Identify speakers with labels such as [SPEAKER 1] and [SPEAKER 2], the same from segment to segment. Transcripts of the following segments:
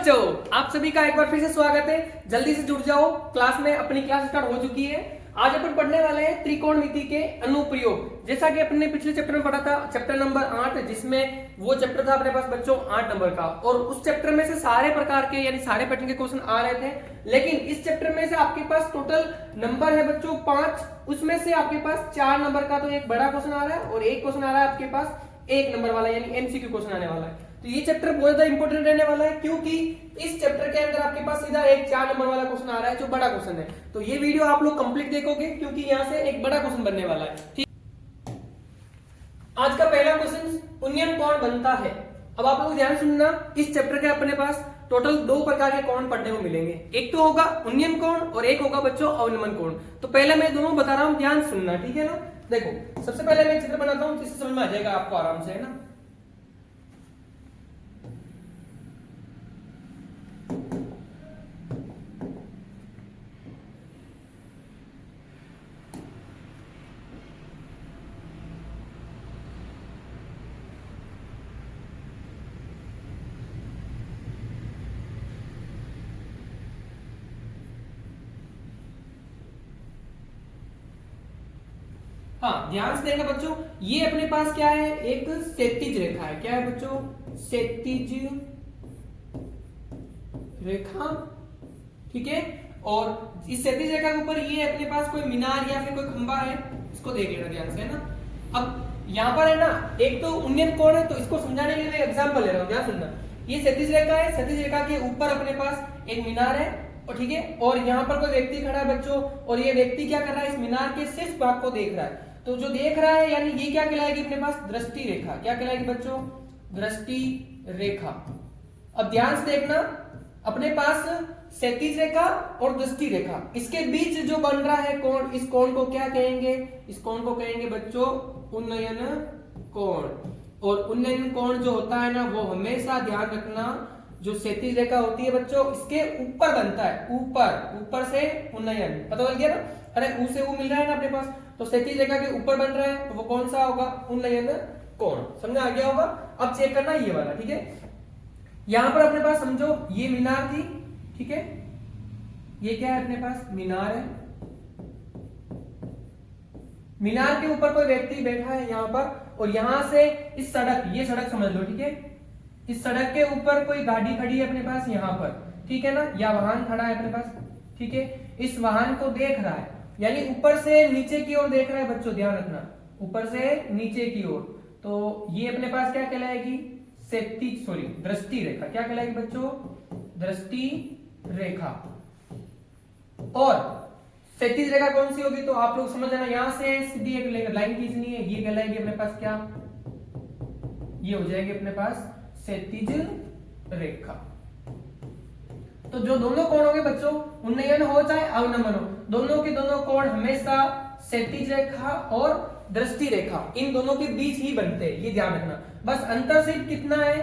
[SPEAKER 1] बच्चों, आप सभी का एक बार फिर से स्वागत है। जल्दी से जुड़ जाओ क्लास में। अपनी क्लास स्टार्ट हो चुकी है। आज अपन पढ़ने वाले हैं त्रिकोणमिति के अनुप्रयोग। जैसा कि अपने पिछले चैप्टर में पढ़ा था, चैप्टर नंबर 8, जिसमें वो चैप्टर था अपने पास बच्चों 8 नंबर का, और उस चैप्टर में से सारे प्रकार के यानी सारे पैटर्न के क्वेश्चन आ रहे थे। लेकिन इस चैप्टर में से आपके पास टोटल नंबर है बच्चों 5, उसमें से आपके पास 4 नंबर का तो एक बड़ा क्वेश्चन आ रहा है और एक क्वेश्चन आ रहा है आपके पास 1 नंबर वाला यानी एमसीक्यू क्वेश्चन आने वाला है। तो ये चैप्टर बहुत ज्यादा इंपॉर्टेंट रहने वाला है, क्योंकि इस चैप्टर के अंदर आपके पास सीधा एक 4 नंबर वाला क्वेश्चन आ रहा है जो बड़ा क्वेश्चन है। तो ये वीडियो आप लोग कंप्लीट देखोगे, क्योंकि यहाँ से एक बड़ा क्वेश्चन बनने वाला है। ठीक, आज का पहला क्वेश्चन, उन्नयन कोण बनता है। अब आप लोग ध्यान सुनना, इस चैप्टर के अपने पास टोटल 2 प्रकार के कोण पढ़ने को मिलेंगे। एक तो होगा उन्नयन कोण और एक होगा बच्चों अवनमन कोण। तो पहले मैं दोनों बता रहा हूं, ध्यान सुनना, ठीक है ना। देखो, सबसे पहले मैं चित्र बनाता हूं, जिससे समझ में आ जाएगा आपको आराम से, है ना। हाँ, ध्यान से देखना बच्चों, ये अपने पास क्या है, एक क्षैतिज रेखा है। क्या है बच्चों, क्षैतिज रेखा, ठीक है। और इस क्षैतिज रेखा के ऊपर ये अपने पास कोई मीनार या फिर कोई खंबा है, इसको देख लेना ध्यान से, है ना। अब यहाँ पर है ना, एक तो उन्नयन कोण है, तो इसको समझाने के लिए मैं एग्जांपल ले रहा हूँ, ध्यान सुनना। ये क्षैतिज रेखा है, क्षैतिज रेखा के ऊपर अपने पास एक मीनार है, और ठीक है, और यहाँ पर कोई व्यक्ति खड़ा है बच्चों, और ये व्यक्ति क्या कर रहा है, इस मीनार के शीर्ष भाग को देख रहा है। तो जो देख रहा है यानी ये क्या कहलाएगी अपने पास, दृष्टि रेखा। क्या कहलाएगी बच्चों, दृष्टि रेखा। अब ध्यान से देखना, अपने पास क्षैतिज रेखा और दृष्टि रेखा, इसके बीच जो बन रहा है कोण, इस कोण को क्या कहेंगे, इस कोण को कहेंगे बच्चों उन्नयन कोण। और उन्नयन कोण जो होता है ना, वो हमेशा ध्यान रखना, जो क्षैतिज रेखा होती है बच्चों, इसके ऊपर बनता है, ऊपर से उन्नयन, पता लग गया ना। अरे ऊ से ऊ मिल रहा है ना अपने पास, तो क्षैतिज रेखा के ऊपर बन रहा है, तो वो कौन सा होगा, उन्नयन कोण। समझ आ गया होगा। अब चेक करना ये वाला, ठीक है। यहां पर अपने पास समझो ये मीनार थी, ठीक है। ये क्या है अपने पास, मीनार है। मीनार के ऊपर कोई व्यक्ति बैठा है यहां पर, और यहां से इस सड़क, ये सड़क समझ लो, ठीक है। इस सड़क के ऊपर कोई गाड़ी खड़ी है अपने पास यहां पर, ठीक है ना, या वाहन खड़ा है अपने पास, ठीक है। इस वाहन को देख रहा है, यानी ऊपर से नीचे की ओर देख रहा है बच्चों, ध्यान रखना, ऊपर से नीचे की ओर। तो ये अपने पास क्या कहलाएगी, दृष्टि रेखा। क्या कहलाएगी बच्चों, दृष्टि रेखा। और क्षैतिज रेखा कौन सी होगी, तो आप लोग समझ जाना, यहां से सीधी एक लाइन खींचनी है, ये कहलाएगी अपने पास क्या, ये हो जाएगी अपने पास क्षैतिज रेखा। तो जो दोनों कोण होंगे बच्चों, उन्नयन हो चाहे अवनमन हो, दोनों के दोनों कोण हमेशा क्षैतिज रेखा और दृष्टि रेखा, इन दोनों के बीच ही बनते हैं, ये ध्यान रखना। बस अंतर सिर्फ कितना है,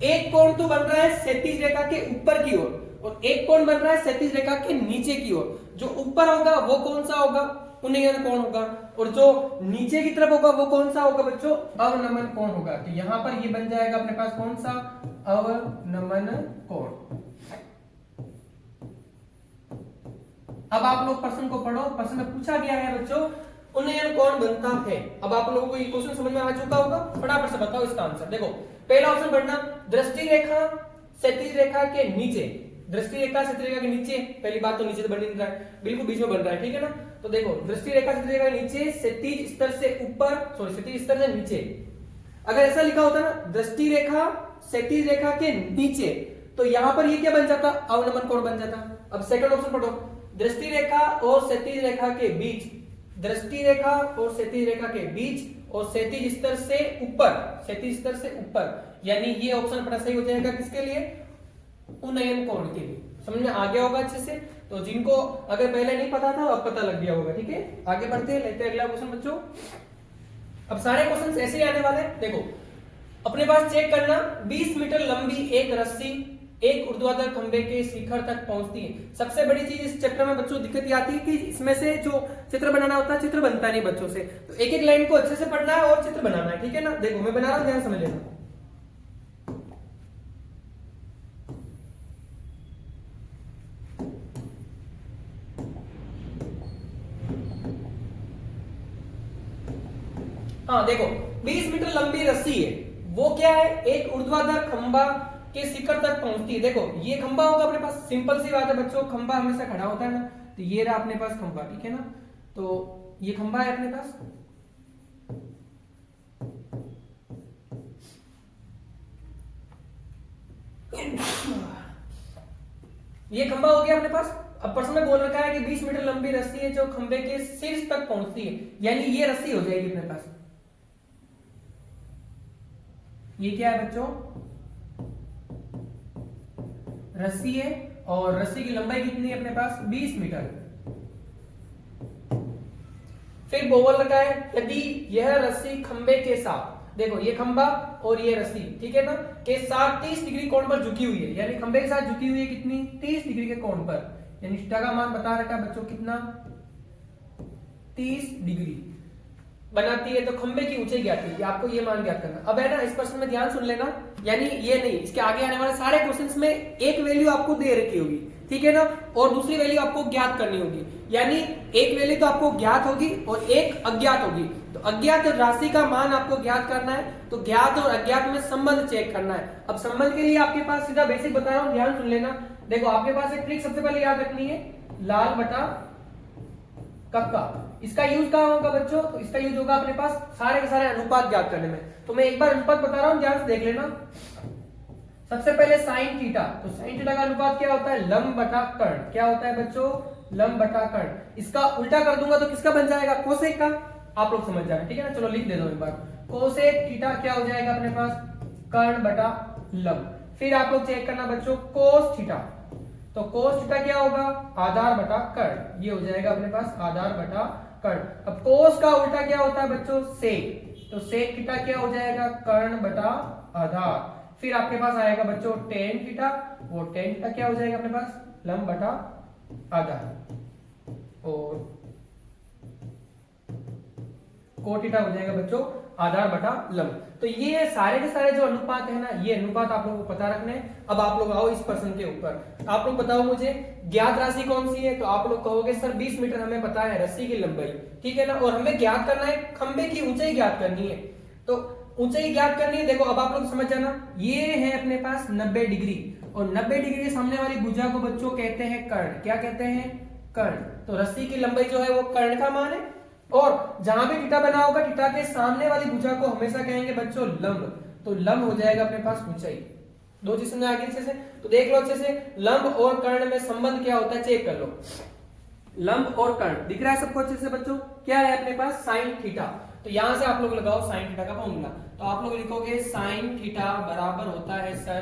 [SPEAKER 1] एक कोण तो बन रहा है क्षैतिज रेखा के ऊपर की ओर, और एक कोण बन रहा है क्षैतिज रेखा के नीचे की ओर। जो ऊपर होगा वो कौन सा होगा, उन्नयन कोण होगा, और जो नीचे की तरफ होगा वो कौन सा होगा बच्चों, अवनमन कोण होगा। तो यहां पर ये बन जाएगा अपने पास कौन सा, अवनमन कोण। अब आप लोग प्रश्न को पढ़ो। प्रश्न में पूछा गया है बच्चों, उन्नयन कोण बनता है। अब आप लोगों को ये क्वेश्चन समझ में आ चुका होगा, फटाफट से बताओ इसका आंसर। देखो, पहला ऑप्शन पढ़ना, दृष्टि रेखा क्षैतिज रेखा के नीचे। दृष्टि रेखा क्षैतिज रेखा के नीचे, पहली बात तो नीचे तो बन नहीं रहा है, बिल्कुल बीच में बन रहा है, ठीक है ना। तो देखो, दृष्टि रेखा क्षैतिज रेखा के नीचे, क्षैतिज स्तर से ऊपर, सॉरी क्षैतिज स्तर से नीचे। अगर ऐसा लिखा होता ना, दृष्टि रेखा क्षैतिज रेखा के नीचे, तो यहां पर ये क्या बन जाता, अवनमन कोण बन जाता। अब सेकंड ऑप्शन पढ़ो, दृष्टि रेखा और क्षैतिज रेखा के बीच, दृष्टि रेखा और क्षैतिज रेखा के बीच, और क्षैतिज स्तर से ऊपर, क्षैतिज स्तर से ऊपर, यानी ये ऑप्शन बड़ा सही हो जाएगा किसके लिए, उन्नयन कोण के लिए। समझ में आ गया होगा अच्छे से। तो जिनको अगर पहले नहीं पता था अब पता लग गया होगा, ठीक है। आगे बढ़ते हैं, लेते हैं अगला क्वेश्चन बच्चों। अब सारे क्वेश्चन ऐसे ही आने वाले हैं। देखो, अपने पास चेक करना, 20 मीटर लंबी एक रस्सी एक ऊर्ध्वाधर खंबे के शिखर तक पहुंचती है। सबसे बड़ी चीज इस चैप्टर में बच्चों दिक्कत ये आती है कि इसमें से जो चित्र बनाना होता है, चित्र बनता नहीं बच्चों से। तो एक एक लाइन को अच्छे से पढ़ना है और चित्र बनाना है, ठीक है ना। देखो मैं बना रहा हूं, ध्यान समझ लेना। हाँ देखो 20 मीटर लंबी रस्सी है, वो क्या है, एक ऊर्ध्वाधर खंभा के शिखर तक पहुंचती है। देखो ये खंभा होगा अपने पास, सिंपल सी बात है बच्चों, खंभा हमेशा खड़ा होता है ना, तो ये रहा अपने पास खंभा, ठीक है ना, तो ये खंभा है अपने पास। ये खंभा हो गया अपने पास। अब प्रश्न में बोल रखा है कि 20 मीटर लंबी रस्सी है जो खंभे के शीर्ष तक पहुंचती है, यानी ये रस्सी हो जाएगी अपने पास। ये क्या है बच्चों, रस्सी है, और रस्सी की लंबाई कितनी है अपने पास, 20 मीटर। फिर बोल रखा है यदि यह रस्सी खंबे के साथ, देखो ये खंबा और ये रस्सी, ठीक है ना, के साथ 30 डिग्री कोण पर झुकी हुई है, यानी खंबे के साथ झुकी हुई है कितनी, 30 डिग्री के कोण पर, यानी थीटा का मान बता रखा है बच्चों कितना, 30 डिग्री बनाती है, तो खंबे की ऊंचाई ज्ञात कीजिए, आपको ये मान ज्ञात करना। अब है ना इस प्रश्न में ध्यान सुन लेना, यानी ये नहीं, इसके आगे आने वाले सारे क्वेश्चंस में एक वैल्यू आपको दे रखी होगी, ठीक है ना, और दूसरी वैल्यू आपको ज्ञात करनी होगी, यानी एक वैल्यू तो आपको ज्ञात होगी और एक अज्ञात होगी। तो अज्ञात राशि का मान आपको ज्ञात करना है, तो ज्ञात और अज्ञात में संबंध चेक करना है। अब संबंध के लिए आपके पास सीधा बेसिक बता रहा हूं, ध्यान सुन लेना। देखो आपके पास एक ट्रिक सबसे पहले याद रखनी है, लाल बटा कक्का। इसका यूज कहां होगा बच्चों, तो इसका यूज होगा अपने पास सारे के सारे अनुपात ज्ञात करने में। तो मैं एक बार अनुपात बता रहा हूं, ध्यान से देख लेना। सबसे पहले साइन थीटा, तो साइन थीटा का अनुपात क्या होता है, लंब बटा कर्ण। क्या होता है बच्चों, लंब बटा कर्ण। इसका उल्टा कर दूंगा तो किसका बन जाएगा, कोसेक का। आप लोग समझ जाए, ठीक है ना, चलो लिख दे दो एक बार, कोसेक थीटा क्या हो जाएगा अपने पास, कर्ण बटा लंब। फिर आप लोग चेक करना बच्चों कोस थीटा, तो कोस थीटा क्या होगा, आधार बटा कर्ण, ये हो जाएगा अपने पास आधार बटा कर्ण। अब कोस का उल्टा क्या होता है बच्चों, सेक, तो सेक थीटा क्या हो जाएगा, कर्ण बटा आधार। फिर आपके पास आएगा बच्चों टेन थीटा, वो टेन थीटा क्या हो जाएगा अपने पास, लंब बटा आधार, और कोट थीटा हो जाएगा बच्चों आधार बटा लंब। तो ये सारे के सारे जो अनुपात है ना, ये अनुपात आप लोगों को पता रखने हैं। अब आप लोग आओ इस प्रश्न के ऊपर, आप लोग बताओ मुझे ज्ञात राशि कौन सी है, तो आप लोग कहोगे सर 20 मीटर हमें पता है रस्सी की लंबाई, ठीक है ना, और हमें ज्ञात करना है खंबे की ऊंचाई ज्ञात करनी है, तो ऊंचाई ज्ञात करनी है। देखो अब आप लोग समझ जाना, ये है अपने पास 90 डिग्री, और 90 डिग्री के सामने वाली भुजा को बच्चों कहते हैं कर्ण। क्या कहते हैं, कर्ण। तो रस्सी की लंबाई जो है वो कर्ण का मान है, और जहां भी थीटा बना होगा थीटा के सामने वाली भुजा को हमेशा कहेंगे बच्चों लंब, तो लंब हो जाएगा अपने पास ऊंचाई। दो चीज समझ आ गई अच्छे से, तो देख लो अच्छे से, लंब और कर्ण में संबंध क्या होता है चेक कर लो। लंब और कर्ण दिख रहा है सबको अच्छे से बच्चों, क्या है अपने पास साइन थीटा, तो यहां से आप लोग लगाओ साइन थीटा का फॉर्मूला, तो आप लोग लिखोगे साइन थीटा बराबर होता है सर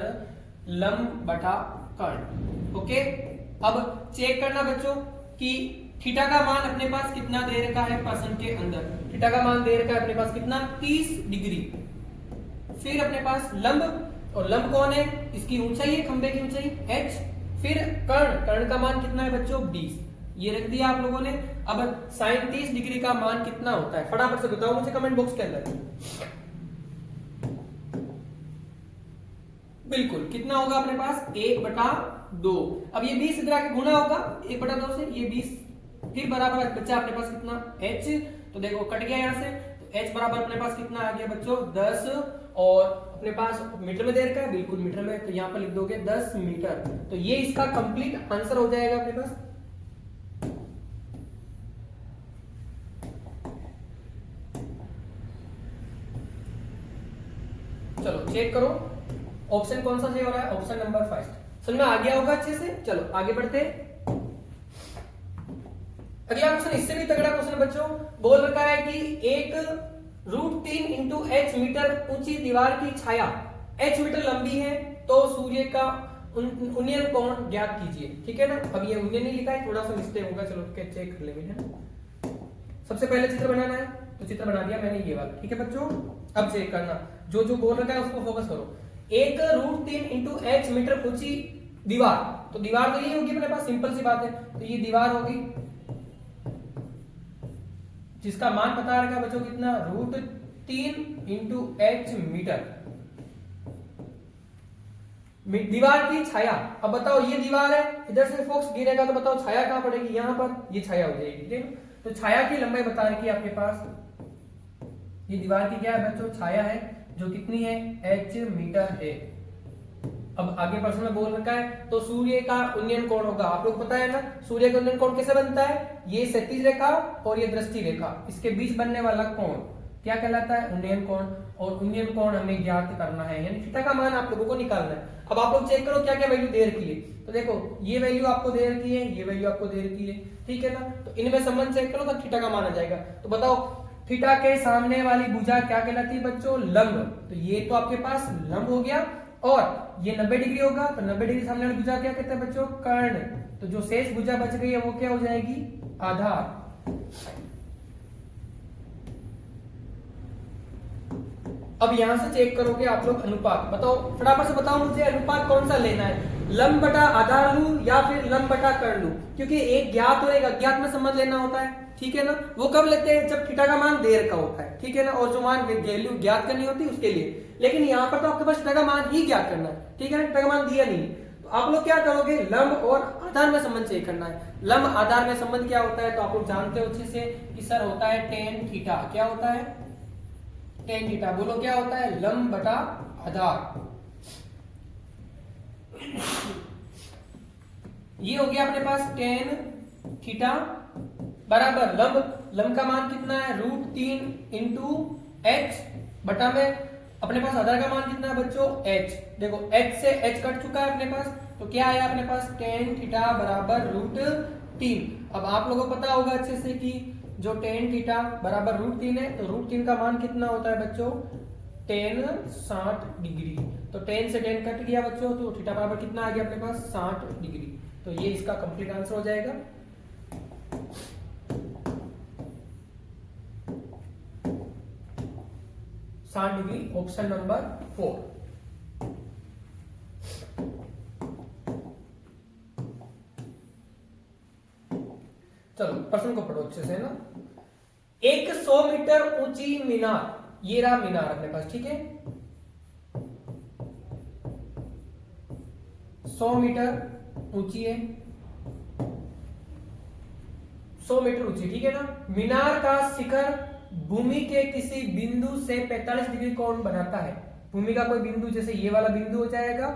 [SPEAKER 1] लंब बटा कर्ण। ओके, अब चेक करना बच्चों कि थीटा का मान अपने पास कितना दे रखा है प्रश्न के अंदर, थीटा का मान दे रखा है अपने पास कितना, 30 डिग्री। फिर अपने पास लंब, और लंब कौन है, इसकी ऊंचाई है खंबे की ऊंचाई h। फिर कर्ण, कर्ण का मान कितना है बच्चों 20, ये रख दिया आप लोगों ने। अब साइन 30 डिग्री का मान कितना होता है, फटाफट से बताओ मुझे कमेंट बॉक्स के अंदर। बिल्कुल कितना होगा अपने पास, 1/2। अब ये 20 इधर आके गुना होगा 1/2 से, ये 20, फिर बराबर बच्चा अपने पास कितना h, तो देखो कट गया यहां से, तो h बराबर अपने पास कितना आ गया बच्चों 10, और अपने पास मीटर में दे रखा है, बिल्कुल मीटर में, तो यहां पर लिख दोगे 10 मीटर, तो ये इसका कंप्लीट आंसर हो जाएगा अपने पास। चलो चेक करो ऑप्शन कौन सा सही हो रहा है, ऑप्शन नंबर 5। समझ में आ गया होगा अच्छे से। चलो आगे बढ़ते, अगला क्वेश्चन इससे भी तगड़ा क्वेश्चन बच्चों, बोल रखा है कि एक √3 इंटू h मीटर ऊंची दीवार की छाया h मीटर लंबी है, तो सूर्य का उन्नयन कोण ज्ञात कीजिए, ठीक है ना। अब ये उन्नयन नहीं लिखा है, थोड़ा सा मिस्टेक होगा, चलो चेक कर लेंगे, है ना। सबसे पहले चित्र बनाना है, तो चित्र बना दिया मैंने ये वाला, ठीक है बच्चों। अब चेक करना, जो जो बोल रखा है उसको फोकस करो। एक √3 इंटू h मीटर ऊंची दीवार, तो दीवार तो ये होगी अपने पास, सिंपल सी बात है, तो ये दीवार होगी जिसका मान पता रखा बच्चों कितना, √3 इंटू h मीटर। दीवार की छाया, अब बताओ ये दीवार है, इधर से फोक्स गिरेगा तो बताओ छाया कहां पड़ेगी, यहां पर, ये छाया हो जाएगी, ठीक है। तो छाया की लंबाई बता रखी है आपके पास ये दीवार की क्या है बच्चों, छाया है, जो कितनी है, h मीटर है। अब आगे प्रश्न में बोल रखा है तो सूर्य का उन्नयन कोण होगा, आप लोग पता है ना सूर्य का उन्नयन कोण कैसे बनता है, ये क्षैतिज रेखा और ये दृष्टि रेखा, इसके बीच बनने वाला कोण क्या कहलाता है, उन्नयन कोण। और उन्नयन कोण हमें ज्ञात करना है, यानी थीटा का मान आप लोगों को निकालना है। अब आप लोग चेक करो क्या क्या वैल्यू दे रखी है, तो देखो ये वैल्यू आपको दे रखी है, ये वैल्यू आपको दे रखी है, ठीक है ना। तो इनमें संबंध चेक करो तो थीटा का मान आ जाएगा। तो बताओ थीटा के सामने वाली भुजा क्या कहलाती है बच्चों, लंब। तो ये तो आपके पास लंब हो गया, और ये 90 डिग्री होगा, तो 90 डिग्री सामने वाली भुजा क्या कहते हैं बच्चों, कर्ण। तो जो शेष भुजा बच गई है वो क्या हो जाएगी, आधार। अब यहां से चेक करोगे आप लोग अनुपात, बताओ फटाफट से बताओ मुझे अनुपात कौन सा लेना है, लंब बटा आधार लूं या फिर लंब बटा कर्ण लूं, क्योंकि एक ज्ञात और एक अज्ञात में संबंध लेना होता है, ठीक है ना। वो कब लेते हैं, जब थीटा का मान देर का होता है, ठीक है ना, और जो मान वैल्यू ज्ञात करनी होती है उसके लिए। लेकिन यहाँ पर तो आपके पास थीटा का मान ही ज्ञात करना है, ठीक है ना, थीटा का मान दिया नहीं, तो आप लोग क्या करोगे, लंब और आधार में संबंध चेक करना है। लंब आधार में संबंध क्या होता है, तो आप लोग जानते हो अच्छे से कि सर होता है टेन थीटा। क्या होता है, टेन थीटा। बोलो क्या होता है, लंब बटा आधार। ये हो गया अपने पास टेन थीटा बराबर लंब का मान कितना है, √3 इंटू h बटा में अपने पास आधार का मान कितना है बच्चों, h। देखो h से h कट चुका है अपने पास, तो क्या आया अपने पास, टेन थीटा बराबर √3। अब आप लोगों को पता होगा अच्छे से कि जो टेन थीटा बराबर √3 है, तो √3 का मान कितना होता है बच्चों, टेन 60 डिग्री। तो टेन से टेन कट गया बच्चों, तो थीटा बराबर कितना आ गया अपने पास, 60 डिग्री। तो ये इसका कंप्लीट आंसर हो जाएगा। Degree, option number 4। चलो प्रश्न को पढ़ो अच्छे से ना। एक 100 मीटर ऊंची मीनार, ये रहा मीनार अपने पास, ठीक है, 100 मीटर ऊंची है, 100 मीटर ऊंची, ठीक है ना। मीनार का शिखर भूमि के किसी बिंदु से 45 डिग्री कोण बनाता है। भूमि का कोई बिंदु, जैसे ये वाला बिंदु हो जाएगा,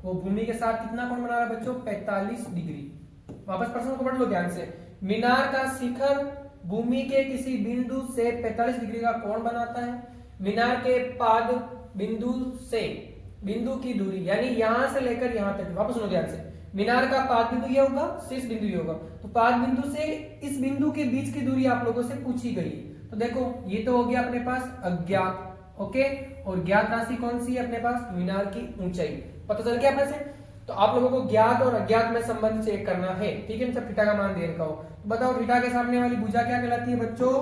[SPEAKER 1] वो भूमि के साथ कितना कोण बना रहा है बच्चों, 45 डिग्री। वापस प्रश्न को पढ़ लो ध्यान से। मीनार का शिखर भूमि के किसी बिंदु से 45 डिग्री का कोण बनाता है। मीनार के पाद बिंदु से बिंदु की दूरी, यानी यहां से लेकर यहां तक, वापस सुनो ध्यान से, मीनार का पाद बिंदु ये होगा, शीर्ष बिंदु ये होगा, तो पाद बिंदु से इस बिंदु के बीच की दूरी आप लोगों से पूछी गई। तो देखो ये तो हो गया अपने पास अज्ञात, ओके, और ज्ञात राशि कौन सी है अपने पास, मीनार की ऊंचाई। पता चल गया अपने से। तो आप लोगों को ज्ञात और अज्ञात में संबंध चेक करना है, ठीक है, जब थीटा का मान दे रखा हो। तो बताओ थीटा के सामने वाली भुजा क्या कहलाती है बच्चों,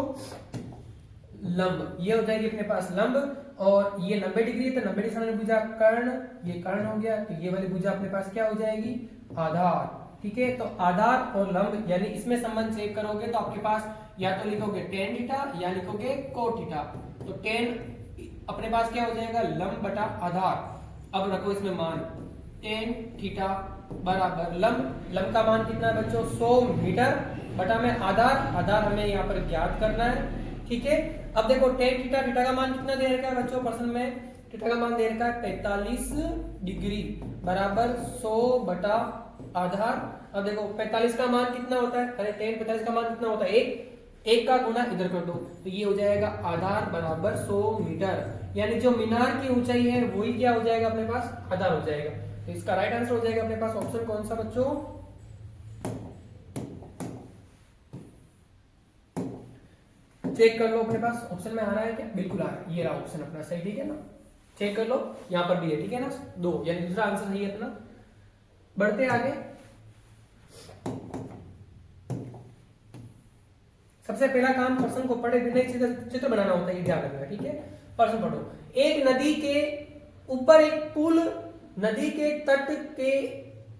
[SPEAKER 1] लंब। ये हो जाएगी अपने पास लंब, और ये 90 डिग्री है, तो 90 डिग्री सामने भुजा कर्ण, ये कर्ण हो गया, तो ये वाली भुजा अपने पास क्या हो जाएगी, आधार, ठीक है। तो आधार और लंब, यानी इसमें संबंध चेक करोगे तो आपके पास या तो लिखोगे टेन थीटा या लिखोगे कोट थीटा। तो टेन अपने पास क्या हो जाएगा, लंब बटा आधार। अब रखो इसमें मान, टेन थीटा बराबर लंब का मान कितना है बच्चों, 100 मीटर बटा में आधार हमें यहाँ पर ज्ञात करना है, ठीक है। अब देखो टेन थीटा का मान कितना दे रखा है बच्चों, प्रश्न में थीटा का मान दे रखा है 45 डिग्री बराबर 100 बटा आधार। अब देखो 45 का मान कितना होता है, अरे टेन 45 का मान कितना होता है, एक का गुना इधर कर दो, तो ये हो जाएगा आधार बराबर 100 मीटर, यानी जो मीनार की ऊंचाई है वही क्या हो जाएगा अपने पास, आधार हो जाएगा। तो इसका राइट आंसर हो जाएगा अपने पास ऑप्शन कौन सा बच्चों, चेक कर लो अपने पास ऑप्शन में आ रहा है क्या, बिल्कुल आ रहा है, ये रहा ऑप्शन अपना सही, ठीक है ना। चेक कर लो, यहाँ पर भी है, ठीक है ना, 2, यानी दूसरा आंसर सही है अपना। बढ़ते आगे, सबसे पहला काम प्रश्न को पढ़े बिना चित्र बनाना होता है, ये ध्यान रखना, ठीक है। प्रश्न पढ़ो, एक नदी के ऊपर एक पुल नदी के तट के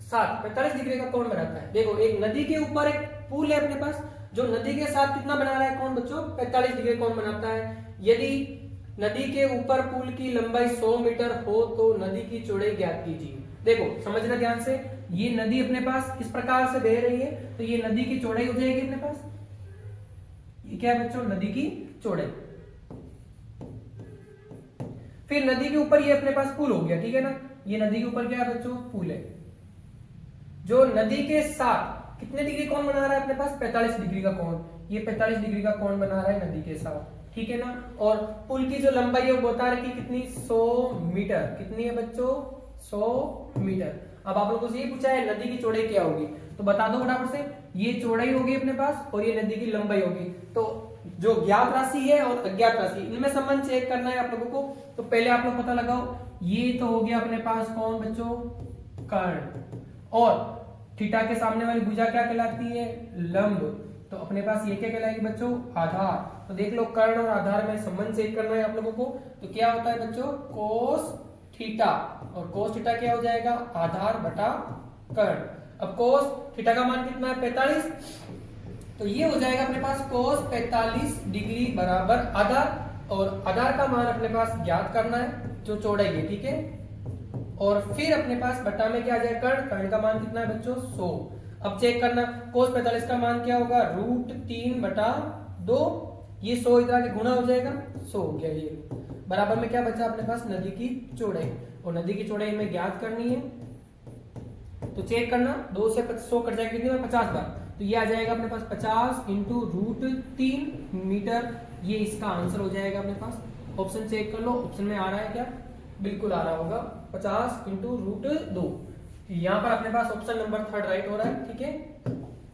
[SPEAKER 1] साथ 45 डिग्री का कोण बनाता है। देखो एक नदी के ऊपर एक पुल है अपने पास, जो नदी के साथ कितना बना रहा है कोण बच्चों, 45 डिग्री कोण बनाता है। यदि नदी के ऊपर पुल की लंबाई 100 मीटर हो तो नदी की चौड़ाई ज्ञात कीजिए। देखो समझना ध्यान से, ये नदी अपने पास इस प्रकार से बह रही है, तो ये नदी की चौड़ाई हो जाएगी अपने पास, ये क्या है बच्चों, नदी की चौड़ाई। फिर नदी के ऊपर ये अपने पास पुल हो गया, ठीक है ना, ये नदी के ऊपर क्या है बच्चों, पुल है, जो नदी के साथ कितने डिग्री कोण बना रहा है अपने पास, 45 डिग्री का कोण, ये 45 डिग्री का कोण बना रहा है नदी के साथ, ठीक है ना। और पुल की जो लंबाई है वो बता रही है कितनी, 100 मीटर, कितनी है बच्चों, 100 मीटर। अब आप लोगों से ये पूछा है नदी की चौड़ाई क्या होगी, तो बता दो फटाफट से, ये चौड़ाई होगी अपने पास और ये नदी की लंबाई होगी। तो जो ज्ञात राशि है और अज्ञात राशि, इनमें संबंध चेक करना है आप लोगों को। तो पहले आप लोग पता लगाओ, ये तो हो गया अपने पास कौन बच्चों, कर्ण, और थीटा के सामने वाली भुजा क्या कहलाती है, लंब, तो अपने पास ये क्या कहलाएगी बच्चों, आधार। तो देख लो कर्ण और आधार में संबंध चेक करना है आप लोगों को। तो क्या होता है बच्चों, कोस थीटा, और कोस थीटा क्या हो जाएगा, आधार बटा कर्ण। अब कोस थीटा का मान कितना है, 45, तो ये हो जाएगा अपने पास कोस 45 डिग्री बराबर आधार, और आधार का मान अपने पास ज्ञात करना है जो चौड़ाई है, ठीक है। और फिर अपने पास बटा में क्या आ जाएगा, कर्ण, कर्ण का मान कितना है बच्चों, 100। अब चेक करना, कोस 45 का मान क्या होगा, √3/2, ये 100 इधर आके गुणा हो जाएगा, 100 हो गया, ये बराबर में क्या बचा अपने पास, नदी की चौड़ाई, और नदी की चौड़ाई हमें ज्ञात करनी है। तो चेक करना, 2 से 100 कट जाएगा कितनी बार, 50 बार, तो ये आ जाएगा अपने पास 50 × √3 मीटर, ये इसका आंसर हो जाएगा अपने पास। ऑप्शन चेक कर लो, ऑप्शन में आ रहा है क्या, बिल्कुल आ रहा होगा, 50 × √2, यहाँ पर अपने पास ऑप्शन नंबर 3 राइट हो रहा है, ठीक है।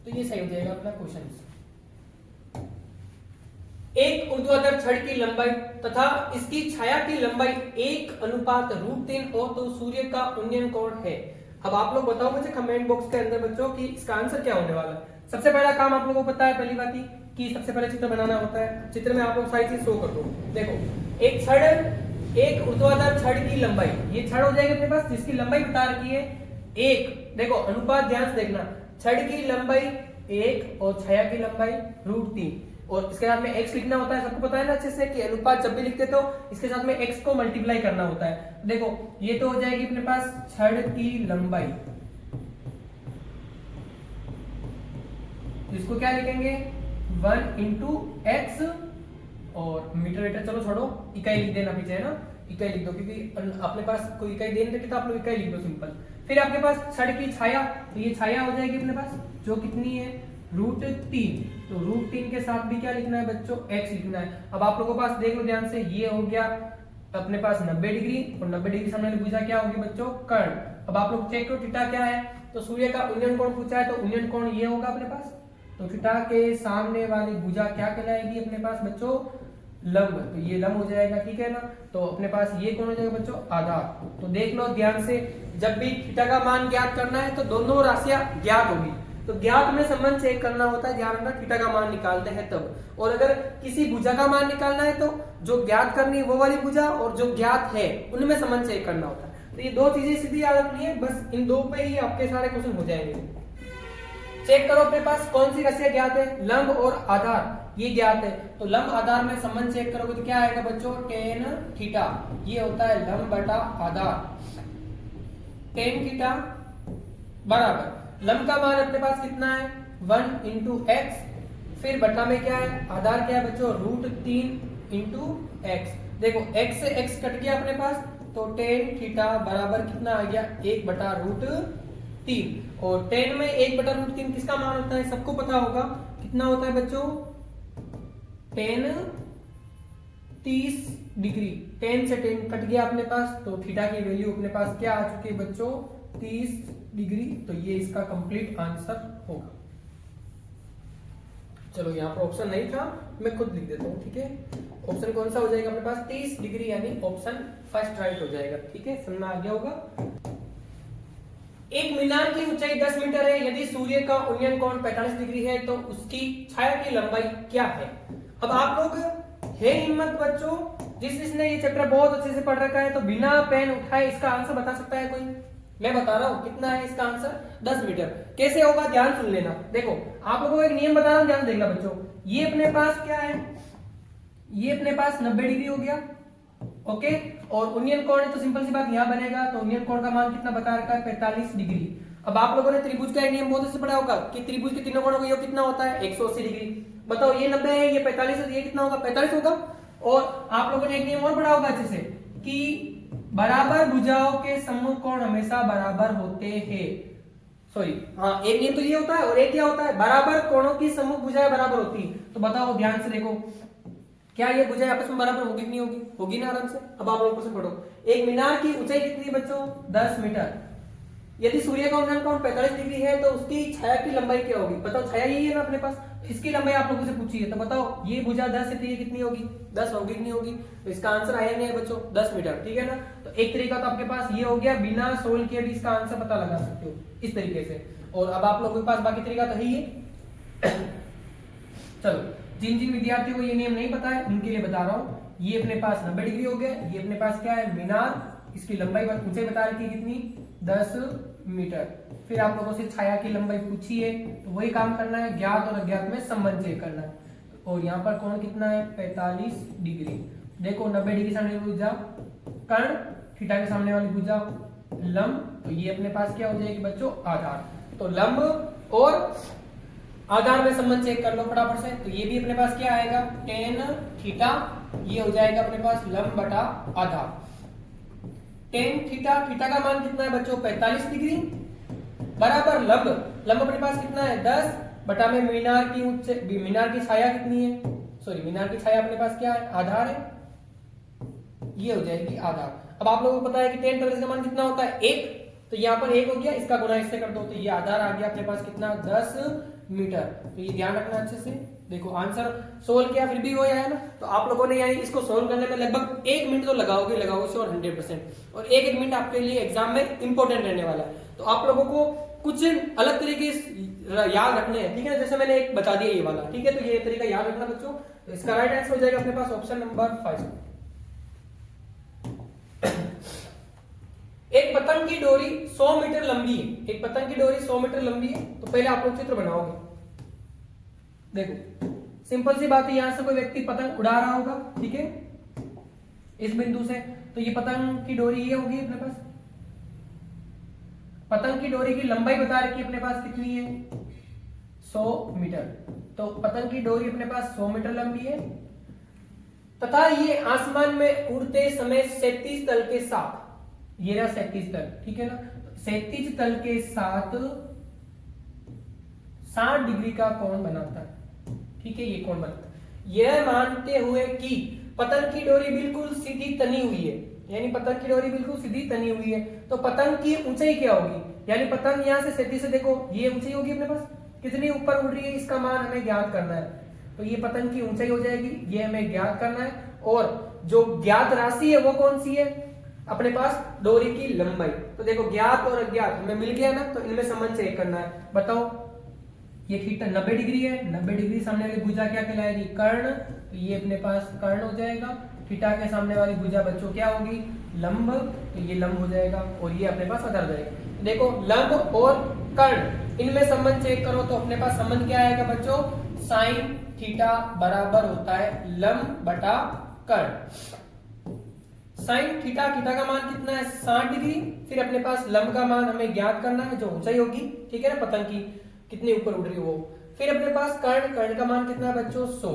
[SPEAKER 1] तो ये सही हो जाएगा अपना क्वेश्चन। एक ऊर्ध्वाधर छड़ की लंबाई तथा इसकी छाया की लंबाई 1:√3 हो तो सूर्य का उन्नयन कोण है। अब आप लोग बताओ मुझे कमेंट बॉक्स के अंदर बच्चों कि इसका आंसर क्या होने वाला है। सबसे पहला काम आप लोगों को पता है, पहली बात ही कि सबसे पहले चित्र बनाना होता है। चित्र में आप लोग सारी चीज शो कर दो। देखो एक छड़, एक ऊर्ध्वाधर छड़ की लंबाई, ये छड़ हो जाएगी अपने पास जिसकी लंबाई बता रखी है 1। देखो अनुपात ध्यान से देखना, छड़ की लंबाई 1 और छाया की लंबाई √3, और इसके साथ में x लिखना होता है, सबको पता है ना अच्छे से कि अनुपात जब भी लिखते तो इसके साथ में x को मल्टीप्लाई करना होता है। देखो ये तो हो जाएगी अपने पास छड़ की लंबाई, इसको क्या लिखेंगे 1 × x, और मीटर मीटर चलो छोड़ो, इकाई लिख देना पीछे है ना, इकाई लिख दो क्योंकि अपने पास कोई इकाई दे नहीं देते तो आप लोग इकाई लिख दो सिंपल। फिर आपके पास छड़ की छाया, तो ये छाया हो जाएगी अपने पास जो कितनी है √3, तो √3 के साथ भी क्या लिखना है बच्चों, x लिखना है। अब आप लोगों के पास देख लो ध्यान से, ये हो गया अपने पास 90 डिग्री, और 90 डिग्री सामने वाली भुजा क्या होगी बच्चों, कर्ण। अब आप लोग चेक करो थीटा क्या है, तो सूर्य का उन्नयन कोण पूछा है, तो उन्नयन कोण ये होगा अपने पास, तो थीटा के सामने वाली भुजा क्या कहलाएगी अपने पास बच्चों, लंब, तो ये लंब हो जाएगा, ठीक है ना। तो अपने पास ये कौन हो जाएगा बच्चों, आधार। तो देख लो ध्यान से, जब भी थीटा का मान ज्ञात करना है तो दोनों राशियां ज्ञात होगी, तो ज्ञात में संबंध चेक करना होता है, ध्यान रखना थीटा का मान निकालते हैं तब। और अगर किसी भुजा का मान निकालना है तो जो ज्ञात करनी है वो वाली भुजा, और जो ज्ञात है उनमें संबंध चेक करना होता है। तो ये दो चीजें सीधी याद रखनी है, बस इन दो पे ही आपके सारे क्वेश्चन हो जाएंगे। चेक करो अपने पास कौन सी राशियां ज्ञात है, लंब और आधार, ये ज्ञात है। तो लंब आधार में संबंध चेक करोगे तो क्या आएगा बच्चों, tan थीटा, ये होता है लंब बटा आधार, tan थीटा बराबर लंब का मान अपने पास कितना है 1 × x, फिर बटा में क्या है, आधार क्या है बच्चों √3 × x। देखो x से x कट गया अपने पास, तो tan थीटा बराबर कितना आ गया 1/√3, और tan में 1/√3 किसका मान होता है, सबको पता होगा कितना होता है बच्चों, tan 30 डिग्री, tan से tan कट गया अपने पास, तो थीटा की वैल्यू अपने पास क्या आ चुकी है बच्चों 30 डिग्री। तो ये इसका कंप्लीट आंसर होगा। चलो यहाँ पर ऑप्शन नहीं था, मैं खुद लिख देता हूँ, ठीक है। ऑप्शन कौन सा हो जाएगा अपने पास 30 डिग्री, यानी ऑप्शन फर्स्ट राइट हो जाएगा, ठीक है, समझ में आ गया होगा। एक मीनार की ऊंचाई 10 मीटर है, यदि सूर्य का उन्नयन कोण 45 डिग्री है तो उसकी छाया की लंबाई क्या है। अब आप लोग है हिम्मत बच्चों, जिसने ये चैप्टर बहुत अच्छे से पढ़ रखा है तो बिना पेन उठाए इसका आंसर बता सकता है कोई। मैं बता रहा हूं कितना है इसका आंसर 10 मीटर। कैसे होगा ध्यान सुन लेना। देखो आप लोगों को एक नियम बता रहा हूं, ध्यान देखना बच्चों। ये अपने पास क्या है, ये अपने पास 90 डिग्री हो गया, ओके, और उन्नयन कोण है तो सिंपल सी बात यहां बनेगा, तो उन्नयन कोण का मान कितना बता रखा है 45 डिग्री। अब आप लोगों ने त्रिभुज का एक नियम बहुत अच्छे पढ़ा होगा कि त्रिभुज के तीनों कोणों का योग कितना होता है 180 डिग्री। बताओ ये 90 है, ये 45 है, ये कितना होगा 45 होगा। और आप लोगों ने एक नियम और पढ़ा होगा अच्छे से कि बराबर भुजाओं के सम्मुख कोण हमेशा बराबर होते हैं। सॉरी, हाँ, एक नियम तो ये होता है और एक क्या होता है, बराबर कोणों की सम्मुख भुजाएं बराबर होती है। तो बताओ ध्यान से देखो, क्या ये भुजाएं आपस में बराबर होगी कि नहीं होगी? होगी ना, आराम से। अब आप लोग क्वेश्चन पढ़ो। एक मीनार की ऊंचाई कितनी है बच्चों? 10 मीटर। यदि सूर्य का उन्नयन कोण 45 डिग्री है तो उसकी छाया की लंबाई क्या होगी? बताओ, छाया यही है ना अपने पास, इसकी लंबाई आप लोगों से पूछी है। तो बताओ ये भुजा 10 है तो ये कितनी होगी? 10 होगी कि नहीं होगी? तो इसका आंसर आया नहीं है बच्चों, 10 मीटर। ठीक है ना। तो एक तरीका तो आपके पास ये हो गया, बिना सोल्व किए भी इसका आंसर पता लगा सकते हो इस तरीके से। और अब आप लोगों के पास बाकी तरीका तो है ही है। चलो, जिन जिन विद्यार्थियों को ये नियम नहीं पता है उनके लिए बता रहा हूँ। ये अपने पास 90 डिग्री हो गया। ये अपने पास क्या है? मीनार। इसकी लंबाई ऊंचाई बता रखी है कितनी? 10 मीटर। फिर आप लोगों से छाया की लंबाई पूछी है, तो वही काम करना है, ज्ञात और अज्ञात में संबंध चेक करना है। और यहाँ पर कोण कितना है? 45 डिग्री। देखो 90 डिग्री सामने वाली भुजा कर्ण, थीटा के सामने वाली भुजा लंब। तो ये अपने पास क्या हो जाएगी बच्चों? आधार। तो लंब और आधार में संबंध चेक कर लो फटाफट से। तो ये भी अपने पास क्या आएगा? Tan theta. ये हो जाएगा अपने पास लंब बटा आधार। टेन थीटा, थीटा का मान कितना है बच्चों? 45 डिग्री बराबर लंब। लंब अपने पास कितना है? 10 बटा में मीनार की मीनार की छाया कितनी है? सॉरी, मीनार की छाया अपने पास क्या है? आधार है। ये हो जाएगी आधार। अब आप लोगों को पता है कि टेन 45 का मान कितना होता है? 1। तो यहाँ पर 1 हो गया, इसका गुना इससे कर दो, तो ये आधार आ गया अपने पास कितना? 10 मीटर। तो ये ध्यान रखना अच्छे से। देखो आंसर सोल्व किया फिर भी हो जाए ना। तो आप लोगों ने यानी इसको सोल्व करने में लगभग 1 मिनट तो लगाओगे श्योर 100%। और एक मिनट आपके लिए एग्जाम में इंपॉर्टेंट रहने वाला है। तो आप लोगों को कुछ अलग तरीके याद रखने हैं, ठीक है। जैसे मैंने एक बता दिया ये वाला, ठीक है। तो ये तरीका याद रखना बच्चों। तो इसका राइट आंसर हो जाएगा अपने पास ऑप्शन नंबर 5। एक पतंग की डोरी 100 मीटर लंबी है। एक पतंग की डोरी 100 मीटर लंबी है। तो पहले आप लोग चित्र बनाओगे। देखो सिंपल सी बात है, यहां से कोई व्यक्ति पतंग उड़ा रहा होगा, ठीक है, इस बिंदु से। तो ये पतंग की डोरी ये होगी अपने पास। पतंग की डोरी की लंबाई बता रखी है अपने पास कितनी है? 100 मीटर। तो पतंग की डोरी अपने पास 100 मीटर लंबी है तथा ये आसमान में उड़ते समय 37 तल के साथ, ये रहा 37 तल, ठीक है ना। 37 तल के साथ 60 डिग्री का कोण बनाता है, ठीक है। ये कोण बनता है यह मानते हुए कि पतंग की डोरी बिल्कुल सीधी तनी हुई है, यानी पतंग की डोरी बिल्कुल सीधी तनी हुई है। तो पतंग की ऊंचाई क्या होगी? यानी पतंग यहां से 37 से देखो ये ऊंचाई होगी अपने पास, कितनी ऊपर उड़ रही है, इसका मान हमें ज्ञात करना है। तो ये पतंग की ऊंचाई हो जाएगी, ये हमें ज्ञात करना है। और जो ज्ञात राशि है वो कौन सी है? अपने पास डोरी की लंबाई। तो देखो ज्ञात और अज्ञात हमें मिल गया ना, तो इनमें संबंध चेक करना है। बताओ ये थीटा 90 डिग्री है, 90 डिग्री सामने वाली भुजा क्या कहलाएगी? कर्ण। तो ये अपने पास कर्ण हो जाएगा। थीटा के सामने वाली भुजा बच्चों क्या होगी? लंब। तो ये लंब हो जाएगा और ये अपने पास आधार जाएगा। देखो लंब और कर्ण, इनमें संबंध चेक करो तो अपने पास संबंध क्या आएगा बच्चों? साइन थीटा बराबर होता है लंब बटा कर्ण। साइन थीटा, थीटा का मान कितना है? 60 डिग्री। फिर अपने पास लंब का मान हमें ज्ञात करना है, जो ऊंचाई होगी, ठीक है ना, पतंग की कितनी ऊपर उड़ रही है वो। फिर अपने पास कर्ण, कर्ण का मान कितना है बच्चों? 100।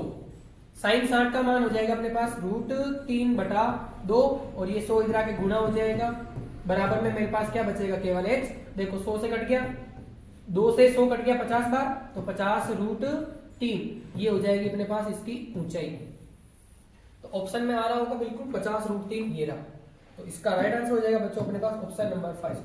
[SPEAKER 1] साइन 60 का मान हो जाएगा अपने पास √3/2 और ये 100 इधर आके गुना हो जाएगा। बराबर में मेरे पास क्या बचेगा? केवल x। देखो 100 से कट गया, 2 से 100 कट गया 50 बार, तो 50√3 ये हो जाएगी अपने पास इसकी ऊंचाई। तो ऑप्शन में आ रहा होगा बिल्कुल 50√3 ये रहा। तो इसका राइट आंसर हो जाएगा बच्चों अपने पास ऑप्शन नंबर 5।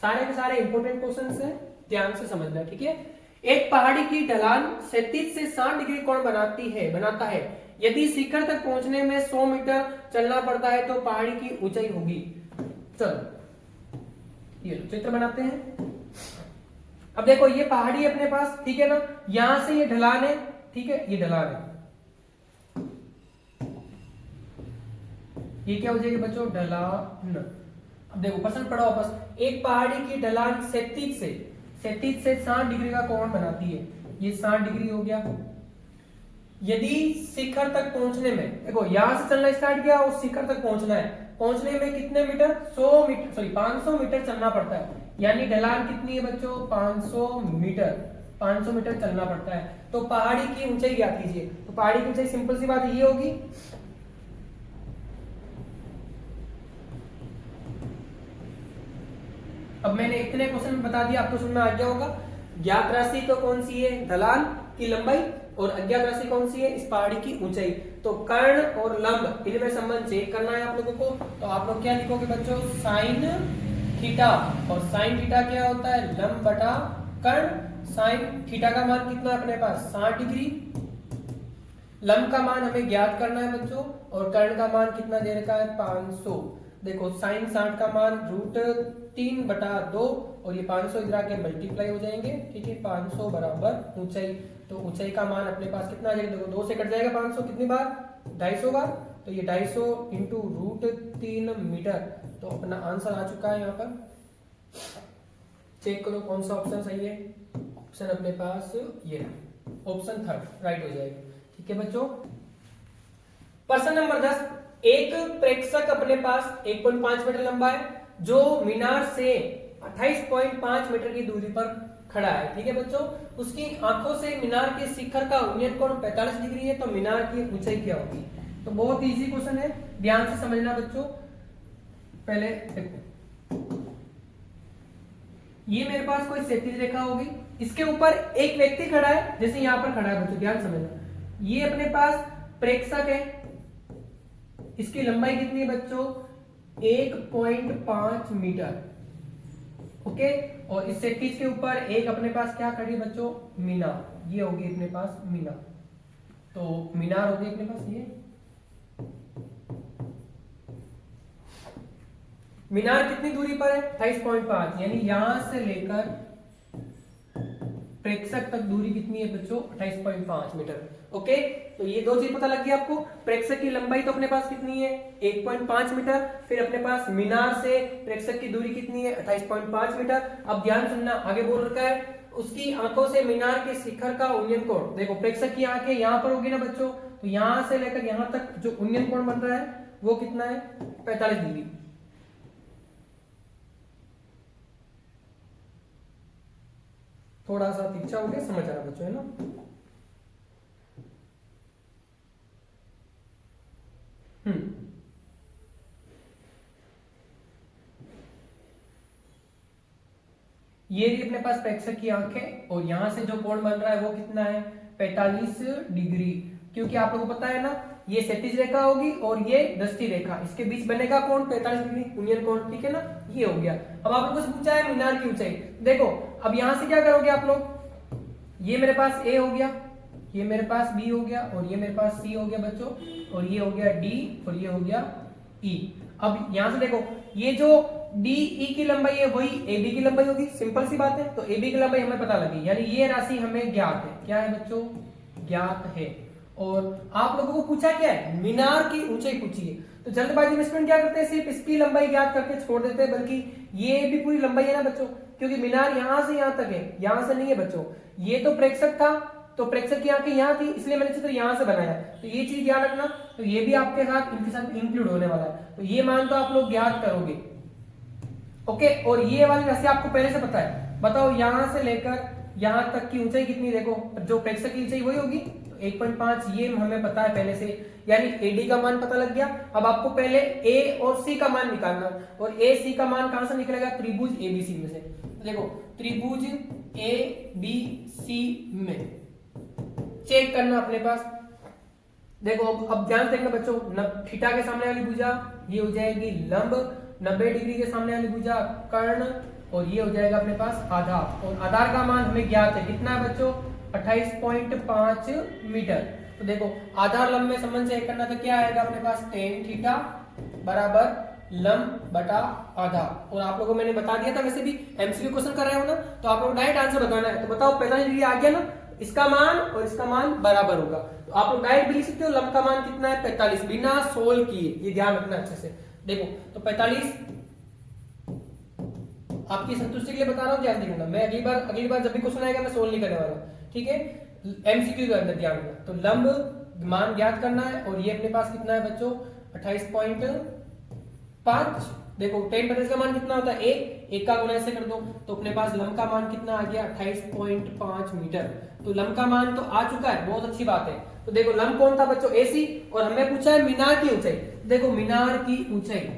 [SPEAKER 1] सारे के सारे इंपोर्टेंट क्वेश्चन है, ध्यान से समझना, ठीक है। एक पहाड़ी की ढलान 37 से 60 डिग्री कोण बनाता है। यदि शिखर तक पहुंचने में 100 मीटर चलना पड़ता है तो पहाड़ी की ऊंचाई होगी। चलो ये चित्र बनाते हैं। अब देखो ये पहाड़ी है अपने पास, ठीक है ना, यहां से ये ढलान है, ठीक है, ये ढलान है। ये क्या हो जाएगी बच्चों? ढलान। अब देखो प्रश्न पढ़ो वापस। एक पहाड़ी की ढलान 37 से 60 डिग्री का कोण बनाती है। ये 60 डिग्री हो गया। यदि शिखर तक पहुंचने में, देखो यहां से चलना स्टार्ट किया और शिखर तक पहुंचना है, पहुंचने में कितने मीटर? 500 मीटर चलना पड़ता है। यानी ढलान कितनी है बच्चों? 500 मीटर। 500 मीटर चलना पड़ता है। तो पहाड़ी की ऊंचाई ज्ञात कीजिए। तो पहाड़ी की ऊंचाई सिंपल सी बात ये होगी, अब मैंने इतने क्वेश्चन में बता दिया, आपको समझ में आ गया होगा। ज्ञात राशि तो कौन सी है, ढलान की लंबाई, और अज्ञात राशि कौन सी है, इस पहाड़ी की ऊंचाई। तो कर्ण और लंब इनमें संबंध चेक करना है आप लोगों को। तो आप लोग क्या लिखोगे बच्चों, साइन थीटा, और साइन थीटा क्या होता है, लंब बटा कर्ण। साइन थीटा का मान कितना है अपने पास, 60 डिग्री। लंब का मान हमें ज्ञात करना है बच्चों, और कर्ण का मान कितना दे रखा है, 500। देखो साइन 60 का मान √3/2, और ये 500 इधर आके मल्टीप्लाई हो जाएंगे, ठीक है। 500 बराबर ऊंचाई, तो ऊंचाई का मान अपने पास कितना आ जाएगा, देखो 2 से कट जाएगा 500, कितनी बार, 250 बार। तो ये 250 इंटू √3 मीटर। तो अपना आंसर आ चुका है यहाँ पर। चेक करो कौन सा ऑप्शन सही है। ऑप्शन अपने पास ये ऑप्शन 3 राइट हो जाएगा, ठीक है बच्चों। प्रश्न नंबर 10, एक प्रेक्षक अपने पास 1.5 मीटर लंबा है, जो मीनार से 28.5 मीटर की दूरी पर खड़ा है, ठीक है बच्चों। उसकी आंखों से मीनार के शिखर का उन्नयन कोण 45 डिग्री है, तो मीनार की ऊंचाई क्या होगी। तो बहुत इजी क्वेश्चन है, ध्यान से समझना बच्चों। पहले देखो, ये मेरे पास कोई क्षैतिज रेखा होगी, इसके ऊपर एक व्यक्ति खड़ा है, जैसे यहां पर खड़ा है बच्चों, ध्यान समझना। ये अपने पास प्रेक्षक है, इसकी लंबाई कितनी है बच्चों, 1.5 मीटर, ओके। और इस क्षैतिज के ऊपर एक अपने पास क्या खड़ी है बच्चों, मीनार। ये होगी अपने पास मीनार, तो मीनार होगी अपने पास ये। मीनार कितनी दूरी पर है, 28.5, यानी यहां से लेकर प्रेक्षक तक दूरी कितनी है बच्चों, 28.5 मीटर, ओके। तो ये दो चीज पता लग गई आपको। प्रेक्षक की लंबाई तो अपने पास कितनी है, 1.5 मीटर। फिर अपने पास मीनार से प्रेक्षक की दूरी कितनी है, 28.5 मीटर। अब ध्यान सुनना, आगे बोल रखा है उसकी आंखों से मीनार के शिखर का उन्नयन कोण। देखो प्रेक्षक की आंखें यहां पर होगी ना बच्चों, तो यहां से लेकर यहां तक जो उन्नयन कोण बन रहा है वो कितना है, 45 डिग्री। थोड़ा सा तिरछा हो गया, समझ आ रहा बच्चों, है ना। ये भी अपने पास प्रेक्षक की आंख है, और यहां से जो कोण बन रहा है वो कितना है, 45 डिग्री। क्योंकि आप लोगों को पता है ना, ये क्षैतिज रेखा होगी और ये दृष्टि रेखा, इसके बीच बनेगा कोण 45 डिग्री, उन्नयन कोण, ठीक है ना। ये हो गया। अब आप लोगों से पूछा है मीनार की ऊंचाई। देखो अब यहां से क्या करोगे आप लोग, ये मेरे पास ए हो गया, ये मेरे पास बी हो गया, और ये मेरे पास सी हो गया बच्चों, और ये हो गया डी, और ये हो गया ई। अब यहां से देखो, ये जो डी ई की लंबाई है वही ए बी की लंबाई होगी, सिंपल सी बात है। तो ए बी की लंबाई हमें पता लगी, यानी ये राशि हमें ज्ञात है। क्या है बच्चों, ज्ञात है। और आप लोगों को पूछा क्या है, मीनार की ऊंचाई पूछी है। तो जल्दबाजी में स्टूडेंट क्या करते हैं, सिर्फ इसकी लंबाई ज्ञात करके छोड़ देते हैं, बल्कि ये भी पूरी लंबाई है ना बच्चों, क्योंकि मीनार यहां से यहां तक है, यहां से नहीं है बच्चों। ये तो प्रेक्षक था, तो प्रेक्षक की आंखें यहां थी, इसलिए मैंने चित्र यहां से बनाया। तो ये चीज याद रखना। तो ये भी आपके साथ इनके साथ इंक्लूड होने वाला है। तो ये मान तो आप लोग ज्ञात करोगे, ओके। और ये वाली राशि आपको पहले से पता है। बताओ यहां से लेकर यहां तक की ऊंचाई कितनी, देखो जो प्रेक्षक की ऊंचाई वही होगी, तो 1.5 ये हमें पता है पहले से, यानी एडी का मान पता लग गया। अब आपको पहले ए और सी का मान निकालना, और ए सी का मान कहां से निकलेगा, त्रिभुज एबीसी में से। देखो त्रिभुज ए बी सी में चेक करना अपने पास। देखो अब ध्यान देखना बच्चों, थीटा के सामने वाली भुजा ये हो जाएगी लंब, 90 डिग्री के सामने वाली भुजा कर्ण, और ये हो जाएगा अपने पास आधार। और आधार का मान हमें ज्ञात है, कितना है बच्चों, 28.5 मीटर। तो देखो आधार लंब में संबंध चेक करना, तो क्या आएगा अपने पास, tan थीटा बराबर लंब बटा आधार। और आप लोगों को मैंने बता दिया था, वैसे भी एमसीक्यू क्वेश्चन कर रहे हो ना, तो आप लोग डायरेक्ट आंसर बताना है। तो बताओ 45 डिग्री आ गया ना, इसका मान और इसका मान बराबर होगा, तो आप लोग डायरेक्ट भी लिख सकते हो। लंब का मान कितना है, 45, बिना सोल्व किए, ये ध्यान रखना अच्छे से। देखो तो 45 आपकी संतुष्टि के लिए बता रहा हूं, ध्यान देखना। मैं अगली बार जब भी क्वेश्चन आएगा मैं सोल्व नहीं करने वाला, ठीक है। एमसीक्यू के अंदर ध्यान रखना। तो लंब मान ज्ञात करना है, और ये अपने पास कितना है बच्चों, 28.5। देखो tan 45 का मान कितना होता है, एक का गुणा ऐसे कर दो, तो अपने पास लंब का मान कितना आ गया, 28.5 मीटर। तो लंब का मान तो आ चुका है, बहुत अच्छी बात है। तो देखो लंब कौन था बच्चों, एसी, और हमें पूछा है मीनार की ऊंचाई। देखो मीनार की ऊंचाई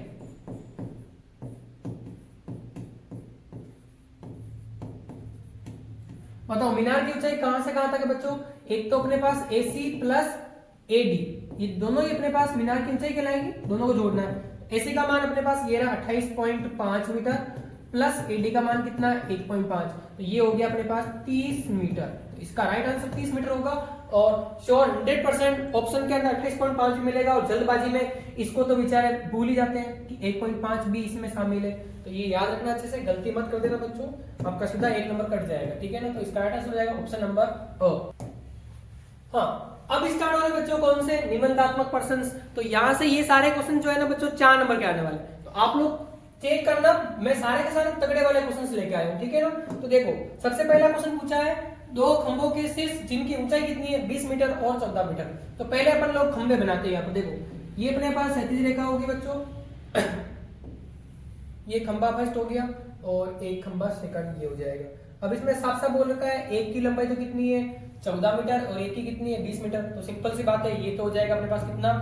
[SPEAKER 1] बताओ मीनार की ऊंचाई कहां से कहां तक है बच्चों? एक तो अपने पास AC प्लस AD, ये दोनों ही अपने पास मीनार की ऊंचाई कहलाएगी, दोनों को जोड़ना है। AC का मान अपने पास ये रहा 28.5 मीटर प्लस AD का मान कितना है 1.5, तो ये हो गया अपने पास 30 मीटर। तो इसका राइट आंसर 30 मीटर होगा। और श्योर 100% ऑप्शन के अंदर 28.5 मिलेगा, और जल्दबाजी में इसको तो बेचारे भूल ही जाते हैं कि 1.5 भी इसमें शामिल है। तो ये याद रखना अच्छे से, गलती मत कर देना बच्चों, आपका सीधा 1 नंबर कट जाएगा, ठीक है ना। तो इसका राइट आंसर हो जाएगा ऑप्शन नंबर अ। हाँ, अब स्टार्ट हो रहे बच्चों कौन से निबंधात्मक प्रश्न। तो यहाँ से ये सारे क्वेश्चन जो है ना बच्चों 4 नंबर के आने वाले, तो आप लोग चेक करना, मैं सारे के सारे तगड़े वाले क्वेश्चंस लेके आया हूँ, ठीक है ना। तो देखो सबसे पहला क्वेश्चन पूछा है, दो खंभों के शीर्ष जिनकी ऊंचाई कितनी है 20 मीटर और 14 मीटर। तो पहले अपन लोग खंभे बनाते हैं। यहाँ पर देखो ये अपने पास क्षैतिज रेखा होगी बच्चों, ये खंभा फर्स्ट हो गया और एक खंभा सेकंड, ये हो जाएगा। अब इसमें साफ साफ बोल रखा है एक की लंबाई तो कितनी है 14 मीटर और एक की कितनी है 20 मीटर। तो सिंपल सी बात है, ये तो हो जाएगा अपने पास कितना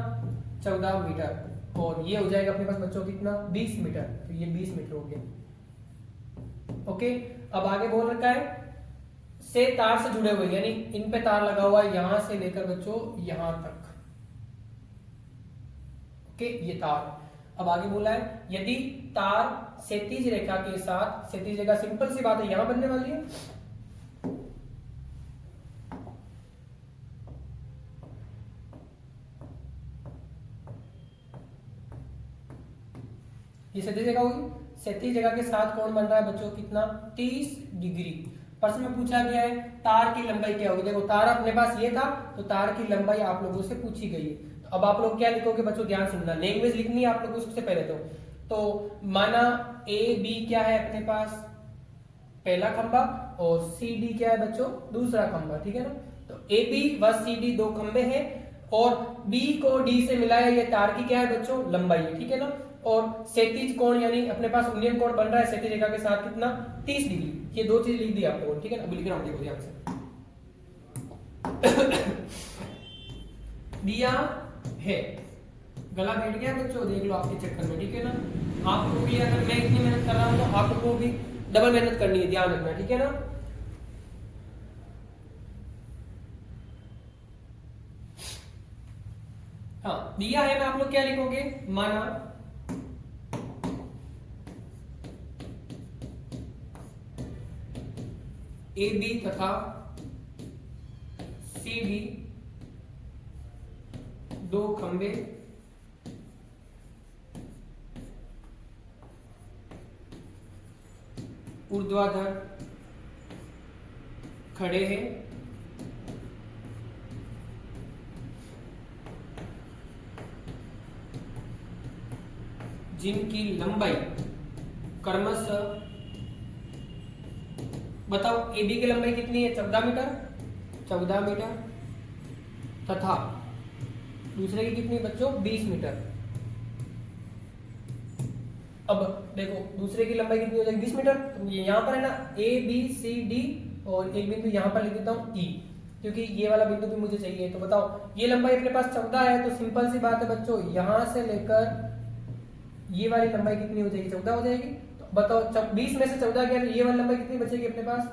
[SPEAKER 1] 14 मीटर, और ये हो जाएगा अपने पास बच्चों कितना 20 मीटर। तो ये 20 मीटर हो गया। ओके, अब आगे बोल रखा है से तार से जुड़े हुए, यानी इन पे तार लगा हुआ है यहां से लेकर बच्चों यहां तक। ओके, ये तार। अब आगे बोला है यदि तार क्षैतिज रेखा के साथ, क्षैतिज रेखा सिंपल सी बात है यहां बनने वाली है, ये क्षैतिज रेखा होगी, क्षैतिज रेखा के साथ कोण बन रहा है बच्चों कितना 30 डिग्री। प्रश्न में पूछा गया है तार की लंबाई क्या होगी। देखो तार अपने पास ये था, तो तार की लंबाई आप लोगों से पूछी गई है। तो अब आप लोग क्या लिखोगे बच्चों, ध्यान सुनना, लैंग्वेज लिखनी है आप लोगों को सबसे पहले। तो माना AB क्या है अपने पास पहला खंभा, और CD क्या है बच्चों दूसरा खंभा, ठीक है ना। तो AB व CD दो खंभे हैं, और B को D से मिलाया, ये तार की क्या है बच्चों लंबाई है, ठीक है ना। और क्षैतिज कोण यानी अपने पास उन्नयन कोण बन रहा है क्षैतिज रेखा के साथ कितना 30 डिग्री। ये दो चीज लिख दी आप लोगों ने, ठीक है ना। अब लिख रहा हूं, देखो ध्यान से दिया है, गला बैठ गया बच्चों, देख लो आपके चक्कर में, ठीक है ना। आपको भी अगर मैं इतनी मेहनत कर रहा हूं तो आपको भी डबल मेहनत करनी है, ध्यान रखना, ठीक है ना। हाँ, दिया है, मैं आप लोग क्या लिखोगे, माना AB तथा CD दो खंबे ऊर्ध्वाधर खड़े हैं, जिनकी लंबाई क्रमशः, बताओ AB की लंबाई कितनी है 14 मीटर, 14 मीटर, तथा दूसरे की कितनी बच्चों 20 मीटर। अब देखो दूसरे की लंबाई कितनी हो जाएगी 20 मीटर। तो ये यहां पर है ना ABCD, और एक बिंदु यहां पर लिख देता हूं E, क्योंकि ये वाला बिंदु भी मुझे चाहिए। तो बताओ ये लंबाई अपने पास 14 है, तो सिंपल सी बात है बच्चों यहां से लेकर ये वाली लंबाई कितनी हो जाएगी 14 हो जाएगी। तो बताओ 20 में से 14 गया तो ये वाली लंबाई कितनी बचेगी अपने पास,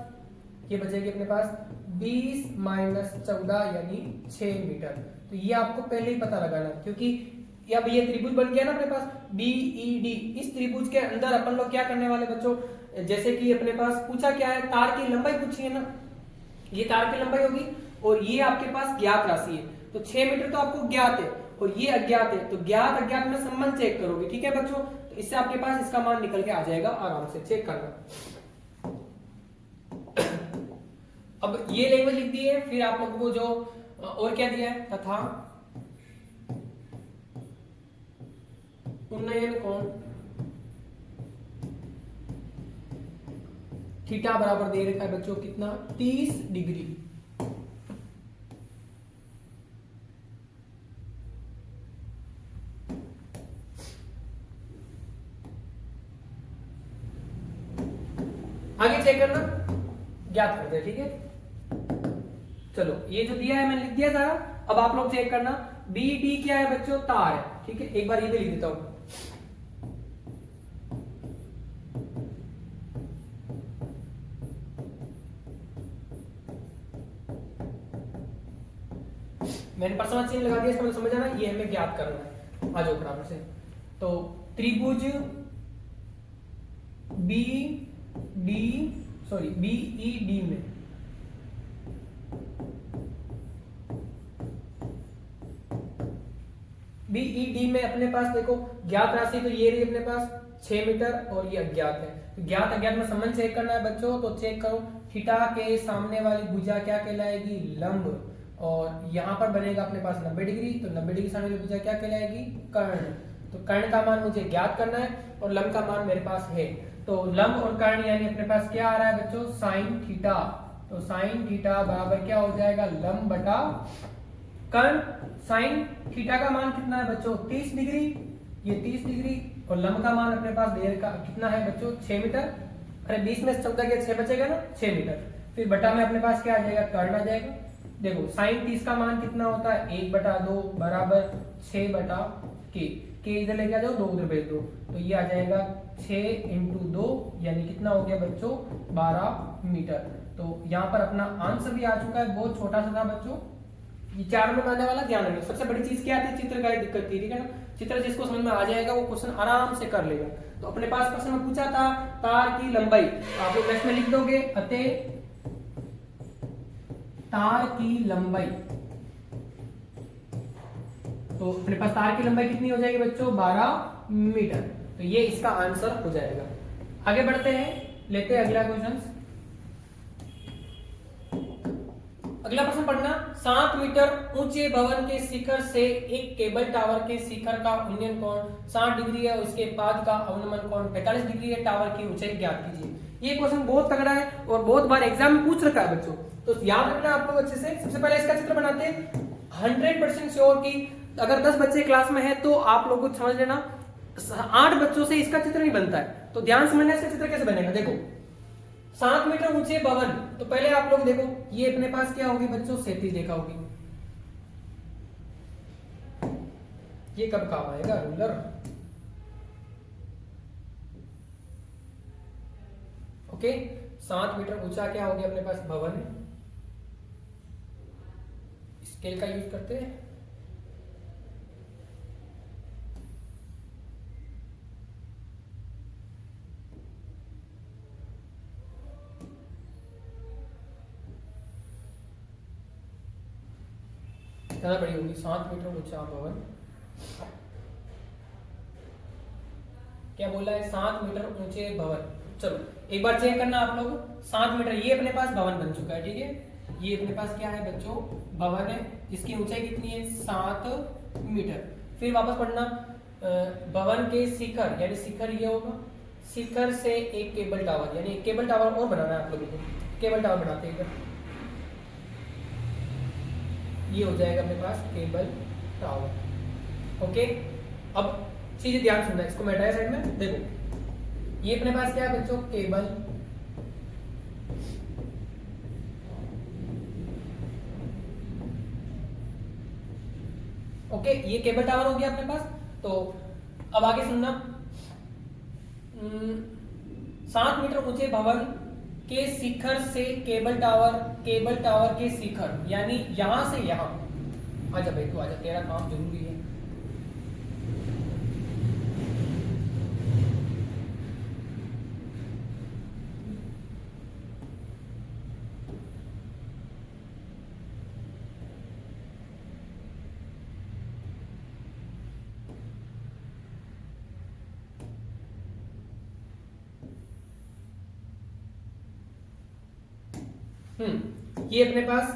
[SPEAKER 1] ये बचेगी अपने पास 20 माइनस 14 यानी 6 मीटर। तो ये आपको पहले ही पता लगाना, क्योंकि अब ये त्रिभुज बन गया ना अपने पास BED। इस त्रिभुज के अंदर अपन लोग क्या करने वाले बच्चों, जैसे कि अपने पास पूछा क्या है, तार की लंबाई पूछी है ना, ये तार की लंबाई होगी और ये आपके पास ज्ञात राशि है। तो 6 मीटर तो आपको ज्ञात है और ये अज्ञात है, तो ज्ञात अज्ञात में संबंध चेक करोगे, ठीक है बच्चों। तो इससे आपके पास इसका मान निकल के आ जाएगा, आराम से चेक करना। अब ये लैंग्वेज लिख दी है, फिर आप लोगों को जो और क्या दिया है, तथा उन्नयन कोण थीटा बराबर दे रखा है बच्चों कितना 30 डिग्री। आगे चेक करना, ज्ञात करते हैं, ठीक है। चलो ये जो दिया है मैंने लिख दिया सारा। अब आप लोग चेक करना, BD क्या है बच्चों, तार है, ठीक है। एक बार ये भी लिख देता हूं, मैंने परसमत चिन्ह लगा दिया, इसका मतलब समझ आना, ये हमें ज्ञात करना है। आ जाओ बराबर से। तो त्रिभुज बीईडी में बीईडी में अपने पास देखो ज्ञात राशि तो ये रही अपने पास 6 मीटर और ये अज्ञात है। तो ज्ञात अज्ञात में संबंध चेक करना है बच्चों, तो चेक करो। थीटा के सामने वाली भुजा क्या कहलाएगी? लंब। और यहाँ पर बनेगा अपने पास 90 डिग्री, तो 90 डिग्री सामने वाली भुजा क्या कहलाएगी? कर्ण। तो कर्ण का मान मुझे ज्ञात करना है और लंब का मान मेरे पास है। तो लंब और कर्ण यानी अपने पास क्या आ रहा है बच्चों? Sine theta. तो साइन थीटा बराबर क्या हो जाएगा? लंब बटा कर्ण। साइन थीटा का मान कितना है बच्चों? 30 डिग्री, ये 30 डिग्री। और लंब का मान अपने पास देर का कितना है बच्चों? 6 मीटर। अरे 20 में 14 के 6 बचेगा ना, 6 मीटर। फिर बटा में अपने पास क्या आ जाएगा? कर्ण आ जाएगा। देखो साइन 30 का मान कितना होता है? 1/2 बराबर 6/k। इधर लेके आ जाओ, 2 उधर भेज दो, तो ये आ जाएगा 6 × 2 यानी कितना हो गया बच्चों? 12 मीटर। तो यहाँ पर अपना आंसर भी आ चुका है, बहुत छोटा सा था बच्चों, ये 4 में आने वाला। ध्यान रखना सबसे बड़ी चीज क्या आती है? चित्रकारी दिक्कत थी, ठीक है ना। चित्र जिसको समझ में आ जाएगा वो क्वेश्चन आराम से कर लेगा। तो अपने पास प्रश्न में पूछा था तार की लंबाई, आप लोग नेक्स्ट में लिख दोगे अतः तार की लंबाई। तो अपने पास तार की लंबाई कितनी हो जाएगी बच्चों? 12 मीटर। तो ये इसका आंसर हो जाएगा। आगे बढ़ते हैं, लेते हैं अगला क्वेश्चन। अगला प्रश्न पढ़ना। 7 मीटर ऊंचे भवन के शिखर से एक केबल टावर के शिखर का उन्नयन कोण 60 डिग्री है और इसके पाद का अवनमन कोण 45 डिग्री है। टावर की ऊंचाई ज्ञात कीजिए। ये क्वेश्चन बहुत तगड़ा है और बहुत बार एग्जाम में पूछ रखा है बच्चों, तो याद रखना आप लोग अच्छे से। सबसे पहले इसका चित्र बनाते हैं। 100% श्योर की अगर 10 बच्चे क्लास में है तो आप लोग कुछ समझ लेना, 8 बच्चों से इसका चित्र नहीं बनता है। तो ध्यान से समझना इसका चित्र कैसे बनेगा। देखो 7 मीटर ऊंचे भवन, तो पहले आप लोग देखो ये अपने पास क्या होगी बच्चों? क्षैतिज रेखा होगी। ये कब काम आएगा? रूलर। ओके, 7 मीटर ऊंचा क्या हो गया अपने पास? भवन। स्केल का यूज करते हैं। ज्यादा बड़ी होगी। 7 मीटर ऊंचा भवन, क्या बोला है? 7 मीटर ऊंचे भवन। चलो एक बार चेक करना आप लोग। 7 मीटर ये अपने पास भवन बन चुका है, ठीक है। ये अपने पास क्या है बच्चों? भवन है। इसकी ऊंचाई कितनी है? 7 मीटर। फिर वापस पढ़ना, भवन के शिखर यानी शिखर ये होगा, शिखर से एक केबल टावर यानी एक केबल टावर और बनाना है आप लोगों को। केबल टावर बनाते हैं इधर, ये हो जाएगा अपने पास केबल टावर। ओके, अब चीजें ध्यान सुनना, इसको मैं हटाया साइड में। देखो ये अपने पास क्या है बच्चों? केबल। ओके, ये केबल टावर हो गया अपने पास। तो अब आगे सुनना, 7 मीटर ऊंचे भवन के शिखर से केबल टावर के शिखर यानी यहां से यहां। आजा भाई तू आजा, तेरा काम जरूरी है। ये अपने पास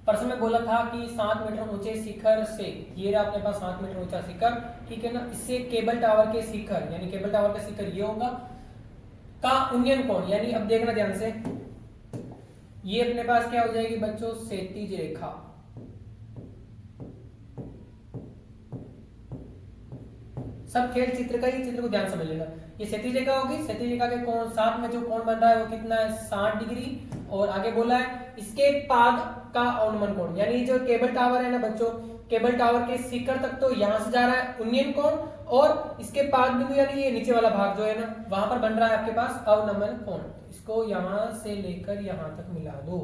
[SPEAKER 1] प्रश्न में बोला था कि 7 मीटर ऊंचे शिखर से, ये रहा अपने पास 7 मीटर ऊंचा शिखर, ठीक है ना। इससे केबल टावर के शिखर यानी केबल टावर का शिखर ये होगा का उन्नयन कोण, यानी अब देखना ध्यान से, ये अपने पास क्या हो जाएगी बच्चों? क्षैतिज रेखा। सब खेल चित्र का ही, चित्र को ध्यान समझ लेना। ये क्षैतिज रेखा होगी, क्षैतिज रेखा के कोण साथ में जो कोण बन रहा है वो कितना है? 60 डिग्री। और आगे बोला है इसके पाद का अवनमन कोण, यानी जो केबल टावर है ना बच्चों, केबल टावर के शिखर तक तो यहां से जा रहा है उन्नयन कोण, और इसके पाद बिंदु यानी ये नीचे वाला भाग जो है ना, वहां पर बन रहा है आपके पास अवनमन कोण। इसको यहां से लेकर यहां तक मिला दो,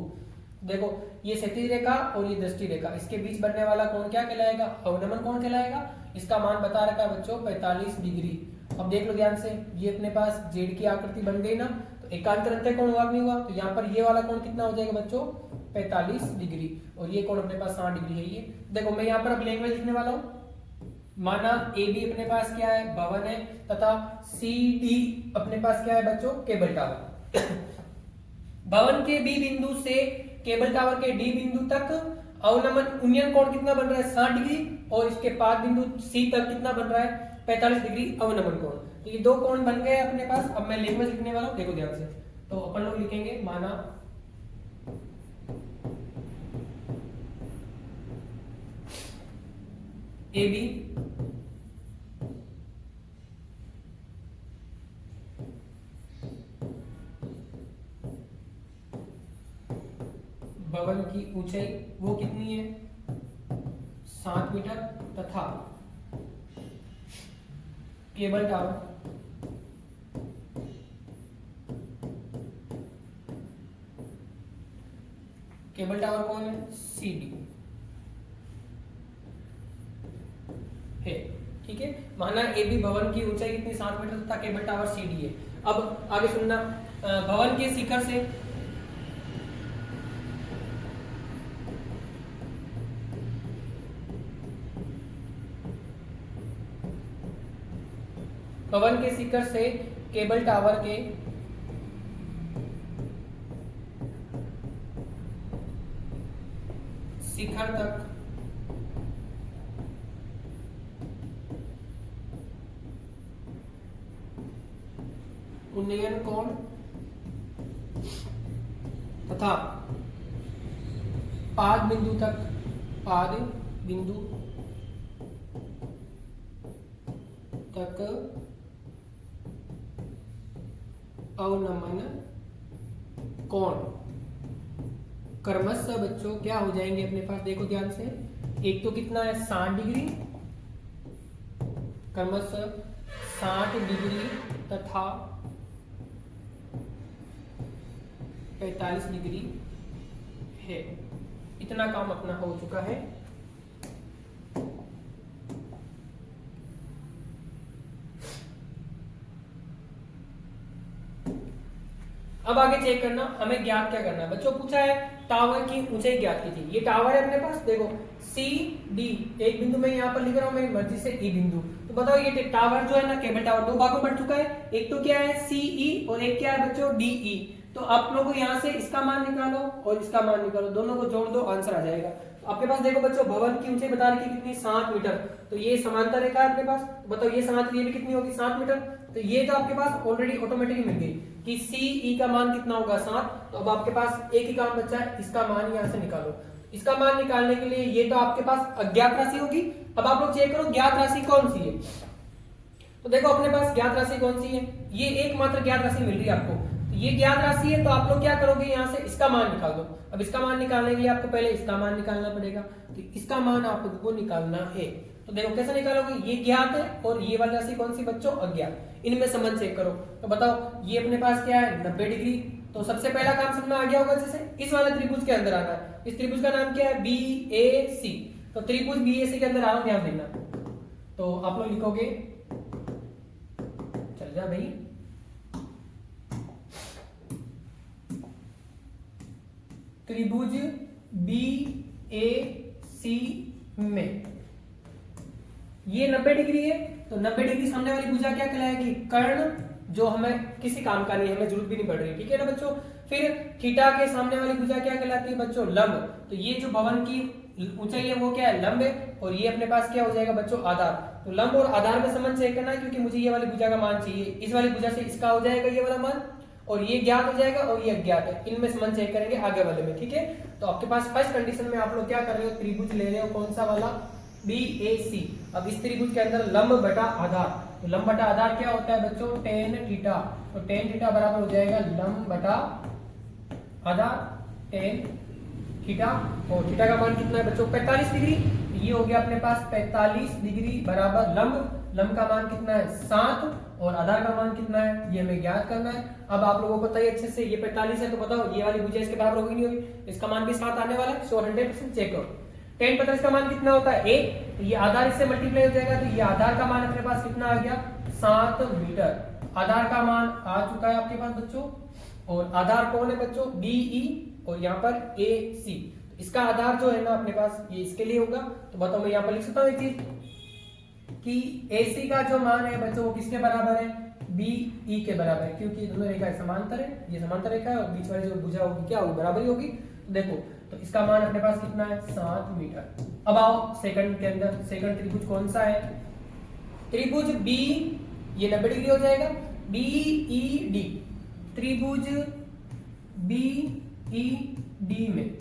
[SPEAKER 1] देखो ये क्षैतिज रेखा और ये दृष्टि रेखा, इसके बीच बनने वाला कोण क्या कहलाएगा? अवनमन कोण कहलाएगा। इसका मान बता रखा है बच्चों 45 डिग्री। अब देख लो ध्यान से, ये अपने पास जेड की आकृति बन गई ना, तो एकांतर अंत्य कोण हुआ नहीं हुआ, तो यहाँ पर ये वाला कोण कितना हो जाएगा बच्चों? 45 डिग्री। और ये कोण अपने पास 60 डिग्री है। ये देखो मैं यहाँ पर अब लैंग्वेज लिखने वाला हूँ। माना ए बी अपने पास क्या है? भवन है, तथा सी डी अपने पास क्या है बच्चों? Cable tower. भवन के बी बिंदु से केबल टावर के डी बिंदु तक अवनमन उन्नयन कोण कितना बन रहा है? 60 डिग्री। और इसके पाद बिंदु सी तक कितना बन रहा है? 45 डिग्री अवनमन कोण। तो ये दो कोण बन गए अपने पास। अब मैं लैंग्वेज लिखने वाला हूं, देखो ध्यान से। तो अपन लोग लिखेंगे माना ए बी भवन की ऊंचाई वो कितनी है? 7 मीटर, तथा केबल टावर कौन है? सी डी है। ठीक है, माना ए बी भवन की ऊंचाई कितनी? 7 मीटर, तथा केबल टावर सी डी है। अब आगे सुनना, भवन के शिखर से केबल टावर के शिखर तक उन्नयन कोण तथा पाद बिंदु तक अवनमन कोण क्रमशः बच्चों क्या हो जाएंगे अपने पास? देखो ध्यान से, एक तो कितना है? 60 डिग्री, क्रमशः 60 डिग्री तथा 45 डिग्री है। इतना काम अपना हो चुका है। अब आगे चेक करना, हमें ज्ञात क्या करना है बच्चों? पूछा है टावर की ऊंचाई ज्ञात कीजिए। ये टावर है अपने पास, देखो सी डी, एक बिंदु मैं यहाँ पर लिख रहा हूँ मेरी मर्जी से ई बिंदु। तो बताओ ये टावर जो है ना, केबल टावर, दो भागों में बढ़ चुका है। एक तो क्या है? सीई, और एक क्या है बच्चों? डीई। तो आप लोगों को यहाँ से इसका मान निकालो और इसका मान निकालो, दोनों को जोड़ दो, आंसर आ जाएगा। तो आपके पास देखो बच्चों, भवन की ऊंचाई बता रखी कितनी? 7 मीटर। तो ये समांतर रेखा है अपने पास, तो बताओ ये समांतर, ये भी कितनी होगी? 7 मीटर। तो ये तो आपके पास ऑलरेडी ऑटोमेटिकली मिल गई कि सी का मान कितना होगा? 7। तो अब आपके पास एक ही काम बचा है, इसका मान यहाँ से निकालो। इसका मान निकालने के लिए ये तो आपके पास अज्ञात राशि होगी। अब आप लोग चेक करो ज्ञात राशि कौन सी है। तो देखो अपने पास ज्ञात राशि कौन सी है? ये एकमात्र ज्ञात राशि मिल रही है आपको। तो ये ज्ञात राशि है, तो आप लोग क्या करोगे? यहाँ से इसका मान निकाल दो। अब इसका मान निकालने के लिए आपको पहले इसका मान निकालना पड़ेगा। तो इसका मान आपको निकालना है। तो देखो कैसे निकालोगे? ये ज्ञात है और ये वाली राशि कौन सी बच्चों? अज्ञात। इनमें संबंध चेक करो। तो बताओ ये अपने पास क्या है? 90 डिग्री। तो सबसे पहला काम समझ में आ गया होगा, जैसे इस वाले त्रिभुज के अंदर आना है। इस त्रिभुज का नाम क्या है? बी ए सी। तो त्रिभुज बी ए सी के अंदर आओ, ध्यान देना। तो आप लोग लिखोगे, चल जा भाई, त्रिभुज बी ए सी में ये 90 डिग्री है। तो 90 डिग्री सामने वाली भुजा क्या कहलाएगी? कर्ण, जो हमें किसी काम का नहीं, हमें जरूरत भी नहीं पड़ रही। ठीक है ना बच्चों। फिर थीटा के सामने वाली भुजा क्या कहलाती है बच्चों? लंब। तो ये जो भवन की ऊंचाई है वो क्या है? लंब है। और ये अपने पास क्या हो जाएगा बच्चों? आधार। तो लंब और आधार में संबंध चेक करना है, क्योंकि मुझे ये वाली भुजा का मान चाहिए। इस वाली भुजा से इसका हो जाएगा ये वाला मान, और ये ज्ञात हो जाएगा और ये अज्ञात है। इनमें संबंध चेक करेंगे आगे वाले में। ठीक है, तो आपके पास फर्स्ट कंडीशन में आप लोग क्या कर रहे हो? त्रिभुज ले रहे हो, कौन सा वाला? बी ए सी। अब इस त्रिभुज के अंदर लंब बटा आधार। तो लंब बटा आधार क्या होता है बच्चों? Tan theta. तो टेन थीटा बराबर हो जाएगा लंब बटा आधार टेन थीटा। और थीटा का मान कितना है बच्चों? 45 डिग्री। ये हो गया अपने पास 45 डिग्री बराबर लंब। लंब का मान कितना है? 7। और आधार का मान कितना है? ये हमें ज्ञात करना है। अब आप लोगों को पता है अच्छे से, ये 45 है तो बताओ ये वाली भुजा इसके बराबर होगी नहीं होगी, इसका मान भी 7 आने वाला है, सो 100% चेक करो। tan 45 का मान कितना होता है 1, तो ये आधार इससे मल्टीप्लाई हो जाएगा, तो ये आधार का मान अपने पास कितना आ गया 7 मीटर। आधार का मान आ चुका है आपके पास बच्चों, और आधार कौन है बच्चों BE और यहाँ पर AC, इसका आधार जो है ना अपने पास ये इसके लिए होगा। तो बताओ मैं यहाँ पर लिख सकता हूँ एक चीज कि AC का जो मान है बच्चों वो किसके बराबर है BE के बराबर है, क्योंकि दोनों रेखा समांतर है, ये समांतर रेखा है और बीच वाली जो भुजा होगी क्या होगी बराबर ही होगी। तो देखो तो इसका मान अपने पास कितना है 7 मीटर। अब आओ सेकंड के अंदर, सेकंड त्रिभुज कौन सा है त्रिभुज B, ये 90 डिग्री हो जाएगा BED, त्रिभुज BED में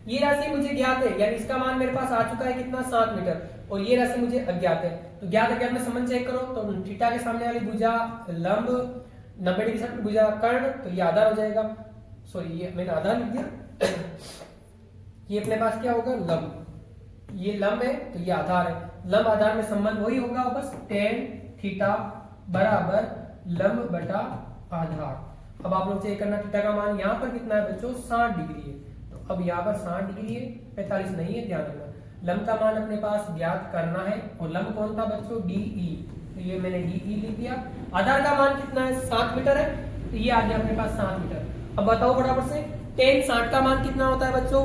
[SPEAKER 1] ये राशि मुझे ज्ञात है, यानी इसका मान मेरे पास आ चुका है कितना 7 मीटर, और ये राशि मुझे अज्ञात है। तो ज्ञात अज्ञात में संबंध चेक करो, तो थीटा के सामने वाली भुजा लंब 90 डिग्री से भुजा कर्ण, तो ये आधार हो जाएगा, सॉरी ये मैंने आधार लिख दिया ये अपने पास क्या होगा लंब, ये लंब है तो ये आधार है, लंब आधार में संबंध वही होगा बस tan थीटा बराबर लंब बटा आधार। अब आप लोग चेक करना थीटा का मान यहाँ पर कितना है बच्चों 60 डिग्री है, तो अब यहाँ पर 60 डिग्री है 45 नहीं है, ध्यान रखना। लंब का मान अपने पास ज्ञात करना है, और लंब कौन था बच्चों DE, तो ये मैंने DE लिख दिया। आधार का मान कितना है 7 मीटर है, तो ये आ गया अपने पास 7 मीटर। अब बताओ फटाफट से tan 60 का मान कितना होता है बच्चों,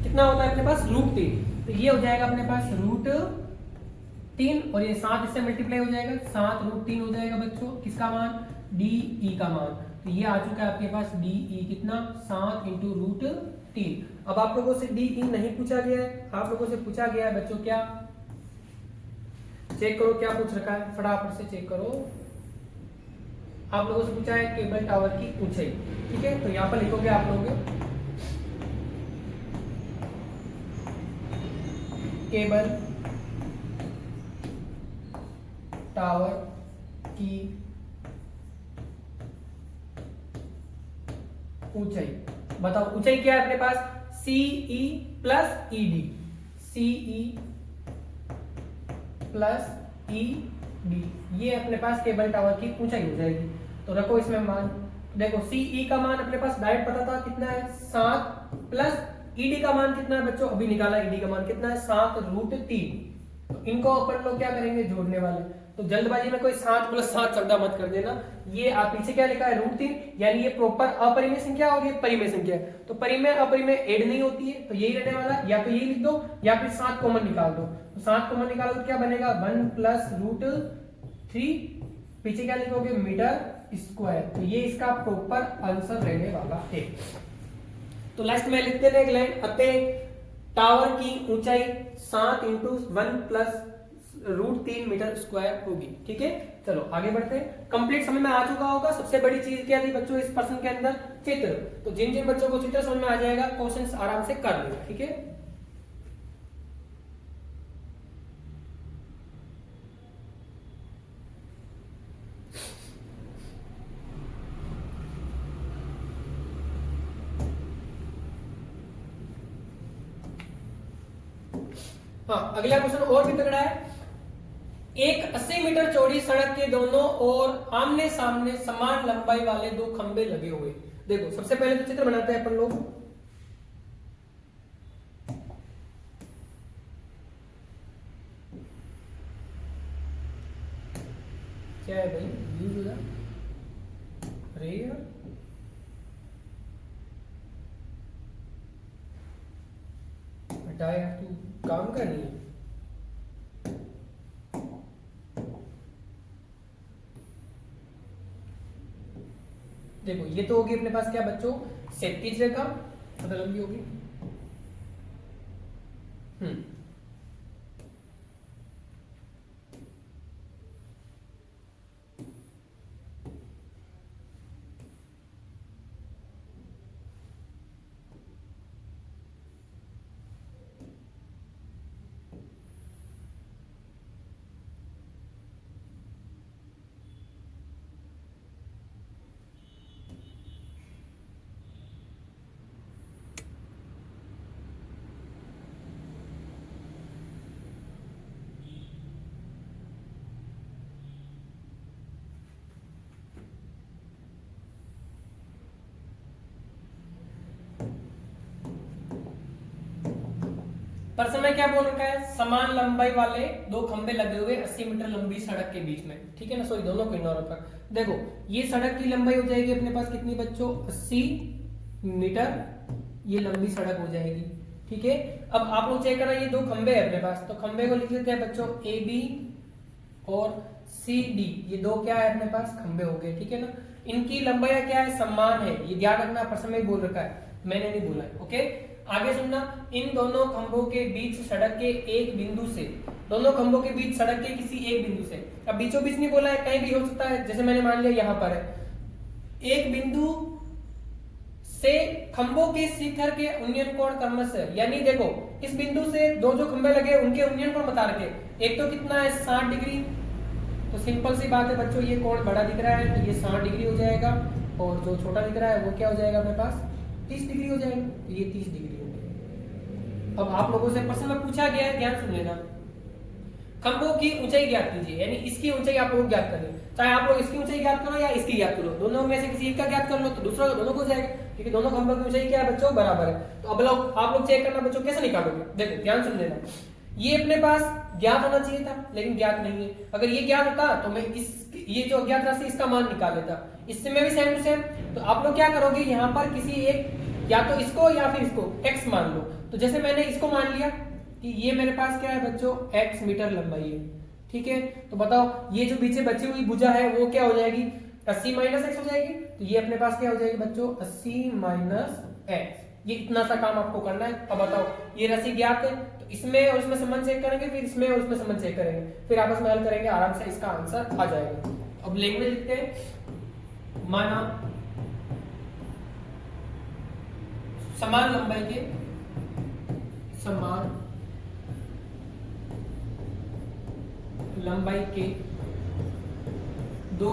[SPEAKER 1] कितना होता है अपने पास √3, तो ये हो जाएगा अपने पास √3 और ये 7 इससे मल्टीप्लाई हो जाएगा 7 √3 हो जाएगा बच्चों, किसका मान DE का मान। तो ये आ चुका है आपके पास DE कितना 7 × √3। अब आप लोगों से DE नहीं पूछा गया है, आप लोगों से पूछा गया है बच्चों क्या, चेक करो क्या पूछ रखा है फटाफट से चेक करो। आप लोगों से पूछा है केबल टावर की ऊंचाई, ठीक है, तो यहाँ पर लिखोगे आप लोग केबल टावर की ऊंचाई, बताओ ऊंचाई क्या है अपने पास CE plus ED, CE plus ED, ये अपने पास केबल टावर की ऊंचाई हो जाएगी। तो रखो इसमें मान, देखो CE का मान अपने पास डायरेक्ट पता था कितना है 7 प्लस ED का मान कितना है बच्चों अभी निकाला, ED का मान कितना है 7 √3। तो इनको अपन लोग क्या करेंगे जोड़ने वाले, तो जल्दबाजी में कोई 7 + 7 शब्द मत कर देना। ये आप पीछे क्या लिखा है √3, यानी ये प्रॉपर अपरिमेय संख्या और ये परिमेय संख्या है, तो परिमेय अपरिमेय ऐड नहीं होती है, तो यही रहने वाला, या तो यही लिख दो या फिर 7 कॉमन निकाल दो। तो 7 कॉमन निकालो तो क्या बनेगा 1 + √3, पीछे क्या लिखोगे मीटर स्क्वायर, तो ये इसका प्रॉपर आंसर रहने वाला है। तो लास्ट में लिखते हैं एक लाइन, अतः टावर की ऊंचाई 7 × 1 + √3 मीटर स्क्वायर होगी, ठीक है। चलो आगे बढ़ते हैं, कंप्लीट समझ में आ चुका होगा। सबसे बड़ी चीज क्या थी बच्चों इस प्रश्न के अंदर चित्र, तो जिन जिन बच्चों को चित्र समझ में आ जाएगा क्वेश्चंस आराम से कर लेगा, ठीक है। हाँ अगला क्वेश्चन और भी तगड़ा है, एक 80 मीटर चौड़ी सड़क के दोनों ओर आमने सामने समान लंबाई वाले 2 खंबे लगे हुए। देखो सबसे पहले तो चित्र बनाते हैं अपन लोग, क्या है भाई यूज हो जा अरे यार हटा यार, तू काम कर रही है। देखो ये तो होगी अपने पास क्या बच्चों क्षैतिज रेखा, मतलब लंबी होगी। प्रश्न में क्या बोल रखा है, समान लंबाई वाले दो खंबे लगे हुए 80 मीटर लंबी सड़क के बीच में, ठीक है ना, सॉरी दोनों को इग्नोर कर। देखो ये सड़क की लंबाई हो जाएगी अपने पास कितनी बच्चों, 80 मीटर, ये लंबी सड़क हो जाएगी, ठीक है। अब आप लोग चेक करना, ये दो खंबे है अपने पास, तो खंबे को लिख लेते हैं बच्चों ए बी और सी डी, ये दो क्या है अपने पास, खंबे हो गए, ठीक है ना। इनकी लंबाई क्या है, समान है, ये ध्यान रखना, प्रश्न में बोल रखा है, मैंने नहीं बोला है, ओके। आगे सुनना, इन दोनों खंभों के बीच सड़क के एक बिंदु से, दोनों खंभों के बीच सड़क के किसी एक बिंदु से, अब बीचों बीच नहीं बोला है, कहीं भी हो सकता है, जैसे मैंने मान लिया यहाँ पर है, एक बिंदु से खंभों के शिखर के उन्नयन कोण क्रमशः, यानी देखो इस बिंदु से दो जो खंभे लगे उनके उन्नयन कोण बता रखे, एक तो कितना है 60 डिग्री, तो सिंपल सी बात है बच्चों, ये कोण बड़ा दिख रहा है तो ये 60 डिग्री हो जाएगा, और जो छोटा दिख रहा है वो क्या हो जाएगा अपने पास 30 डिग्री हो जाएगा, तो ये 30 डिग्री हो गया। अब आप लोगों से प्रश्न में पूछा गया है, ध्यान सुन लेना, खंभों की ऊंचाई ज्ञात कीजिए, यानी इसकी ऊंचाई आप लोग ज्ञात करें, चाहे आप लोग इसकी ऊंचाई ज्ञात करो या इसकी ज्ञात करो, दोनों में से किसी एक का ज्ञात कर लो तो दूसरा दोनों को जाएगा, क्योंकि दोनों खंभों की ऊंचाई क्या है बच्चों, बराबर है। तो अब आप लोग चेक करना बच्चों कैसे निकालोगे, देखो ध्यान सुन लेना, ये अपने पास ज्ञात होना चाहिए था लेकिन ज्ञात नहीं है, अगर ये ज्ञात होता तो मैं ये जो अज्ञात राशि इसका मान निकाल लेता, इससे में भी सेम टू सेम। तो आप लोग क्या करोगे, यहाँ पर किसी एक या तो इसको या फिर इसको x मान लो, तो जैसे मैंने इसको मान लिया कि ये मेरे पास क्या है बच्चों x मीटर लंबाई है, ठीक है। तो बताओ ये जो पीछे बची हुई भुजा है वो क्या हो जाएगी, 80 माइनस x हो जाएगी, तो ये अपने पास क्या हो जाएगी बच्चों 80 माइनस x, ये इतना सा काम आपको करना है। अब बताओ ये राशि ज्ञात है तो इसमें और इसमें संबंध चेक करेंगे, फिर इसमें और इसमें संबंध चेक करेंगे, फिर आपस में हल करेंगे, आराम से इसका आंसर आ जाएगा। अब लैंग्वेज लिखते हैं, माना समान लंबाई के दो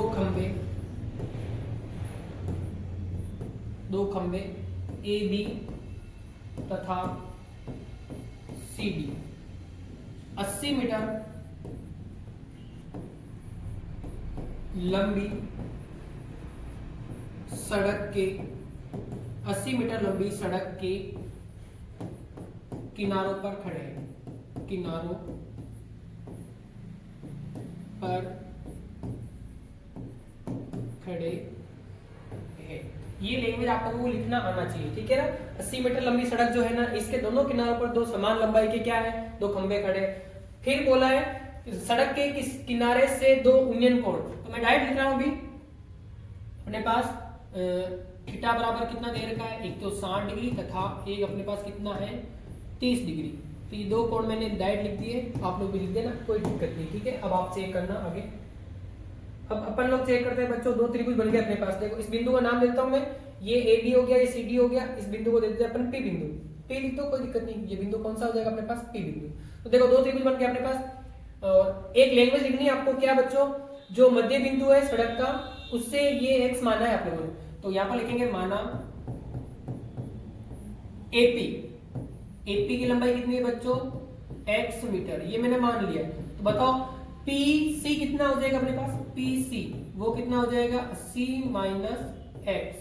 [SPEAKER 1] खंबे ए बी तथा सी डी 80 मीटर लंबी सड़क के किनारों पर खड़े हैं, ये लैंग्वेज आप लोगों को लिखना आना चाहिए, ठीक है ना। 80 मीटर लंबी सड़क जो है ना, इसके दोनों किनारों पर दो समान लंबाई के क्या है, दो खंबे खड़े। फिर बोला है सड़क के किस किनारे से दो उन्नयन कोण, तो मैं डायरेक्ट लिख रहा हूं अभी, अपने पास थीटा बराबर कितना दे रखा है, एक तो 60 डिग्री तथा एक अपने पास कितना है 30 डिग्री, तो ये दो कोण मैंने डायरेक्ट लिख दिए, आप लोग भी लिख देना, कोई दिक्कत नहीं, ठीक है। अब आप चेक करना आगे। अब अपन लोग चेक करते हैं बच्चों, दो त्रिभुज बन गए अपने पास, देखो इस बिंदु का नाम देता हूं मैं, ये ए बी हो गया, ये सी डी हो गया, इस बिंदु को देते हैं अपन पी बिंदु, पी लिख दो कोई दिक्कत नहीं, ये बिंदु कौन सा हो जाएगा अपने पास, पी बिंदु। तो देखो दो त्रिभुज बन गए अपने पास, और एक लैंग्वेज लिखनी है आपको, क्या बच्चों, जो मध्य बिंदु है सड़क का उससे ये एक्स माना है आप लोगों ने, तो यहां पर लिखेंगे माना एपी, एपी की लंबाई कितनी है बच्चों x मीटर, ये मैंने मान लिया। तो बताओ पीसी कितना हो जाएगा अपने पास, पीसी वो कितना हो जाएगा 80 माइनस x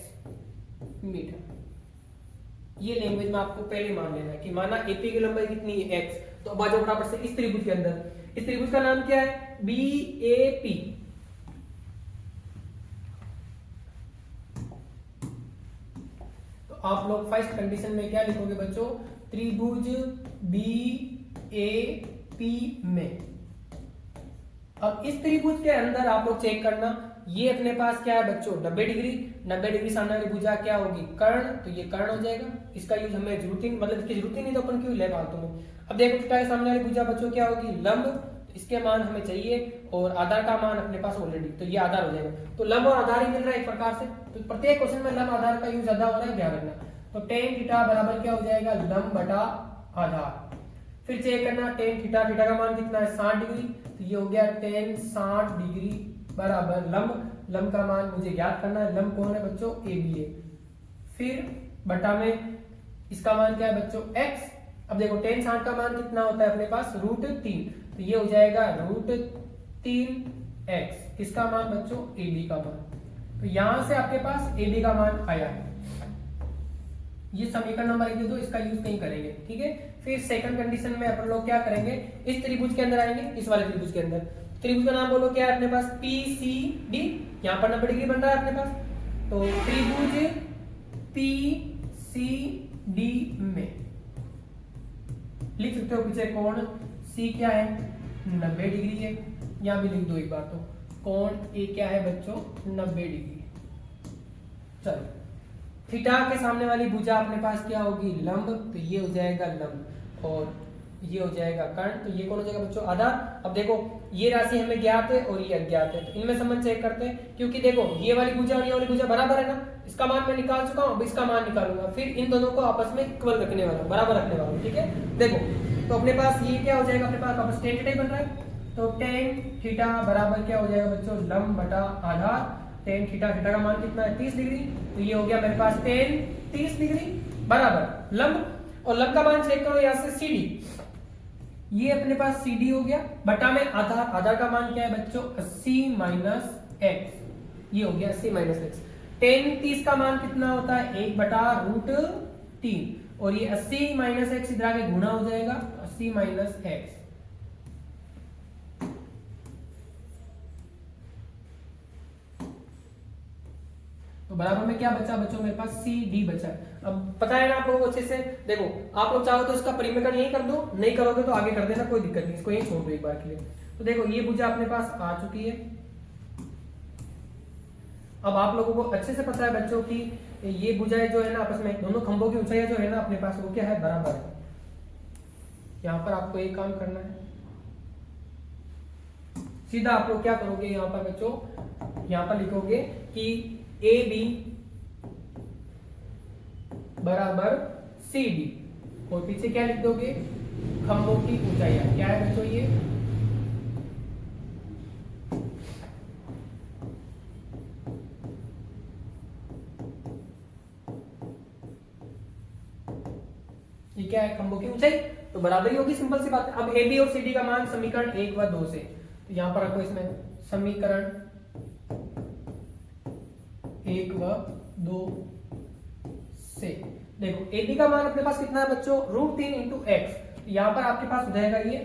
[SPEAKER 1] मीटर। ये लैंग्वेज में आपको पहले मान लेना है कि माना एपी की लंबाई कितनी है x, तो अब आ जाओ फटाफट से इस त्रिभुज के अंदर, इस त्रिभुज का नाम क्या है BAP। तो आप लोग फर्स्ट कंडीशन में क्या लिखोगे बच्चों, त्रिभुज BAP में। अब इस त्रिभुज के अंदर आप लोग चेक करना, ये अपने पास क्या है बच्चों 90 डिग्री, 90 डिग्री सामने वाली भुजा क्या होगी कर्ण, तो ये कर्ण हो जाएगा, इसका यूज हमें जरूरत ही मतलब इसकी जरूरत ही नहीं, तो अपन क्यों ले फालतू में। अब देखो थीटा के सामने वाली भुजा बच्चों क्या होगी लंब, इसके मान हमें चाहिए और आधार का मान अपने पास ऑलरेडी, तो ये आधार हो जाएगा। तो लंब और आधार ही मिल रहा है एक प्रकार से, तो प्रत्येक क्वेश्चन में लंब आधार का यूज ज्यादा हो रहा है, ध्यान रखना। तो टेन थीटा बराबर क्या हो जाएगा लंब बटा आधार। फिर चेक करना टेन थीटा, थीटा का मान कितना है 60 डिग्री, तो ये हो गया टेन 60 डिग्री बराबर लंब, लंब का मान मुझे ज्ञात करना है, लंब कौन है बच्चों ए बी है। फिर बटा में इसका मान क्या है बच्चों x। अब देखो टेन 60 का मान कितना होता है अपने पास √3, तो ये हो जाएगा √3x, इसका मान बच्चों ए बी का मान। तो यहां से आपके पास ए बी का मान आया है। ये समीकरण नंबर 1 दे दो, इसका यूज नहीं करेंगे, ठीक है। फिर सेकंड कंडीशन में अपन लोग क्या करेंगे, इस त्रिभुज के अंदर आएंगे, इस वाले त्रिभुज के अंदर। त्रिभुज का नाम बोलो क्या है अपने पास, PCD। यहाँ पर 90 डिग्री बन रहा है अपने पास, तो त्रिभुज PCD में लिख सकते हो पीछे कोण C क्या है 90 डिग्री है। यहां भी लिख दो एक बार, तो कोण A क्या है बच्चों 90 डिग्री। चलो थीटा के सामने वाली भुजा अपने पास क्या होगी लंब, तो ये हो जाएगा लंब और ये हो जाएगा कर्ण, तो ये कौन हो जाएगा बच्चों आधार। अब देखो ये राशि हमें ज्ञात है और ये अज्ञात है, तो इनमें संबंध चेक करते हैं, क्योंकि देखो ये वाली भुजा और ये वाली भुजा बराबर है ना, इसका मान मैं निकाल चुका हूं, अब इसका मान निकालूंगा, फिर इन दोनों को आपस में इक्वल रखने वाला हूं, बराबर रखने वाला हूं, ठीक है। देखो तो अपने पास ये क्या हो जाएगा, अपने पास वापस tan थीटा बन रहा है, तो tan थीटा बराबर क्या हो जाएगा बच्चों लंब बटा आधार। tan थीटा, थीटा का मान कितना है 30 डिग्री, तो ये हो गया मेरे पास tan 30 डिग्री बराबर लंब, और लंब का मान चेक करो यहाँ से CD, ये अपने पास CD हो गया बटा में आधार, आधार का मान क्या है बच्चों 80 माइनस x, ये हो गया 80 माइनस x। tan 30 का मान कितना होता है 1 बटा रूट 3, और ये 80 माइनस x इधर आके गुणा हो जाएगा 80 माइनस x। तो बराबर में क्या बचा बच्चों मेरे पास CD बचा। अब पता है ना आप लोगों को अच्छे से, देखो आप लोग चाहो तो इसका परिमेकरण यही कर दो, नहीं करोगे तो आगे कर देना, कोई दिक्कत नहीं, इसको यही छोड़ दो एक बार के लिए। तो देखो ये भुजा अपने पास आ चुकी है। अब आप लोगों को अच्छे से पता है बच्चों की ये भुजाएं जो है ना आपस में, दोनों खंभों की ऊंचाई जो है ना अपने पास वो क्या है बराबर है। यहाँ पर आपको एक काम करना है, सीधा आप लोग क्या करोगे यहाँ पर बच्चों, यहाँ पर लिखोगे कि AB बराबर CD, और पीछे क्या लिख दोगे खंभों की ऊंचाई क्या है बच्चों ये क्या है खंभों की ऊंचाई, तो बराबर ही होगी, सिंपल सी बात है। अब AB और CD का मान समीकरण 1 व 2 से, तो यहां पर रखो इसमें समीकरण 1 व 2 से। देखो AB का मान अपने पास कितना है बच्चों √3 इंटू एक्स, यहां पर आपके पास हो जाएगा ये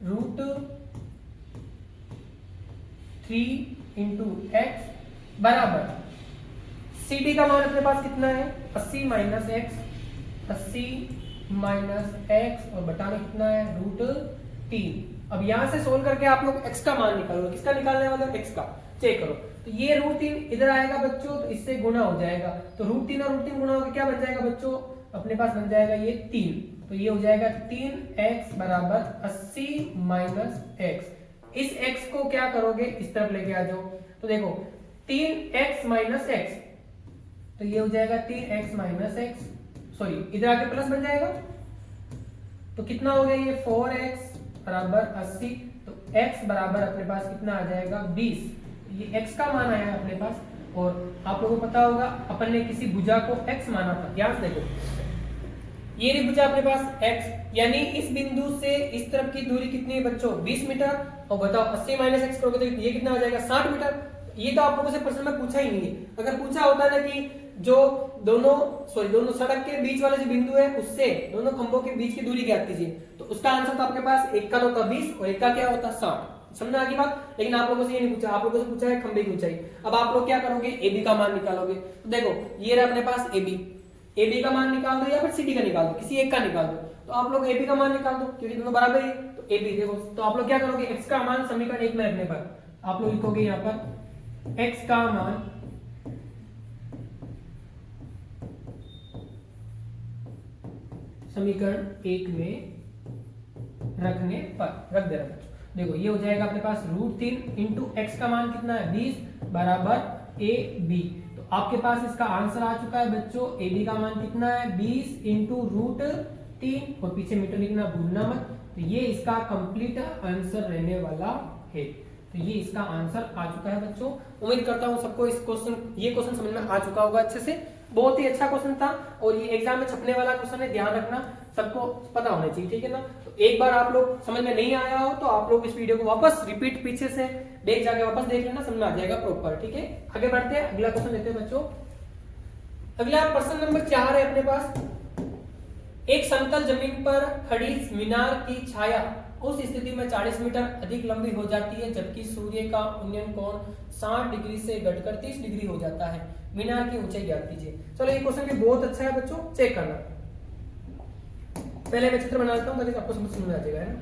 [SPEAKER 1] √3 इंटू एक्स बराबर CD का मान अपने पास कितना है 80 माइनस एक्स, 80 माइनस एक्स और बटा में कितना है √3। अब यहां से सोल्व करके आप लोग x का मान निकालो, किसका निकालने वाले x का चेक करो, तो ये √3 इधर आएगा बच्चों, तो इससे गुणा हो जाएगा, तो √3 और √3 गुणा होकर क्या बन जाएगा बच्चों अपने पास बन जाएगा ये 3, तो ये हो जाएगा 3x बराबर 80 माइनस एक्स। इस x को क्या करोगे इस तरफ लेके आ जाओ, तो देखो 3x माइनस एक्स, तो ये हो जाएगा 3x माइनस एक्स, सॉरी इधर आके प्लस बन जाएगा, तो कितना हो गया ये 4x बराबर 80, तो x बराबर अपने पास कितना आ जाएगा 20, ये x का मान आया है अपने पास। और आप लोगों को पता होगा अपन ने किसी भुजा को x माना था, ध्यान से देखो ये रही भुजा अपने पास x, यानी इस बिंदु से इस तरफ की दूरी कितनी है बच्चों 20 मीटर, और बताओ 80 माइनस एक्स करोगे तो ये कितना आ जाएगा 60 मीटर। ये तो आप लोगों से प्रश्न में पूछा ही नहीं है, अगर पूछा होता ना कि जो दोनों सड़क के बीच वाला जो बिंदु है उससे दोनों खंभों के बीच की दूरी ज्ञात कीजिए, तो उसका आंसर तो आपके पास एक का होता 20 और एक का क्या होता 60, समझना आगे बात। लेकिन आप लोगों से ये नहीं पूछा, आप लोगों से पूछा है खंभे की ऊंचाई। अब आप लोग क्या करोगे AB का मान निकालोगे, तो देखो ये रहा अपने पास AB का मान निकाल दो या फिर CD का निकाल दो, किसी एक का निकाल दो, तो आप लोग AB का मान निकाल दो क्योंकि दोनों बराबर है, तो AB देखो, तो आप लोग क्या करोगे x का मान समीकरण 1 में रखने पर आप लोग लिखोगे यहाँ पर x का मान समीकरण 1 में रखने पर रख दे रहा है। देखो ये हो जाएगा अपने पास √3 इंटू एक्स का मान कितना है 20 बराबर AB, तो आपके पास इसका आंसर आ चुका है बच्चों। AB का मान कितना है 20 इंटू √3 और पीछे मीटर लिखना भूलना मत, तो ये इसका कंप्लीट आंसर रहने वाला है। तो ये इसका आंसर आ चुका है बच्चों। उम्मीद करता हूँ सबको ये क्वेश्चन समझ में आ चुका होगा अच्छे से। बहुत ही अच्छा क्वेश्चन था और ये एग्जाम में छपने वाला क्वेश्चन है, ध्यान रखना, सबको पता होना चाहिए, ठीक है ना। तो एक बार आप लोग समझ में नहीं आया हो तो आप लोग इस वीडियो को वापस रिपीट पीछे से देख जाके वापस देख लेना, समझ में आ जाएगा प्रॉपर, ठीक है। आगे बढ़ते हैं, अगला क्वेश्चन लेते हैं बच्चों। अगला प्रश्न नंबर 4 है अपने पास। एक समतल जमीन पर खड़ी मीनार की छाया उस स्थिति में 40 मीटर अधिक लंबी हो जाती है जबकि सूर्य का उन्नयन कोण 60 डिग्री से घटकर 30 डिग्री हो जाता है। मीनार की ऊंचाई ज्ञात कीजिए। चलो ये क्वेश्चन भी बहुत अच्छा है बच्चों, चेक करना। पहले मैं चित्र बना लेता हूँ, आपको समझ में आ जाएगा, है ना।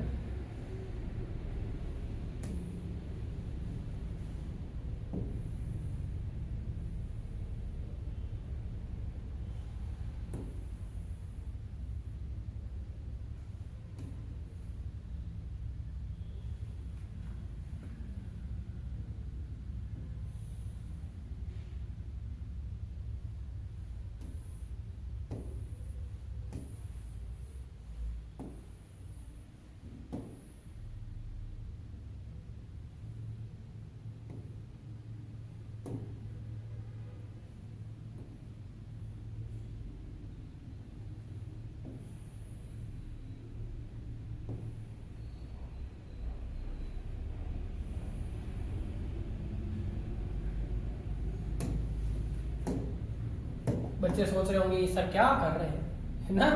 [SPEAKER 1] बच्चे सोच रहे होंगे सर क्या कर रहे हैं, है ना।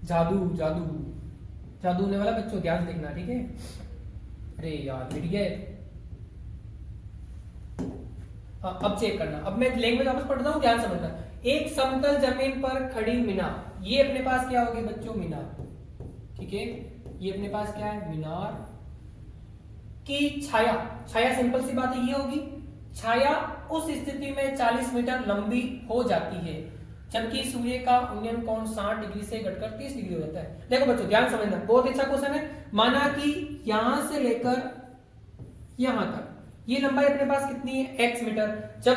[SPEAKER 1] जादू जादू जादू होने वाला बच्चों, ध्यान से देखना, ठीक है। अरे यार मिट गए। अब चेक करना। अब मैं लैंग्वेज वापस पढ़ता हूँ, ध्यान समझना। एक समतल जमीन पर खड़ी मीनार, ये अपने पास क्या होगी बच्चों, मीनार, ठीक है। ये अपने पास क्या है, मीनार की छाया, छाया सिंपल सी बात है ये होगी। छाया उस स्थिति में 40 मीटर लंबी हो जाती है जबकि सूर्य का उन्नयन कोण 60 डिग्री से घटकर 30 डिग्री हो जाता है। देखो बच्चों ध्यान समझना, बहुत अच्छा क्वेश्चन है। माना कि यहां से लेकर यहां तक ये लंबाई अपने पास कितनी है, x मीटर। जब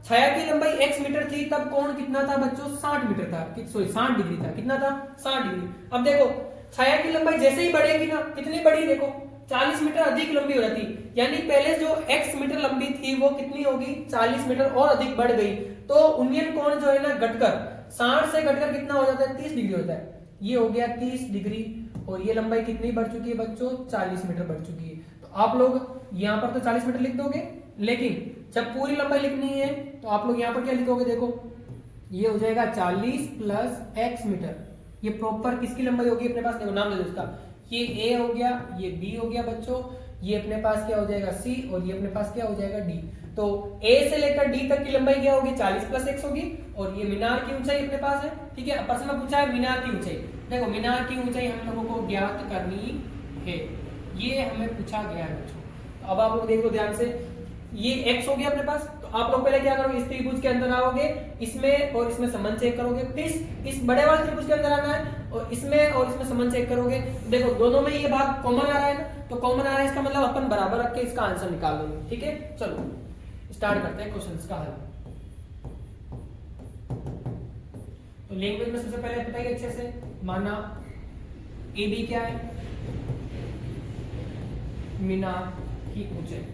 [SPEAKER 1] छाया की लंबाई x मीटर थी तब कोण कितना था बच्चों, 60 मीटर था, सॉरी 60 डिग्री था। कितना था, 60 डिग्री। अब देखो छाया की लंबाई जैसे ही बढ़ेगी ना, कितनी बढ़ी, देखो 40 मीटर अधिक लंबी हो जाती, यानी पहले जो x मीटर लंबी थी वो कितनी होगी, 40 मीटर और अधिक बढ़ गई। तो उन्नयन कोण जो है ना घटकर 60 से घटकर कितना हो जाता है, 30 डिग्री होता है। ये हो गया 30 डिग्री और ये लंबाई कितनी बढ़ चुकी है बच्चों, 40 मीटर बढ़ चुकी है। तो आप लोग यहाँ पर तो 40 मीटर लिख दोगे, लेकिन जब पूरी लंबाई लिखनी है तो आप लोग यहाँ पर क्या लिखोगे, देखो ये हो जाएगा 40 प्लस x मीटर। ये प्रॉपर किसकी लंबाई होगी अपने पास, देखो नाम दे दो इसका। ये a हो गया, ये b हो गया बच्चों, ये अपने पास क्या हो जाएगा c और ये अपने पास क्या हो जाएगा d। तो a से लेकर d तक की लंबाई क्या होगी, 40 प्लस x होगी। और ये मीनार की ऊंचाई अपने पास है, ठीक है। प्रश्न में पूछा है मीनार की ऊंचाई। देखो मीनार की ऊंचाई हम लोगों को ज्ञात करनी है, ये हमें पूछा गया है बच्चों। तो अब आप लोग देखो ध्यान से, ये x हो गया अपने पास। तो आप लोग पहले क्या करोगे, इस त्रिभुज के अंदर आओगे, इसमें और इसमें संबंध चेक करोगे, फिर इस बड़े वाले त्रिभुज के अंदर आना है और इसमें संबंध चेक करोगे। देखो दोनों में ये भाग कॉमन आ रहा है ना, तो कॉमन आ रहा है इसका मतलब अपन बराबर रख के इसका आंसर निकाल देंगे, ठीक है। चलो स्टार्ट करते हैं क्वेश्चंस का हल। तो लैंग्वेज में सबसे पहले बताइए अच्छे से। माना ए बी क्या है, मीनार की ऊंचाई।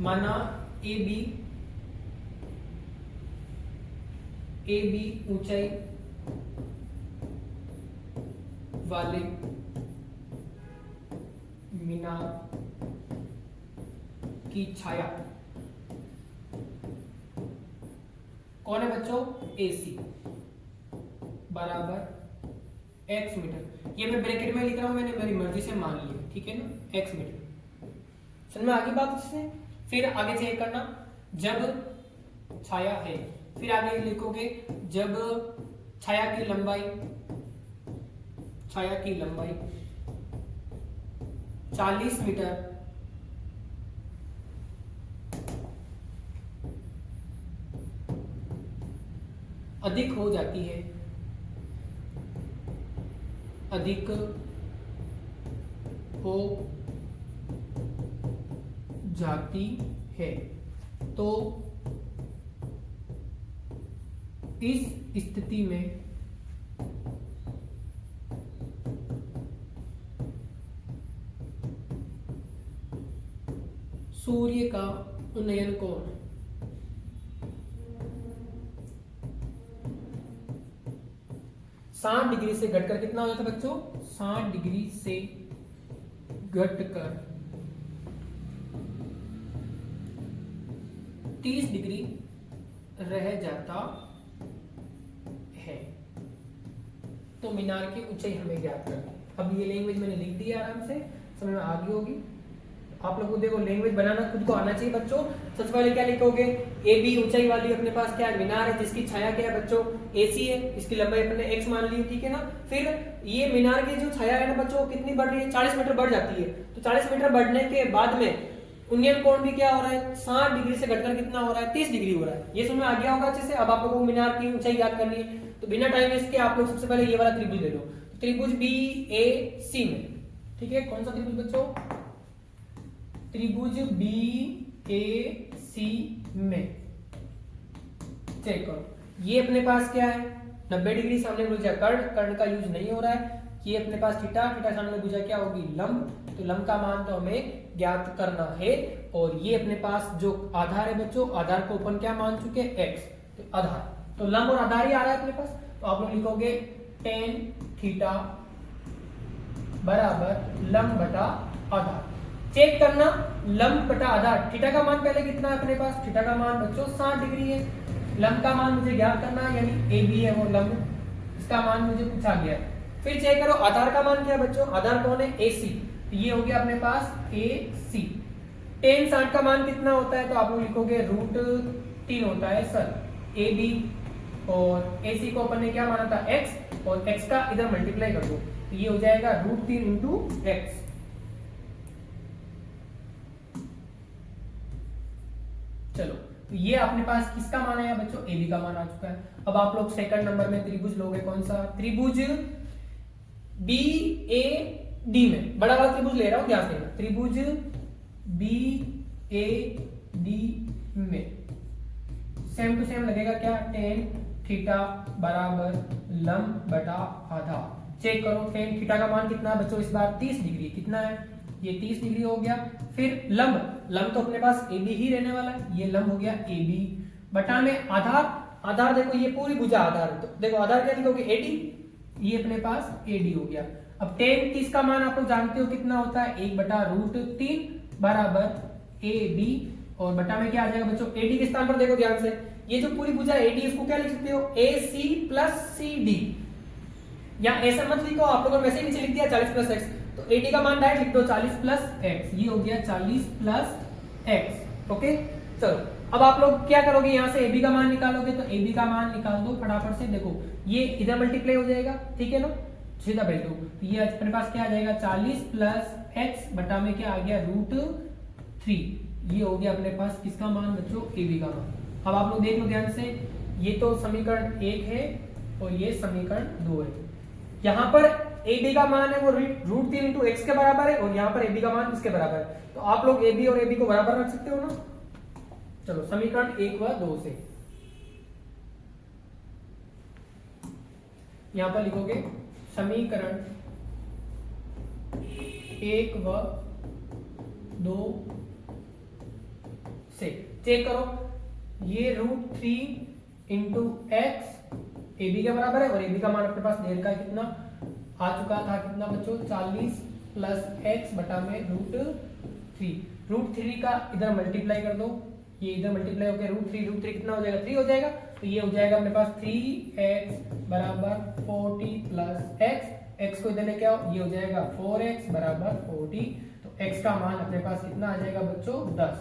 [SPEAKER 1] माना ए बी ऊंचाई वाले मीनार की छाया कौन है बच्चों, AC बराबर x मीटर। ये मैं ब्रैकेट में लिख रहा हूं, मैंने मेरी मर्जी से मान लिया, ठीक है ना, x मीटर। समझ में आगे बात इससे। फिर आगे चेक करना, जब छाया है, फिर आगे लिखोगे जब छाया की लंबाई 40 मीटर अधिक हो जाती है, अधिक हो जाती है, तो इस स्थिति में सूर्य का उन्नयन कोण 60 डिग्री से घटकर कितना हो जाता है बच्चों? 60 डिग्री से घटकर 30 डिग्री रह जाता है। तो मीनार की ऊंचाई हमें ज्ञात करनी है। अब ये लैंग्वेज मैंने लिख दिया, आराम से समझ में आ गई होगी। आप लोगों को देखो लैंग्वेज बनाना खुद को आना चाहिए बच्चों। सबसे पहले क्या लिखोगे? ए बी ऊंचाई वाली अपने पास क्या है? मीनार है, जिसकी छाया क्या है बच्चों? एसी है, इसकी लंबाई अपने एक्स मान ली, ठीक है ना। फिर ये मीनार की जो छाया है ना बच्चों, कितनी बढ़ रही है? 40 मीटर बढ़ जाती है। तो 40 मीटर बढ़ने के बाद में उन्नयन कोण भी क्या हो रहा है? 60 डिग्री से घटकर कितना हो रहा है? 30 डिग्री हो रहा है। ये समझ में आ गया होगा अच्छे से। अब आप लोगों को मीनार की ऊंचाई याद करनी है, तो बिना टाइम वेस्ट के आप लोग सबसे पहले ये वाला त्रिभुज ले लो, त्रिभुज बी ए सी में, ठीक है। कौन सा त्रिभुज बच्चों? त्रिभुज बी ए सी में चेक करो। ये अपने पास क्या है? 90 डिग्री। सामने भुजा कर्ण, कर्ण का यूज नहीं हो रहा है। ये अपने पास थीटा, थीटा सामने भुजा क्या होगी? लंब। तो लंब का मान तो हमें ज्ञात करना है। और ये अपने पास जो आधार है बच्चों, आधार को अपन क्या मान चुके? एक्स। तो आधार, तो लंब और आधार ही आ रहा है अपने पास। तो आप लोग लिखोगे tan थीटा बराबर लंब बटा आधार। चेक करना लंब बटा आधार। थीटा का मान पहले कितना है अपने पास? थीटा का मान बच्चों 60 डिग्री है। लंब का मान मुझे ज्ञात करना है, यानी ए बी है वो लंब, इसका मान मुझे पूछा गया है। फिर चेक करो आधार का मान क्या है बच्चों? आधार कौन है? ए सी। ये हो गया अपने पास ए सी। tan 60 का मान कितना होता है? तो आप लोग लिखोगे √3 होता है सर। ए बी और ए सी को अपन ने क्या माना था? x, और x का इधर मल्टीप्लाई कर दो, तो ये हो जाएगा √3 इंटू एक्स। चलो, तो ये अपने पास किसका मान आया बच्चों? ए बी का मान आ चुका है। अब आप लोग सेकंड नंबर में त्रिभुज लोगे, कौन सा? त्रिभुज बी ए डी में, बड़ा वाला त्रिभुज ले रहा हूं, ध्यान देना। त्रिभुज बी ए डी में सेम टू सेम लगेगा क्या? tan थीटा बराबर लंब बटा आधा। चेक करो tan थीटा का मान कितना है बच्चों इस बार? 30 डिग्री। कितना है? ये 30 डिग्री हो गया। फिर लंब, लंब तो अपने पास ए बी ही रहने वाला है, ये लंब हो गया ए बी बटा में आधार। आधार देखो ये पूरी भुजा आधार, तो देखो आधार क्या लिखोगे? एडी, ये अपने पास एडी हो गया। अब tan 30 का मान आप लोग जानते हो कितना होता है? 1 बटा √3 बराबर ए बी, और बटा में क्या आ जाएगा बच्चों? एडी के स्थान पर देखो ध्यान से, ये जो पूरी भुजा एडी, इसको क्या लिख सकते हो? ए सी प्लस सी डी। या ऐसा मत लिखो, आप लोगों ने वैसे ही नीचे लिख दिया 40 प्लस एक्स, तो एडी का मान डायरेक्ट लिख दो 40 प्लस एक्स। ये हो गया 40 प्लस एक्स। ओके, चलो अब आप लोग क्या करोगे? यहाँ से एबी का मान निकालोगे, तो एबी का मान निकाल दो फटाफट से। देखो ये इधर मल्टीप्लाई हो जाएगा, ठीक है ना, सीधा भेज दो। तो ये अपने पास क्या आ जाएगा? 40 प्लस एक्स बटा में क्या आ गया? √3। ये हो गया अपने पास किसका मान बच्चों? एबी का मान। अब आप लोग देख लो ध्यान से, ये तो समीकरण 1 है और ये समीकरण 2 है। यहाँ पर AB का मान है वो √3 इंटू एक्स के बराबर है, और यहाँ पर AB का मान इसके बराबर है। तो आप लोग AB और AB को बराबर रख सकते हो ना। चलो समीकरण 1 व 2 से यहाँ पर लिखोगे समीकरण 1 व 2 से चेक करो। ये √3 इंटू एक्स AB के बराबर है, और AB का मान अपने पास डेल का कितना आ चुका था? कितना बच्चों? 40 प्लस एक्स बटा में √3। √3 का इधर मल्टीप्लाई कर दो, ये इधर मल्टीप्लाई हो गया √3 कितना हो जाएगा? 3 हो जाएगा। तो ये हो जाएगा अपने पास 3x बराबर 40 प्लस एक्स को इधर लेके आओ, ये हो जाएगा 4x बराबर 40। तो x का मान अपने पास कितना आ जाएगा बच्चों? 10।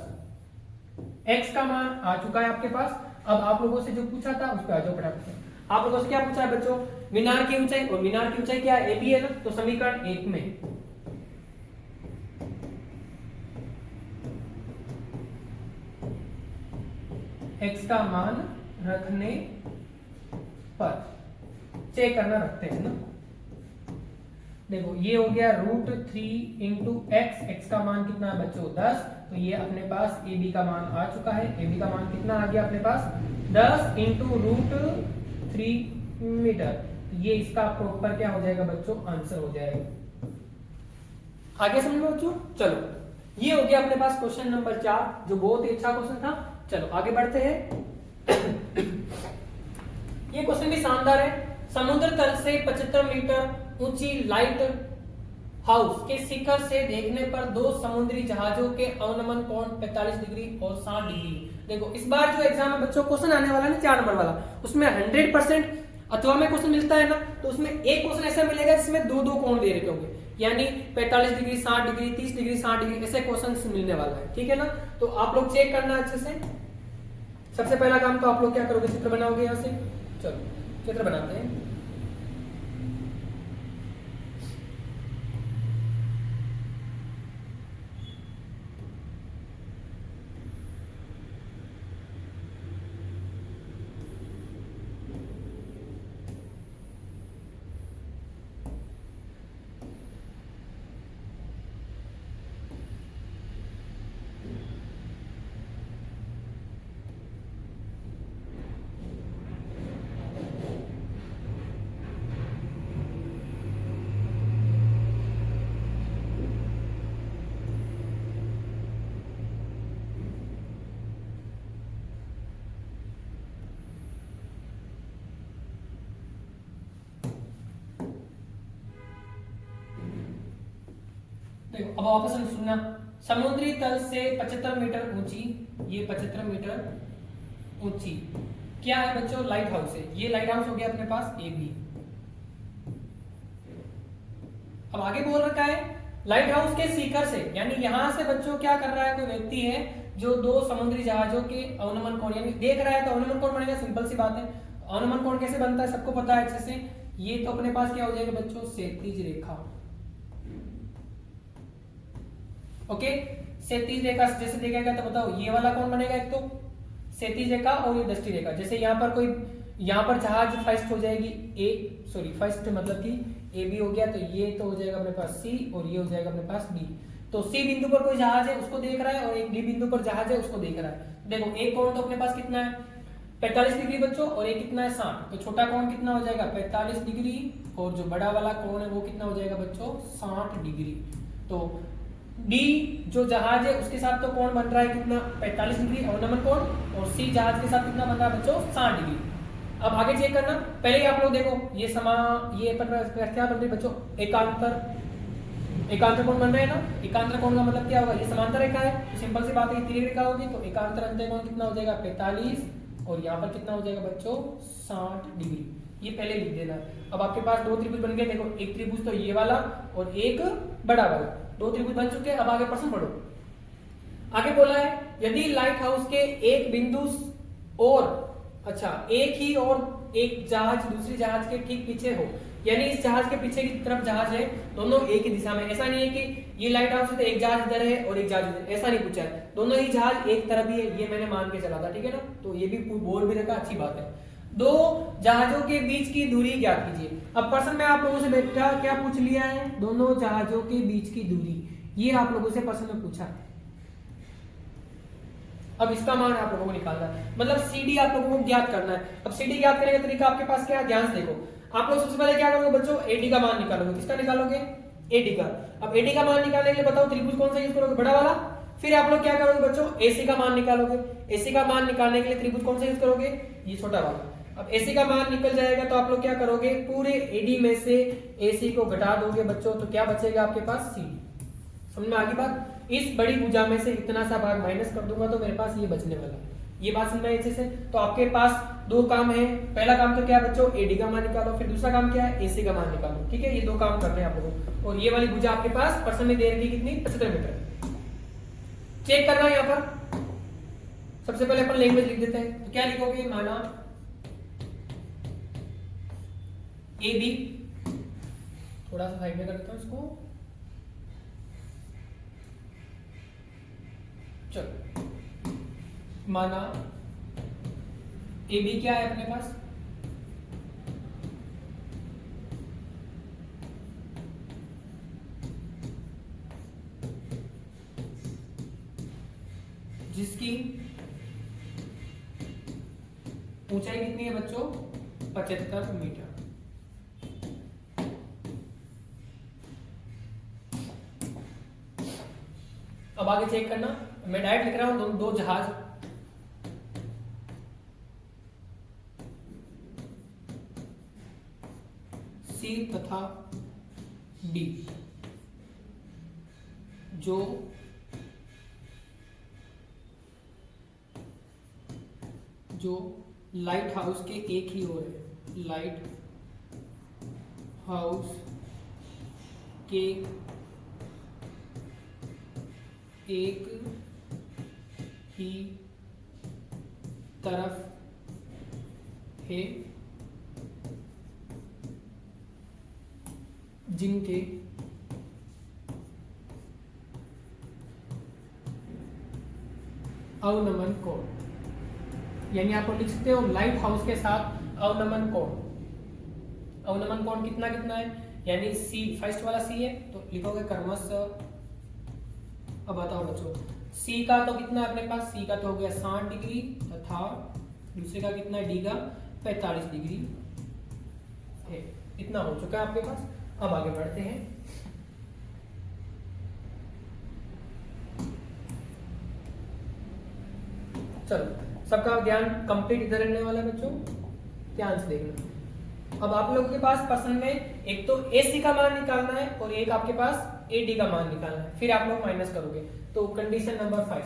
[SPEAKER 1] x का मान आ चुका है आपके पास। अब आप लोगों से जो पूछा था उस पर आ जाओ फटाफट से। आप लोगों से क्या पूछा है बच्चों? मीनार की ऊंचाई, और मीनार की ऊंचाई क्या है? AB है ना। तो समीकरण 1 में x का मान रखने पर चेक करना, रखते हैं ना। देखो ये हो गया √3 इंटू एक्स का मान कितना है बच्चों? 10। तो ये अपने पास AB का मान आ चुका है। AB का मान कितना आ गया अपने पास? 10 इंटू √3 मीटर। ये इसका प्रॉपर क्या हो जाएगा बच्चों? आंसर हो जाएगा। आगे समझ में बच्चों? चलो ये हो गया अपने पास क्वेश्चन नंबर 4, जो बहुत ही अच्छा क्वेश्चन था। चलो आगे बढ़ते हैं। ये क्वेश्चन भी शानदार है। समुद्र तल से 75 मीटर ऊंची लाइट हाउस के शिखर से देखने पर दो समुद्री जहाजों के अवनमन कोण 45 डिग्री और 60 डिग्री। देखो इस बार जो एग्जाम में बच्चों क्वेश्चन आने वाला है ना 4 नंबर वाला, उसमें 100% अथवा में क्वेश्चन मिलता है ना, तो उसमें एक क्वेश्चन ऐसा मिलेगा जिसमें दो दो कोण दे रखे होंगे, यानी 45 डिग्री 60 डिग्री 30 डिग्री 60 डिग्री ऐसे क्वेश्चन मिलने वाला है। ठीक है ना, तो आप लोग चेक करना अच्छे से। सबसे पहला काम तो आप लोग क्या करोगे, चित्र बनाओगे। यहां से चलो चित्र बनाते हैं। देखो अब वापस से सुनना, समुद्री तल से 75 मीटर ऊंची, ये 75 मीटर ऊंची क्या है बच्चों, लाइट हाउस है। ये लाइट हाउस हो गया अपने पास ए बी। अब आगे बोल रखा है लाइट हाउस के शिखर से, यानी यहां से बच्चों क्या कर रहा है, कोई व्यक्ति है जो दो समुद्री जहाजों के अवनमन कोण यानी देख रहा है, तो अवनमन कोण बनेगा, सिंपल सी बात है। अवनमन कोण कैसे बनता है सबको पता है अच्छे से, ये तो अपने पास क्या हो जाएगा बच्चों, क्षैतिज रेखा। ओके, क्षैतिज रेखा जैसे देखेगा तो बताओ ये वाला कौन बनेगा, एक तो क्षैतिज रेखा और ये दृष्टि रेखा। जैसे यहाँ पर कोई, यहाँ पर जहाज फर्स्ट हो जाएगी फर्स्ट मतलब कि ए बी हो गया, तो ये तो हो जाएगा अपने पास सी और ये हो जाएगा अपने पास डी। तो सी बिंदु पर कोई जहाज है उसको देख रहा है और एक डी बिंदु पर जहाज है उसको देख रहा है। देखो एक कोण तो अपने पास कितना है 45 डिग्री बच्चों, और एक कितना है 60, तो छोटा कोण कितना हो जाएगा 45 डिग्री और जो बड़ा वाला कोण है वो कितना हो जाएगा बच्चों 60 डिग्री। तो डी जो जहाज है उसके साथ तो कोण बन रहा है कितना 45 डिग्री अवनमन कोण, और सी जहाज के साथ कितना बन रहा है बच्चों 60 डिग्री। अब आगे चेक करना, पहले आप लोग देखो ये ये क्या बन रही बच्चों, एकांतर कोण बन रहे हैं ना। एकांतर कोण का मतलब क्या होगा, ये समांतर रेखा है, तो सिंपल सी बात है तिर्यक रेखा होगी, तो एकांतर अंतः कोण कितना हो जाएगा 45 और यहाँ पर कितना हो जाएगा बच्चों 60 डिग्री। ये पहले लिख देना। अब आपके पास दो त्रिभुज बन गए, देखो एक त्रिभुज तो ये वाला और एक बड़ा वाला, दो त्रिभुज बन चुके हैं। अब आगे प्रश्न पढ़ो। आगे बोला है यदि लाइट हाउस के एक बिंदु और एक ही और एक जहाज दूसरी जहाज के ठीक पीछे हो, यानी इस जहाज के पीछे की तरफ जहाज है, दोनों एक ही दिशा में। ऐसा नहीं है कि ये लाइट हाउस है तो एक जहाज इधर है और एक जहाज इधर, ऐसा नहीं पूछा है, दोनों ही जहाज एक तरफ ही है, ये मैंने मान के चला था। ठीक है ना, तो ये भी बोल भी रखा, अच्छी बात है। दो जहाजों के बीच की दूरी ज्ञात कीजिए। अब प्रश्न में आप लोगों से बेटा क्या पूछ लिया है, दोनों जहाजों के बीच की दूरी, ये आप लोगों से प्रश्न में पूछा। अब इसका मान आप लोगों को निकालना है, मतलब सीडी आप लोगों को ज्ञात करना है। अब सीडी ज्ञात करने का तरीका आपके पास क्या है, ध्यान से देखो। आप लोग सबसे पहले क्या करोगे बच्चों, एडी का मान निकालोगे। किसका निकालोगे, एडी का। अब एडी का मान निकालने के लिए बताओ त्रिभुज कौन सा यूज करोगे, बड़ा वाला। फिर आप लोग क्या करोगे बच्चों, एसी का मान निकालोगे। एसी का मान निकालने के लिए त्रिभुज कौन सा यूज करोगे, ये छोटा वाला। अब एसी का मान निकल जाएगा तो आप लोग क्या करोगे, पूरे एडी में से एसी को घटा दोगे बच्चों, तो क्या बचेगा आपके पास सीडी। समझ में आ गई बात। इस बड़ी भुजा में से इतना सा भाग माइनस कर दूंगा तो मेरे पास ये बचने वाला है। ये बात समझ में अच्छे से। तो आपके पास दो काम है, पहला काम तो क्या है बच्चों, एडी का मान निकालो, फिर दूसरा काम क्या है, एसी का मान निकालो। ठीक है, ये दो काम करने हैं आप लोगों को। और ये वाली भुजा आपके पास प्रश्न में दे रखी कितनी, 75 मीटर। चेक करना यहाँ पर। सबसे पहले अपन लैंग्वेज लिख देते हैं, तो क्या लिखोगे, माना ए बी, थोड़ा सा साइड में कर देता हूं इसको, चलो माना ए बी क्या है अपने पास, जिसकी ऊंचाई कितनी है बच्चों, 75 मीटर। अब आगे चेक करना, मैं डायरेक्ट लिख रहा हूं दो जहाज, तथा डी जो लाइट हाउस के एक ही ओर है, लाइट हाउस के एक ही तरफ है, जिनके अवनमन कोण, यानी आप लिख सकते हो लाइट हाउस के साथ अवनमन कोण। अवनमन कोण कितना कितना है, यानी सी, फर्स्ट वाला सी है तो लिखोगे क्रमशः। अब बताओ बच्चों, सी का तो कितना अपने पास, सी का तो हो गया 60 डिग्री तथा दूसरे का कितना है, डी का 45 डिग्री है। इतना हो चुका है आपके पास। अब आगे बढ़ते हैं। चलो, सबका ध्यान कंप्लीट इधर रहने वाला है बच्चों, ध्यान से देखना। अब आप लोगों के पास प्रश्न में एक तो AC का मान निकालना है और एक आपके पास AD का मान निकालना है, फिर आप लोग माइनस करोगे। तो कंडीशन नंबर 5,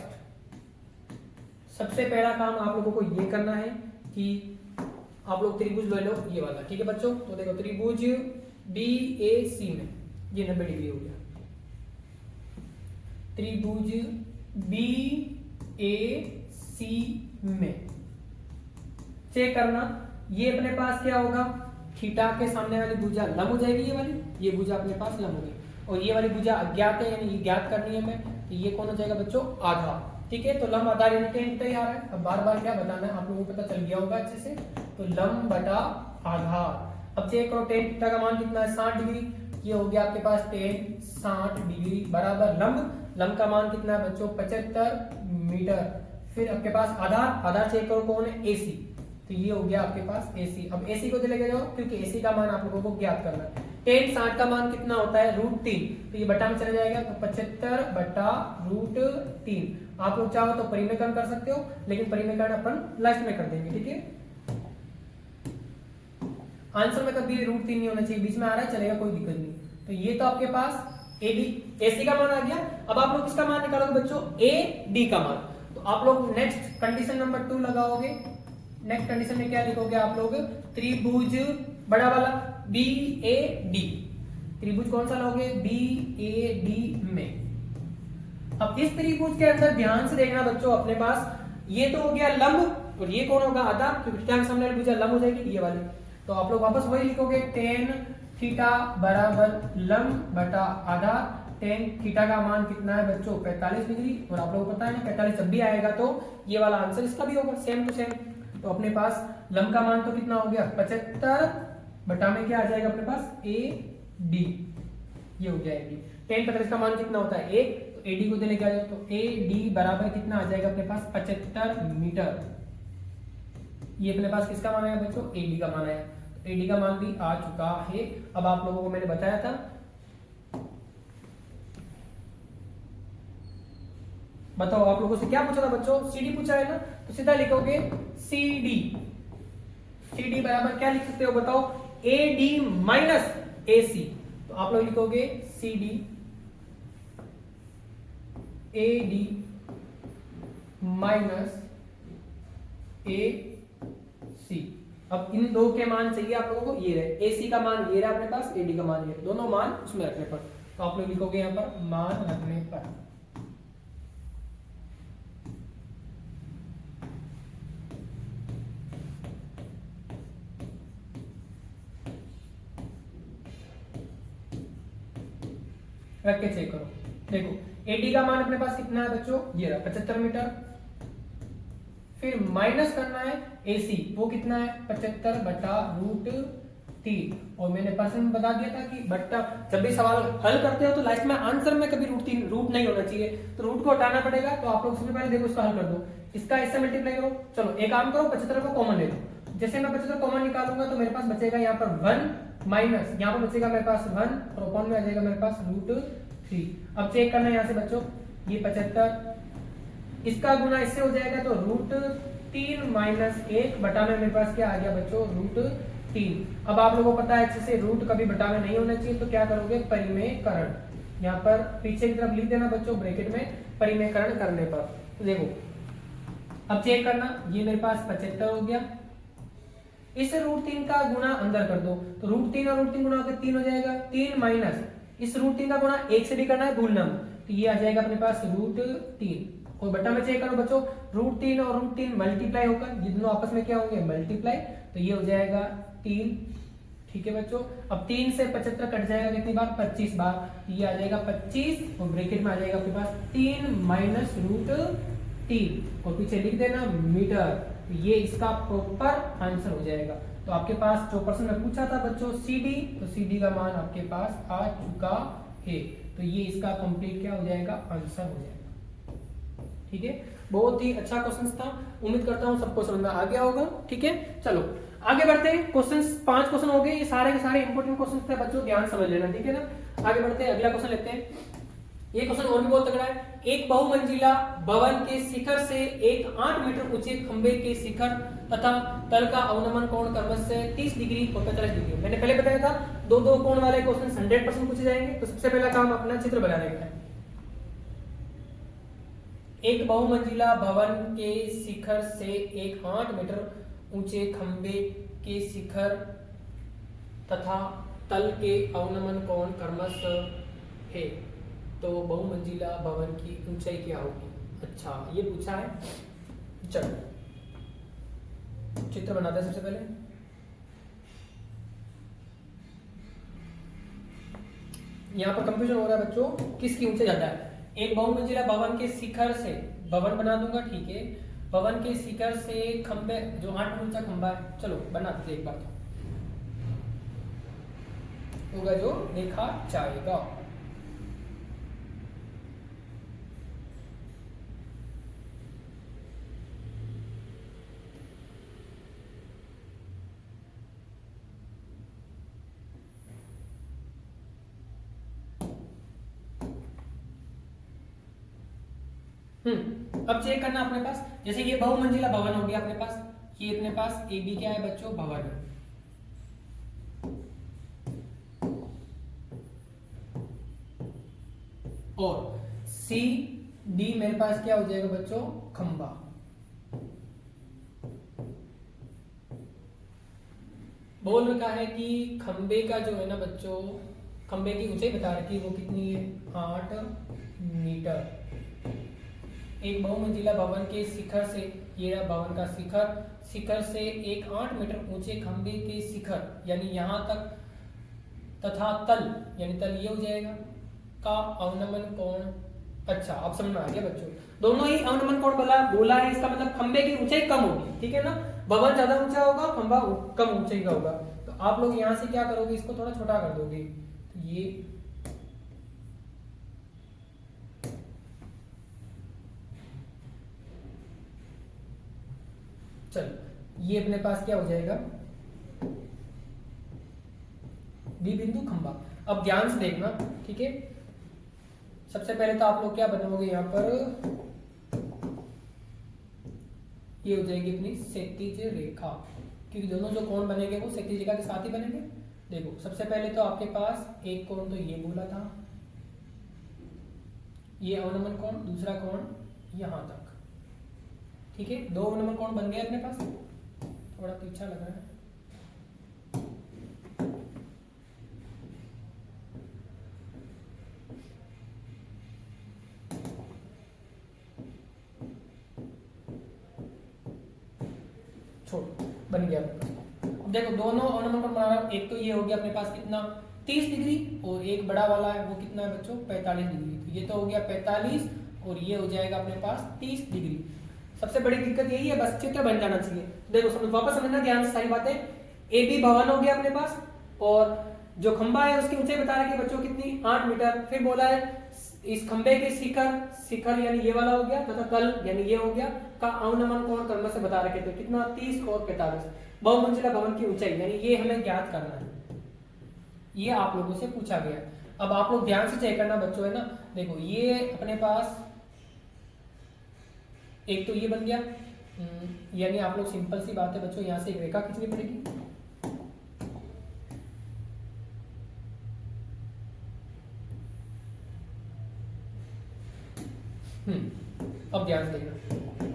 [SPEAKER 1] सबसे पहला काम आप लोगों को ये करना है कि आप लोग त्रिभुज ले लो ये वाला, ठीक है बच्चों। तो देखो त्रिभुज BAC में ये 90 डिग्री हो गया। त्रिभुज BAC में चेक करना, ये अपने पास क्या होगा, थीटा के सामने वाली भुजा लंब हो जाएगी, ये भुजा अपने पास लंब होगी, और ये वाली भुजा अज्ञात है, यानी ये ज्ञात करनी है हमें। तो ये कौन हो जाएगा बच्चों, आधा, ठीक है। तो लंब आधार यानी tan तैयार है। अब बार बार क्या बताना है, आप लोगों को पता चल गया होगा अच्छे से। तो लंब बटा आधार। अब चेक करो tan थीटा का मान कितना है, 60 डिग्री। ये हो गया आपके पास tan 60 डिग्री बराबर लंब का मान कितना है बच्चों, 75 मीटर। फिर आपके पास आधार चेक करो कौन है, AC। तो ये हो गया आपके पास AC। अब AC को लेके जाओ, क्योंकि AC का मान आप लोगों को ज्ञात करना है। tan 60 का मान कितना होता है, √3। तो ये बटा में चला जाएगा, तो 75 बटा √3। आप लोग चाहो तो परिमेयकरण कर सकते हो, लेकिन परिमेयकरण अपन लास्ट में कर देंगे, ठीक है। आंसर में कभी √3 नहीं होना चाहिए, बीच में आ रहा है चलेगा, कोई दिक्कत नहीं। तो ये तो आपके पास AC का मान आ गया। अब आप लोग किसका मान निकालोगे बच्चों, AD का मान। तो आप लोग नेक्स्ट कंडीशन नंबर 2 लगाओगे। नेक्स्ट कंडीशन में क्या लिखोगे आप लोग, त्रिभुज बड़ा वाला BAD, त्रिभुज कौन सा लोगे, BAD में। अब इस त्रिभुज के अंदर ध्यान से देखना बच्चों, अपने पास ये तो हो गया लंब, और ये कौन होगा, आधा, क्योंकि थीटा के सामने वाली भुजा लंब हो जाएगी, ये वाली। तो आप लोग वापस वही लिखोगे, tan थीटा बराबर लंब बटा आधा। tan थीटा का मान कितना है बच्चों, 45 डिग्री। और आप लोगों को पता है ना, 45 जब भी आएगा तो ये वाला आंसर इसका भी होगा, सेम टू सेम। तो अपने पास लंब का मान तो कितना हो गया, 75 बटा में क्या आ जाएगा अपने पास, AD। ये हो गया AD। tan 45 का मान कितना होता है, 1। तो AD को लेके आ जाओ, तो AD बराबर कितना आ जाएगा अपने पास, 75 मीटर। ये अपने पास किसका मान आया बच्चों, AD का मान आया। तो AD का मान भी आ चुका है। अब आप लोगों को मैंने बताया था, बताओ आप लोगों से क्या पूछा था बच्चों, CD पूछा है ना। तो सीधा लिखोगे CD बराबर क्या लिख सकते हो बताओ, AD माइनस AC। तो आप लोग लिखोगे CD AD माइनस AC। अब इन दो के मान चाहिए आप लोगों को, ये रहे AC का मान, ये रहा अपने पास, AD का मान ये, दोनों मान उसमें रखने पर। तो आप लोग लिखोगे यहां पर मान रखने पर। रख के चेक करो, देखो AD का मान अपने पास कितना है बच्चों, ये रहा 75 मीटर। फिर माइनस करना है AC, वो कितना है 75 बटा √3। और मैंने प्रश्न में बता दिया था कि बट्टा जब भी सवाल हल करते हो तो लास्ट में आंसर में कभी रूट नहीं होना चाहिए, तो रूट को हटाना पड़ेगा। तो आप लोग सबसे पहले देखो इसको हल कर दो, इसका इससे मल्टीप्लाई करो। चलो एक काम करो, 75 को कॉमन ले लो। जैसे मैं 75 कॉमन निकालूंगा तो मेरे पास बचेगा यहाँ पर 1 माइनस, यहाँ पर बचेगा मेरे पास 1 और अपॉन में आ जाएगा मेरे पास √3। अब चेक करना है यहाँ से बच्चों, ये 75 इसका गुना इससे हो जाएगा तो √3 माइनस 1 बटा में मेरे पास क्या आ गया बच्चों, 3। अब आप लोगों को पता है जैसे रूट कभी बटा में नहीं होना चाहिए, तो क्या करोगे, परिमेयकरण, यहाँ पर पीछे की तरफ लिख देना बच्चों ब्रैकेट में, परिमेयकरण करने पर। तो देखो अब चेक करना, ये मेरे पास 75 हो गया, इस √3 का गुणा अंदर कर दो, तो √3 और √3 गुणा होकर 3 हो जाएगा, 3 माइनस इस √3 का गुणा 1 से भी करना है भूलना मत, तो ये आ जाएगा अपने पास √3 और बटा में चेक करो बच्चों, √3 और √3 मल्टीप्लाई होकर ये दोनों आपस में क्या होंगे, मल्टीप्लाई, तो ये हो जाएगा 3। ठीक है बच्चों, अब 3 से 75 कट जाएगा कितनी बार, 25 बार, ये आ जाएगा 25 और ब्रैकेट में आ जाएगा आपके पास 3 माइनस √3 और पीछे लिख देना मीटर, तो ये इसका प्रॉपर आंसर हो जाएगा। तो आपके पास जो प्रश्न में पूछा था बच्चों CD, तो CD का मान आपके पास आ चुका है, तो ये इसका कंप्लीट क्या हो जाएगा, आंसर हो जाएगा। ठीक है, बहुत ही अच्छा क्वेश्चन था, उम्मीद करता हूँ सबको समझ में आ गया होगा। ठीक है, चलो आगे बढ़ते हैं, क्वेश्चन 5 क्वेश्चन हो गए, ये सारे के सारे इंपॉर्टेंट क्वेश्चन थे बच्चों, ध्यान समझ लेना। ठीक है ना, आगे बढ़ते हैं, अगला क्वेश्चन लेते हैं। ये क्वेश्चन और भी बहुत तगड़ा है, एक बहुमंजिला भवन के शिखर से एक 8 मीटर ऊंचे खंबे के शिखर तथा तल का अवनमन कोण क्रमशः 30 डिग्री और 45 डिग्री। मैंने पहले बताया था दो कोण वाले क्वेश्चन 100% पूछे जाएंगे। तो सबसे पहला काम अपना चित्र बनाने का है। एक बहुमंजिला भवन के शिखर से एक 8 मीटर ऊंचे खंबे के शिखर तथा तल के अवनमन कोण क्रमशः है, तो बहुमंजिला भवन की ऊंचाई क्या होगी। अच्छा, ये पूछा है, चलो चित्र बनाते हैं। सबसे पहले यहां पर कंफ्यूजन हो रहा है बच्चों, किसकी ऊंचाई ज्यादा है। एक बहुमंजिला भवन के शिखर से, भवन बना दूंगा, ठीक है, भवन के शिखर से खंबे, जो 8 मीटर ऊंचा खंबा है, चलो बनाते एक बार, तो होगा जो देखा जाएगा। अब चेक करना अपने पास, जैसे ये बहुमंजिला भवन हो गया अपने पास, ये अपने पास AB क्या है बच्चों, भवन है, और CD मेरे पास क्या हो जाएगा बच्चों, खंबा। बोल रखा है कि खंबे का जो है ना बच्चों, खंबे की ऊंचाई बता रखी है, वो कितनी है, 8 मीटर। एक बहुमंजिला भवन के शिखर से, ये रहा भवन का शिखर, शिखर से एक 8 मीटर ऊंचे खंबे के शिखर यानी यहां तक तथा तल यानी तल ये हो जाएगा का अवनमन कोण। अच्छा, अब समझ में आ गया बच्चों, दोनों ही अवनमन कोण बोला है, इसका मतलब खंबे की ऊंचाई कम होगी। ठीक है ना, भवन ज्यादा ऊंचा होगा, खंबा कम ऊंचाई का होगा। तो आप लोग यहां से क्या करोगे, इसको थोड़ा छोटा कर दोगे, तो ये चलो ये अपने पास क्या हो जाएगा, B बिंदु खंबा। अब ध्यान से देखना, ठीक है, सबसे पहले तो आप लोग क्या बनाओगे, यहां पर ये हो जाएगी अपनी क्षैतिज रेखा, क्योंकि दोनों जो कोण बनेंगे वो क्षैतिज रेखा के साथ ही बनेंगे। देखो सबसे पहले तो आपके पास एक कोण तो ये बोला था, ये अवनमन कोण, दूसरा कोण यहां तक। ठीक है, 2 अवनमन कोण बन गए अपने पास, थोड़ा पीछा लग रहा है। बन गया। अब देखो दोनों अवनमन कोण बना रहा हूं, एक तो ये हो गया अपने पास कितना, 30 डिग्री, और एक बड़ा वाला है वो कितना है बच्चों, 45 डिग्री। तो ये तो हो गया 45 और ये हो जाएगा अपने पास 30 डिग्री। सबसे बड़ी दिक्कत यही है, बस चित्र बन जाना चाहिए। देखो समझ, वापस समझना ध्यान से सारी बातें। AB भवन हो गया अपने पास, और जो खंबा है उसकी ऊंचाई बता रखी है बच्चों कितनी, 8 मीटर। फिर बोला है इस खंबे के शिखर यानी ये वाला हो गया, तथा तल यानी ये हो गया का अवनमन कोण कर्म से बता रखे थे कितना, 30 और 45। बहुमंजिला भवन की ऊंचाई यानी ये हमें ज्ञात करना है, ये आप लोगों से पूछा गया। अब आप लोग ध्यान से चेक करना बच्चों, है ना, देखो ये अपने पास एक तो ये बन गया, यानी आप लोग सिंपल सी बात है बच्चों, यहां से एक रेखा खींचनी पड़ेगी, अब ध्यान से देखना,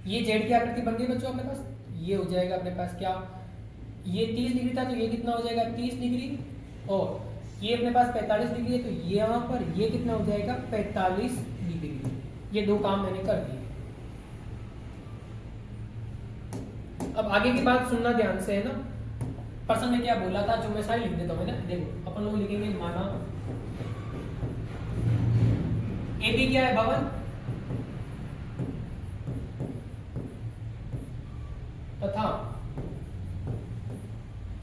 [SPEAKER 1] ये जेड की आकृति बन गई बच्चों अपने पास, ये हो जाएगा अपने पास क्या, ये 30 डिग्री था तो ये कितना हो जाएगा 30 डिग्री, और ये अपने पास 45 डिग्री है तो ये यहाँ पर ये कितना हो जाएगा 45 डिग्री। ये दो काम मैंने कर दिए। अब आगे की बात सुनना ध्यान से, है ना। प्रश्न में क्या बोला था, जो मैं सारी लिख देता हूँ, है ना। देखो अपन लोग लिखेंगे, माना ए बी क्या है 52 तथा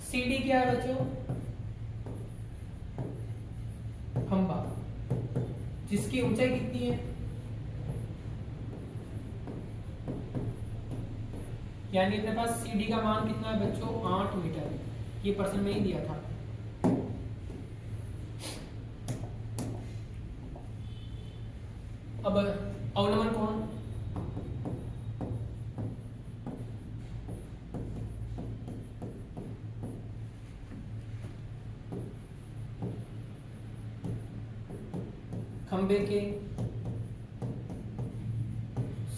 [SPEAKER 1] सी डी क्या है बच्चों, खंबा, जिसकी ऊंचाई कितनी है, यानी अपने पास सी डी का मान कितना है बच्चों 8 मीटर। ये प्रश्न में ही दिया था। अब अवनमन कोण, खंबे के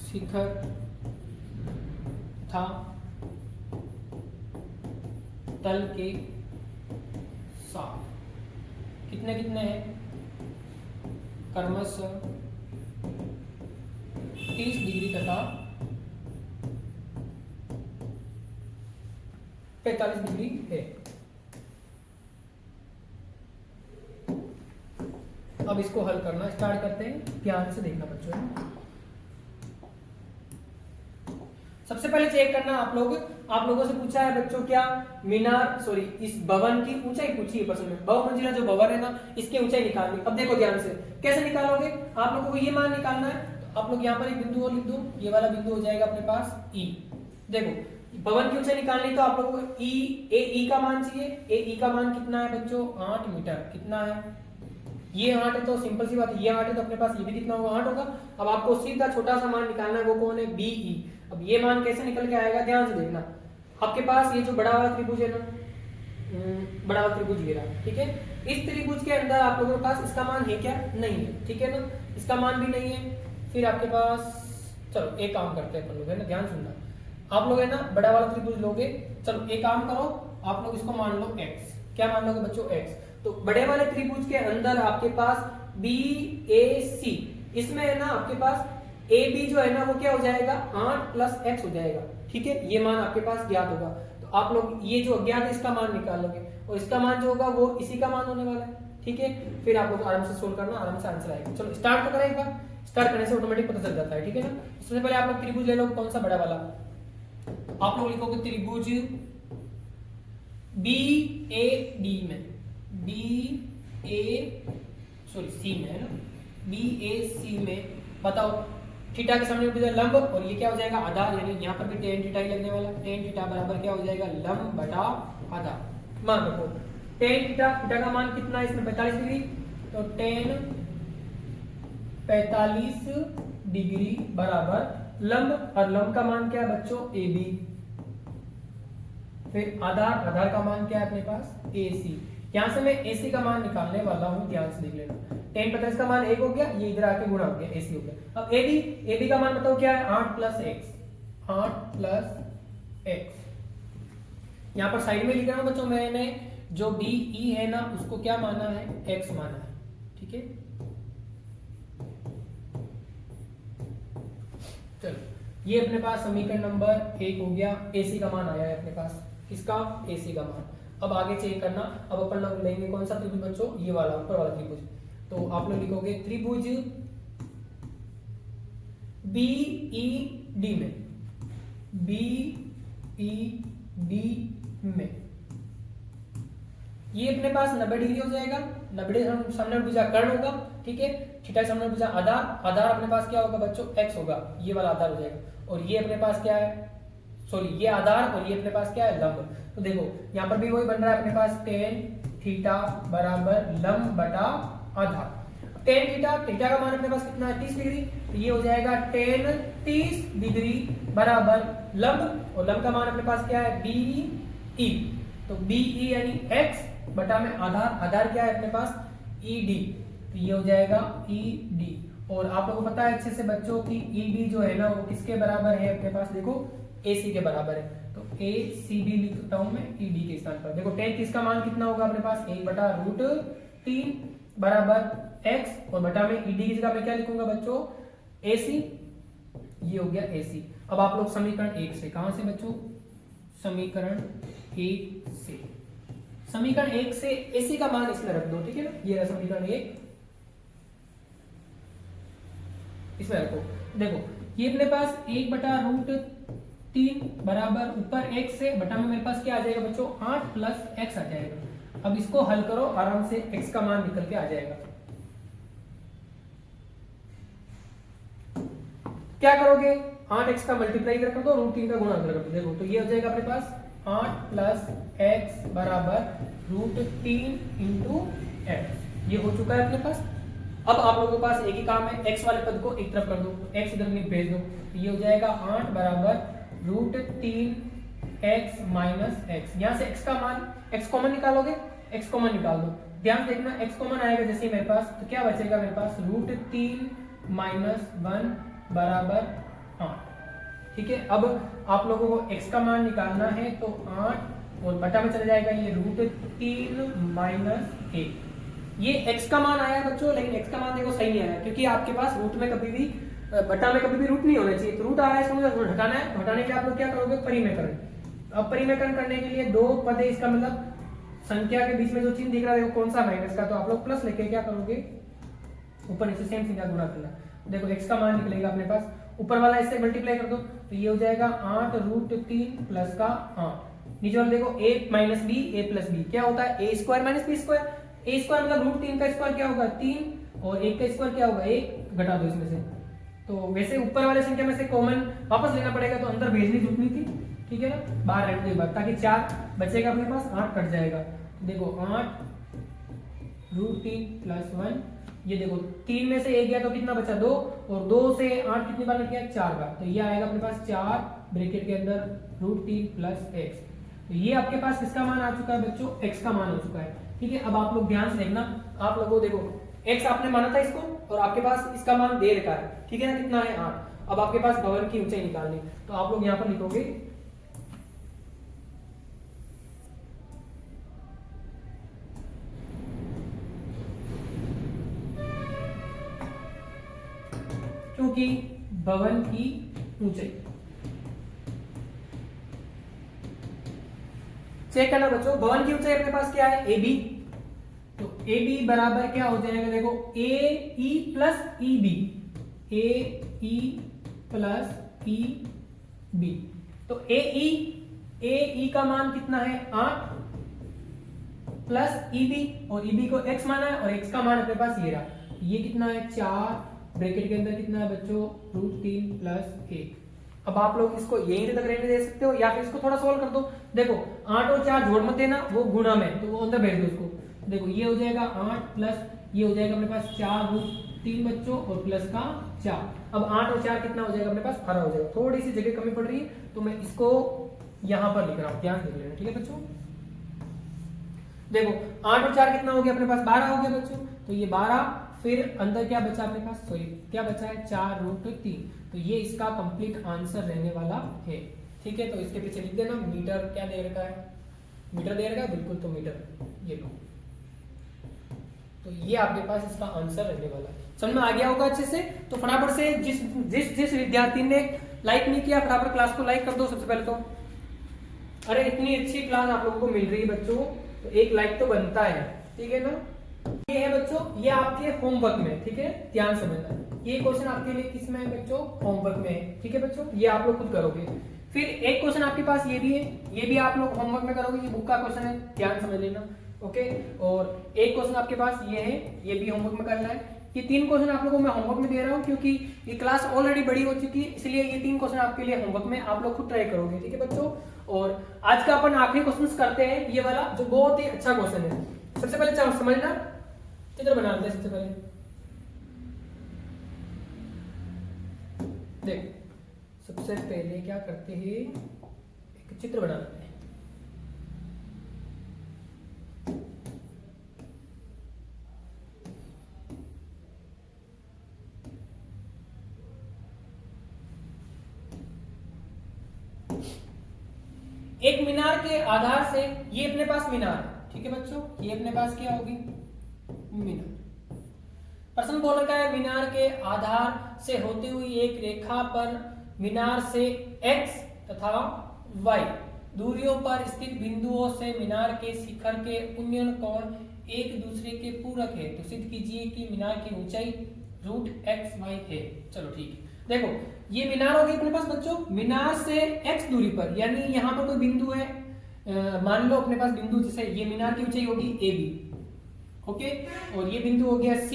[SPEAKER 1] शिखर था तल के साथ कितने कितने हैं, क्रमशः 30 डिग्री तथा 45 डिग्री है। अब इसको हल करना स्टार्ट करते हैं, ध्यान से देखना बच्चों। सबसे पहले चेक करना आप लोगों से पूछा है बच्चों क्या, मीनार सॉरी इस भवन की ऊंचाई पूछी है प्रश्न में। बहुमंजिला जो भवन है ना, इसकी ऊंचाई निकालनी। अब देखो ध्यान से कैसे निकालोगे, आप लोगों को ये मान निकालना है। तो आप लोग यहाँ पर एक बिंदु और लिख दो, ये वाला बिंदु हो जाएगा अपने पास ई। देखो भवन की ऊंचाई निकालनी तो आप लोगों को ई का मान चाहिए। ए का मान कितना है बच्चों 8 मीटर। कितना है, ये 8 है तो सिंपल सी बात है, ये 8 है तो अपने पास ये भी कितना होगा 8 होगा। अब आपको सीधा छोटा सा मान निकालना है, वो कौन है बीई। अब ये मान कैसे निकल के आएगा, ध्यान से देखना। आपके पास ये जो बड़ा वाला त्रिभुज है ना, बड़ा वाला त्रिभुज ये रहा, ठीक है। इस त्रिभुज के अंदर आप लोगों के पास इसका मान है क्या, नहीं है, ठीक है ना, इसका मान भी नहीं है। फिर आपके पास चलो एक काम करते हैं अपन लोग, है ना, ध्यान सुनना। आप लोग है ना बड़ा वाला त्रिभुज लोगे, चलो एक काम करो, आप लोग इसको मान लो x। क्या मान लोगे बच्चों x। तो बड़े वाले त्रिभुज के अंदर आपके पास बी ए सी, इसमें है ना आपके पास ए बी जो है ना वो क्या हो जाएगा 8 प्लस x हो जाएगा, ठीक है। ये मान आपके पास ज्ञात होगा, तो आप लोग ये जो अज्ञात है इसका मान निकाल लोगे, और इसका मान जो होगा वो इसी का मान होने वाला है, ठीक है। फिर आप लोग आराम से सोल्व करना, आराम से आंसर आएगा। चलो स्टार्ट तो करें एक बार, स्टार्ट करने से ऑटोमेटिक पता चल जाता है, ठीक है ना। सबसे पहले आप लोग त्रिभुज ले लो, कौन सा बड़ा वाला, आप लोग लिखोगे त्रिभुज बी ए डी में, सी में, है ना, बी ए सी में। बताओ थीटा के सामने भुजा लंब, और ये क्या हो जाएगा आधार, यानी यहाँ पर भी टेन थीटा ही लगने वाला। टेन थीटा बराबर क्या हो जाएगा लंब बटा आधार। मान रखो टेन थीटा, थीटा का मान कितना है इसमें 45 डिग्री, तो टेन 45 डिग्री बराबर लंब, और लंब का मान क्या है बच्चों ए बी। फिर आधार, आधार का मान क्या है अपने पास ए सी। यहां से मैं एसी का मान निकालने वाला हूं, ध्यान से देख लेना। टेन 45 का मान 1 हो गया, ये इधर आके गुणा हो गया, एसी हो गया। अब एबी का मान बताओ क्या है 8 प्लस एक्स, 8 प्लस एक्स। यहां पर साइड में लिख रहा हूं बच्चों, मैंने जो बीई है ना उसको क्या माना है एक्स माना है, ठीक है। चलो ये अपने पास समीकरण नंबर 1 हो गया, एसी का मान आया है अपने पास, किसका एसी का मान। अब आगे चेक करना, अब अपन लोग लेंगे कौन सा त्रिभुज बच्चों, ये वाला ऊपर वाला त्रिभुज। तो आप लोग लिखोगे त्रिभुज बीईडी में, बीईडी में ये अपने पास 90 डिग्री हो जाएगा। 90 सामने भुजा कर्ण होगा, ठीक है। थीटा सामने भुजा आधार, आधार अपने पास क्या होगा बच्चों x होगा, ये वाला आधार हो जाएगा। और ये अपने पास क्या है, सॉरी ये आधार, और ये अपने पास क्या है लंब। तो देखो यहाँ पर भी वही बन रहा है अपने पास टेन थीटा बराबर लंब बटा आधार। टेन थीटा, थीटा का मान अपने पास कितना है 30 डिग्री, तो ये हो जाएगा टेन 30 डिग्री बराबर लंब, और लंब का मान अपने पास क्या है बीई। तो बीई यानी x बटा में आधार, आधार क्या है अपने पास ईडी, तो ये हो जाएगा ईडी। और आप लोगों को पता है अच्छे से बच्चों की ईडी जो है ना वो किसके बराबर है अपने पास, देखो एसी के बराबर है। तो ए सी बी लिखता हूं मैं ईडी के स्थान पर। देखो टेन इसका मान कितना होगा अपने पास, 1/√3 बराबर एक्स, और बटा में ईडी की जगह मैं क्या लिखूंगा बच्चों, एसी। ये हो गया एसी। अब आप लोग समीकरण 1 से, कहां से बच्चों, समीकरण 1 से, समीकरण 1 से एसी का मान इसमें रख दो, ठीक है ना। ये रहा समीकरण 1, इसमें रखो। देखो ये अपने पास 1/√3 बराबर ऊपर x से, बटा में मेरे पास क्या आ जाएगा बच्चों, 8 प्लस x आ जाएगा। अब इसको हल करो आराम से, x का मान निकल के आ जाएगा। क्या करोगे, 8x का मल्टीप्लाई कर दो, √3 का गुणा कर दो। देखो तो ये हो जाएगा अपने पास 8 प्लस x बराबर √3 इंटू x। ये हो चुका है अपने पास। अब आप लोगों के पास एक ही काम है, x वाले पद को एक तरफ कर दो, x इधर में भेज दो। तो ये हो जाएगा 8 बराबर √3x माइनस x। यहां से x का मान, x कॉमन निकालोगे, x कॉमन निकाल दो। ध्यान देखना x कॉमन आएगा जैसे मेरे पास, तो क्या बचेगा मेरे पास, √3 माइनस 1 बराबर 8। ठीक है, अब आप लोगों को x का मान निकालना है, तो 8 और बटा में चला जाएगा ये √3 माइनस 1। ये x का मान आया है बच्चों, लेकिन x का मान देखो सही नहीं आया, क्योंकि आपके पास रूट में कभी भी, बटा में कभी भी रूट नहीं होना चाहिए। तो रूट आ रहा है, इसको मुझे हटाना है। हटाने के लिए आप लोग क्या करोगे, परिमेयकरण। अब परिमेयकरण करने के लिए दो पद है, इसका मतलब संख्या के बीच में जो चिन्ह दिख रहा है कौन सा, माइनस का, तो आप लोग प्लस लेके क्या करोगे, ऊपर नीचे सेम चिन्ह का गुणा करना। देखो x का मान निकलेगा अपने पास, ऊपर वाला इससे मल्टीप्लाई कर दो, तो ये हो जाएगा 8√3 प्लस का 8। नीचे वाला देखो a minus B, a plus B, क्या होता है, a square minus B square. a square मतलब √3 का स्क्वायर क्या होगा, 3, और 1 का स्क्वायर क्या होगा, 1, घटा दो इसमें से। तो वैसे ऊपर वाले संख्या में से कॉमन वापस लेना पड़ेगा, तो अंदर भेजनी जरूरत नहीं थी, ठीक है ना, बाहर रहने के बाद, ताकि 4 बचेगा अपने पास, 8 कट जाएगा। देखो 8√3 प्लस 1, ये देखो 3 में से 1 गया तो कितना बचा, 2, और 2 से 8 कितनी बार किया, 4 बार। तो ये आएगा अपने पास 4 ब्रैकेट के अंदर √3 प्लस x। तो ये आपके पास किसका मान आ चुका है बच्चों, x का मान हो चुका है। ठीक है, अब आप लोग ध्यान से देखना, आप लोगों देखो x आपने माना था इसको, और आपके पास इसका मान दे रखा है, ठीक है ना, कितना है 8। अब आपके पास भवन की ऊंचाई निकालनी, तो आप लोग यहाँ पर लिखोगे क्योंकि भवन की ऊंचाई, चेक करना बच्चों, भवन की ऊंचाई अपने पास क्या है, ए बी। तो ए बी बराबर क्या हो जाएगा, देखो ए ई प्लस ई बी, ए ई प्लस ई बी। तो ए ई का मान कितना है, 8 प्लस ई बी, और ई बी को x माना है, और x का मान अपने पास ये रहा। ये कितना है, 4 ब्रैकेट के अंदर कितना है बच्चों, √3 प्लस 1। अब आप लोग इसको यहीं तक रहने दे सकते हो, या फिर इसको थोड़ा सोल्व कर दो। देखो 8 और 4 जोड़ मत देना, वो गुणा में, तो वो अंदर भेज दो उसको। देखो ये हो जाएगा 8 प्लस, ये हो जाएगा अपने पास 4√3 बच्चों, और प्लस का 4। अब 8 और 4 कितना हो जाएगा अपने पास, 12 हो जाएगा। थोड़ी सी जगह कमी पड़ रही है, तो मैं इसको यहां पर लिख रहा हूं, ध्यान से देख लेना, ठीक है बच्चों। देखो 8 और 4 कितना हो गया अपने पास, 12 हो गया बच्चों। तो ये 12, फिर अंदर क्या बचा अपने पास, सॉरी क्या बचा है, 4√3। तो ये इसका कंप्लीट आंसर रहने वाला है, ठीक है। तो इसके पीछे लिख देना, मीटर क्या दे रखा है, मीटर दे रखा है बिल्कुल, तो मीटर ये लो। तो ये आपके पास इसका आंसर रहने वाला है। समझ में आ गया होगा अच्छे से। तो फटाफट से जिस विद्यार्थी ने लाइक नहीं किया, फटाफट क्लास को लाइक कर दो सबसे पहले तो। अरे इतनी अच्छी क्लास आप लोगों को मिल रही है बच्चों, तो एक लाइक तो बनता है, ठीक है ना। ये है बच्चों, ये आपके होमवर्क में, ठीक है, ध्यान समझना। ये क्वेश्चन आपके लिए किसमें है बच्चों, होमवर्क में है, ठीक है बच्चों, ये आप लोग खुद करोगे। फिर एक क्वेश्चन आपके पास ये भी है, ये भी आप लोग होमवर्क में करोगे, ये बुक का क्वेश्चन है, ध्यान समझ लेना, ओके। और एक क्वेश्चन आपके पास ये है, ये भी होमवर्क में करना है। ये 3 क्वेश्चन आप लोगों को मैं होमवर्क में दे रहा हूँ, क्योंकि ये क्लास ऑलरेडी बड़ी हो चुकी है, इसलिए ये 3 क्वेश्चन आपके लिए होमवर्क में आप लोग खुद ट्राई करोगे, ठीक है बच्चों। और आज का अपन आखिरी क्वेश्चन करते हैं, ये वाला जो बहुत ही अच्छा क्वेश्चन है। सबसे पहले चलो समझना, चित्र बना लेते हैं सबसे पहले। देख सबसे पहले क्या करते हैं, एक चित्र बना लेते हैं। मीनार के आधार से ये अपने पास मीनार है, ठीक है बच्चों, ये अपने पास क्या होगी, मीनार। प्रश्न बोल रखा है मीनार के आधार से होती हुई एक रेखा पर मीनार से x तथा y दूरियों पर स्थित बिंदुओं से मीनार के शिखर के उन्नयन कोण एक दूसरे के पूरक है, तो सिद्ध कीजिए कि मीनार की ऊंचाई √xy है। चलो ठीक है, देखो ये मीनार होगी अपने पास बच्चों, मीनार से x दूरी पर, यानी यहाँ पर कोई बिंदु है, मान लो अपने पास बिंदु, जैसे ये मीनार की ऊंचाई होगी AB, ओके, और ये बिंदु हो गया C,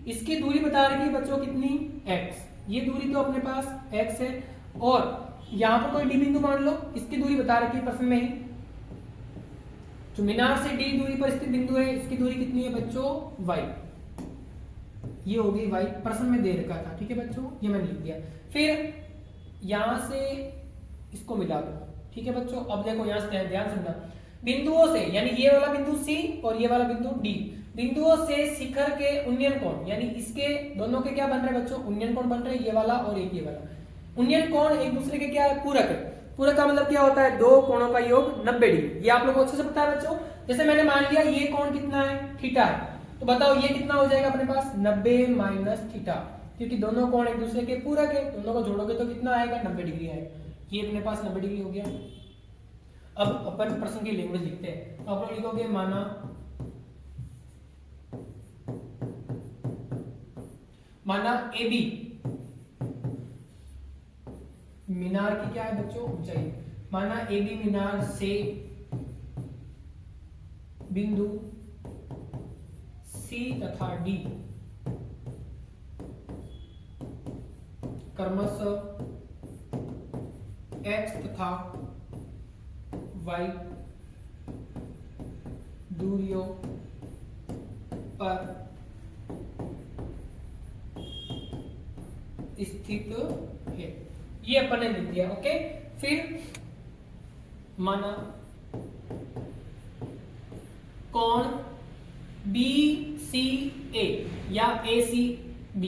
[SPEAKER 1] इसकी दूरी बता रही है बच्चों कितनी, x, ये दूरी तो अपने पास x है, और यहाँ पर कोई D बिंदु मान लो, इसकी दूरी बता रखी है प्रश्न में ही, जो मीनार से D दूरी पर स्थित बिंदु है, इसकी दूरी कितनी है बच्चों, y, ये होगी y, प्रश्न में दे रखा था, ठीक है बच्चों, ये मैंने लिख दिया। फिर यहां से इसको मिला दो, ठीक है बच्चों। अब देखो यहां से ध्यान सुनना, बिंदुओं से, यानी ये वाला बिंदु C और ये वाला बिंदु D, बिंदुओं से शिखर के उन्नयन कोण, यानी इसके दोनों के क्या बन रहे हैं बच्चों, उन्नयन कोण बन रहे हैं, ये वाला और एक ये वाला। उन्नयन कोण एक दूसरे के क्या है, पूरक है। पूरक का मतलब क्या होता है, दो कोणों का योग 90 डिग्री, ये आप लोगों को अच्छे से पता है बच्चों। जैसे मैंने मान लिया ये कोण कितना है, थीटा है, तो बताओ ये कितना हो जाएगा अपने पास, 90 माइनस थीटा, क्योंकि दोनों कोण एक दूसरे के पूरक है, दोनों को जोड़ोगे तो कितना आएगा, 90 डिग्री आएगा, ये अपने पास 90 डिग्री हो गया। अब अपन प्रश्न की लैंग्वेज लिखते हैं, तो आप लोग लिखोगे माना AB मीनार की क्या है बच्चों, ऊंचाई, माना AB मीनार से बिंदु C तथा D क्रमशः x तथा y दूरियों पर स्थित है, ये अपन ने लिख दिया, ओके। फिर माना कोण BCA या ACB,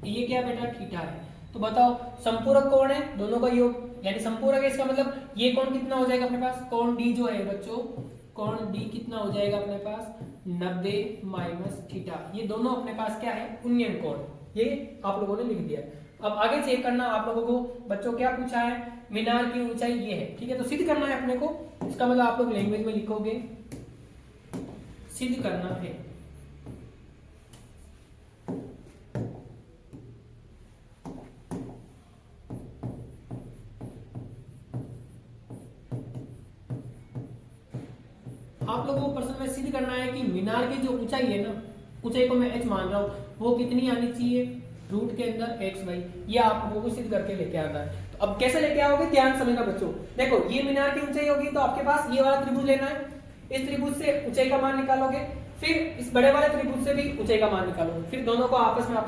[SPEAKER 1] ये क्या बेटा, थीटा है। तो बताओ संपूरक कोण है, दोनों का योग, यानी संपूरक है, इसका मतलब ये कोण कितना हो जाएगा अपने पास, कोण D जो है बच्चों, कोण D कितना हो जाएगा अपने पास, 90 माइनस थीटा, ये दोनों अपने पास क्या है, उन्नयन कोण, ये आप लोगों ने लिख दिया। अब आगे चेक करना आप लोगों को बच्चों, क्या पूछा है, मीनार की ऊंचाई ये है, ठीक है, तो सिद्ध करना है अपने को, इसका मतलब आप लोग लैंग्वेज में लिखोगे, सिद्ध करना है। आप लोगों को प्रश्न में सिद्ध करना है कि मीनार की जो ऊंचाई है ना, ऊंचाई को मैं h मान रहा हूं, वो कितनी आनी चाहिए, रूट के अंदर xy, ये आप लोगों को सिद्ध करके लेके आना है। तो अब कैसे लेके आओगे, ध्यान समझना बच्चों। देखो ये मीनार की ऊंचाई होगी, तो आपके पास ये वाला त्रिभुज लेना है, इस त्रिभुज से ऊंचाई का मान निकालोगे, फिर इस बड़े वाले त्रिभुज से भी ऊंचाई का मान निकालोगे, फिर दोनों को आपस में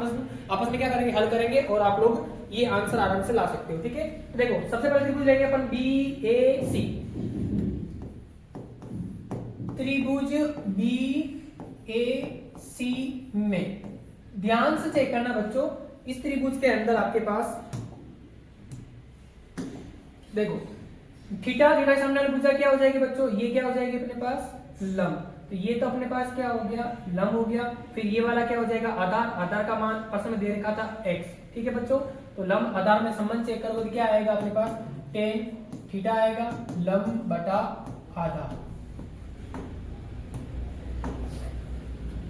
[SPEAKER 1] क्या करेंगे, हल करेंगे, और आप लोग ये आंसर आराम से ला सकते हो, ठीक है। देखो सबसे पहले त्रिभुज लेंगे अपन BAC, त्रिभुज BAC में ध्यान से चेक करना बच्चों, इस त्रिभुज के अंदर आपके पास देखो थीटा, थीटा के सामने भुजा क्या हो जाएगी बच्चों, ये क्या हो जाएगी अपने पास, लंब, तो ये तो अपने पास क्या हो गया, लंब हो गया। फिर ये वाला क्या हो जाएगा, आधार, आधार का मान प्रश्न में दे रखा था x, ठीक है बच्चों, तो लंब आधार में संबंध चेक करोगे तो क्या आएगा अपने पास, tan थीटा आएगा, लंब बटा आधार,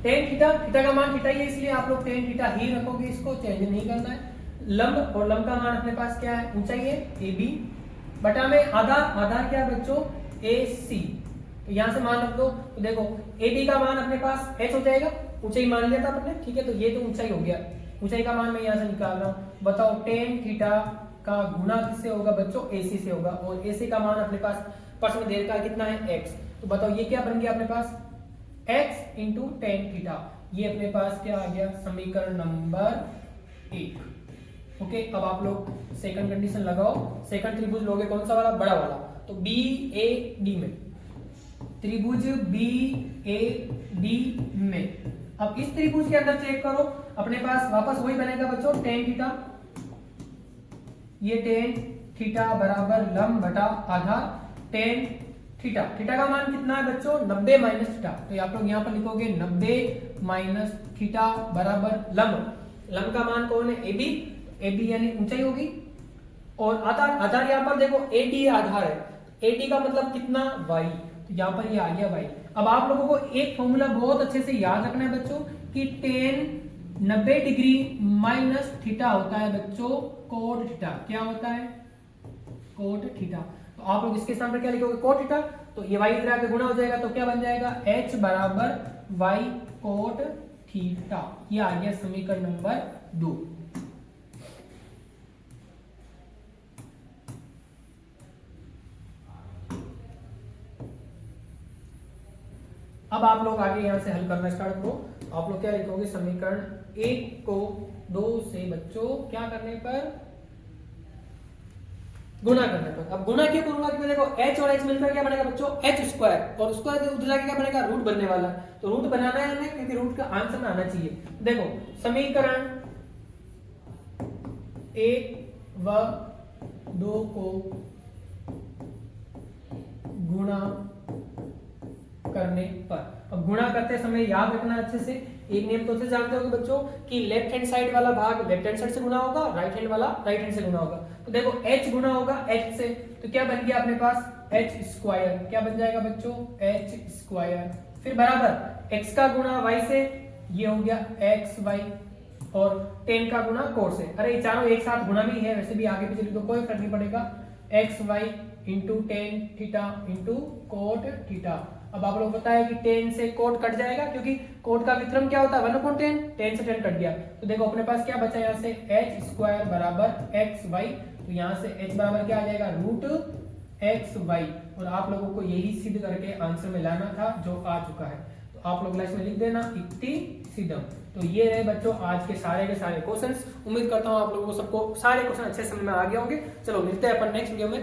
[SPEAKER 1] tan थीटा, थीटा का मान थीटा ही है, इसलिए आप लोग tan थीटा ही रखोगे, इसको चेंज नहीं करना है। लंब, और लंब का मान अपने पास क्या है, ऊंचाई है AB, बटा में आधार, आधार क्या है बच्चों, AC, तो यहां से मान रख दो, तो देखो AB का मान अपने पास h हो जाएगा, ऊंचाई मान लिया था अपने, ठीक है, तो ये तो ऊंचाई हो गया, ऊंचाई का मान मैं यहां से निकाल रहा हूं। बताओ tan थीटा का गुना किससे होगा बच्चों, AC से होगा, और AC का मान अपने पास प्रश्न में दे रखा है कितना है, x, तो बताओ ये क्या बन गया अपने पास, x इंटू tan थीटा, ये अपने पास क्या आ गया, समीकरण नंबर 1, ओके। अब आप लोग सेकंड कंडीशन लगाओ, सेकंड त्रिभुज लोगे कौन सा वाला, बड़ा वाला, तो BAD में, त्रिभुज BAD में, अब इस त्रिभुज के अंदर चेक करो, अपने पास वापस वही बनेगा बच्चों, tan थीटा, ये tan थीटा बराबर लंब बटा आधार टेन थीटा। थीटा का मान कितना है बच्चों 90 माइनस थीटा, तो आप लोग यहाँ पर लिखोगे 90 माइनस थीटा बराबर लंब। लंब का मान कौन है AB, AB यानी ऊंचाई होगी, और आधार, आधार यहाँ पर देखो AD आधार है, AD का मतलब कितना y, तो यहाँ पर ये आ गया y। अब आप लोगों को एक फॉर्मूला बहुत अच्छे से याद रखना है बच्चों कि टेन 90 डिग्री माइनस थीटा होता है बच्चों कोट थीटा। क्या होता है कोट थीटा। तो आप लोग इसके स्थान पर क्या लिखोगे कोट थीटा, तो ये y इधर आके गुणा हो जाएगा, तो क्या बन जाएगा h बराबर y कोट थीटा। ये आ गया समीकरण नंबर 2। अब आप लोग आगे यहां से हल करना स्टार्ट करो। आप लोग क्या लिखोगे समीकरण 1 को 2 से बच्चों क्या करने पर गुणा करने पर। अब गुणा क्यों करूंगा क्योंकि देखो h और h मिलकर क्या बनेगा बच्चों h स्क्वायर, और स्क्वायर उधर जाके क्या बनेगा रूट बनने वाला, तो रूट बनाना है हमें क्योंकि रूट का आंसर में आना चाहिए। देखो समीकरण 1 व 2 को गुणा करने पर, अब गुणा करते समय याद रखना अच्छे से, एक नियम तो से जानते होंगे बच्चों कि लेफ्ट हैंड साइड वाला भाग लेफ्ट हैंड साइड से गुणा होगा, राइट हैंड वाला राइट हैंड से गुणा होगा। तो देखो h गुणा होगा h से, तो क्या बन गया अपने पास h स्क्वायर, क्या बन जाएगा बच्चों h स्क्वायर, फिर बराबर x का गुणा y से, ये हो गया x y, और 10 का गुणा कोट से। अरे ये चारों एक साथ गुणा भी है, वैसे भी आगे पीछे तो कोई फर्क नहीं पड़ेगा, x y into tan theta into cot theta. अब आप लोग पता है कि 10 से कोट कट जाएगा क्योंकि कोट का विक्रम क्या होता है 1/10, 10 से 10 कट गया, तो देखो अपने पास क्या बचा यहाँ से h स्क्वायर बराबर x y, तो यहाँ से h बराबर क्या आ जाएगा रूट x y, और आप लोगों को यही सिद्ध करके आंसर में लाना था जो आ चुका है। तो आप लोग लास्ट में लिख देना इक्ति सिद्धम। तो ये रहे बच्चों आज के सारे क्वेश्चंस। उम्मीद करता हूँ आप लोगों को सबको सारे क्वेश्चन अच्छे समझ में आ गए होंगे। चलो मिलते हैं अपन नेक्स्ट वीडियो में।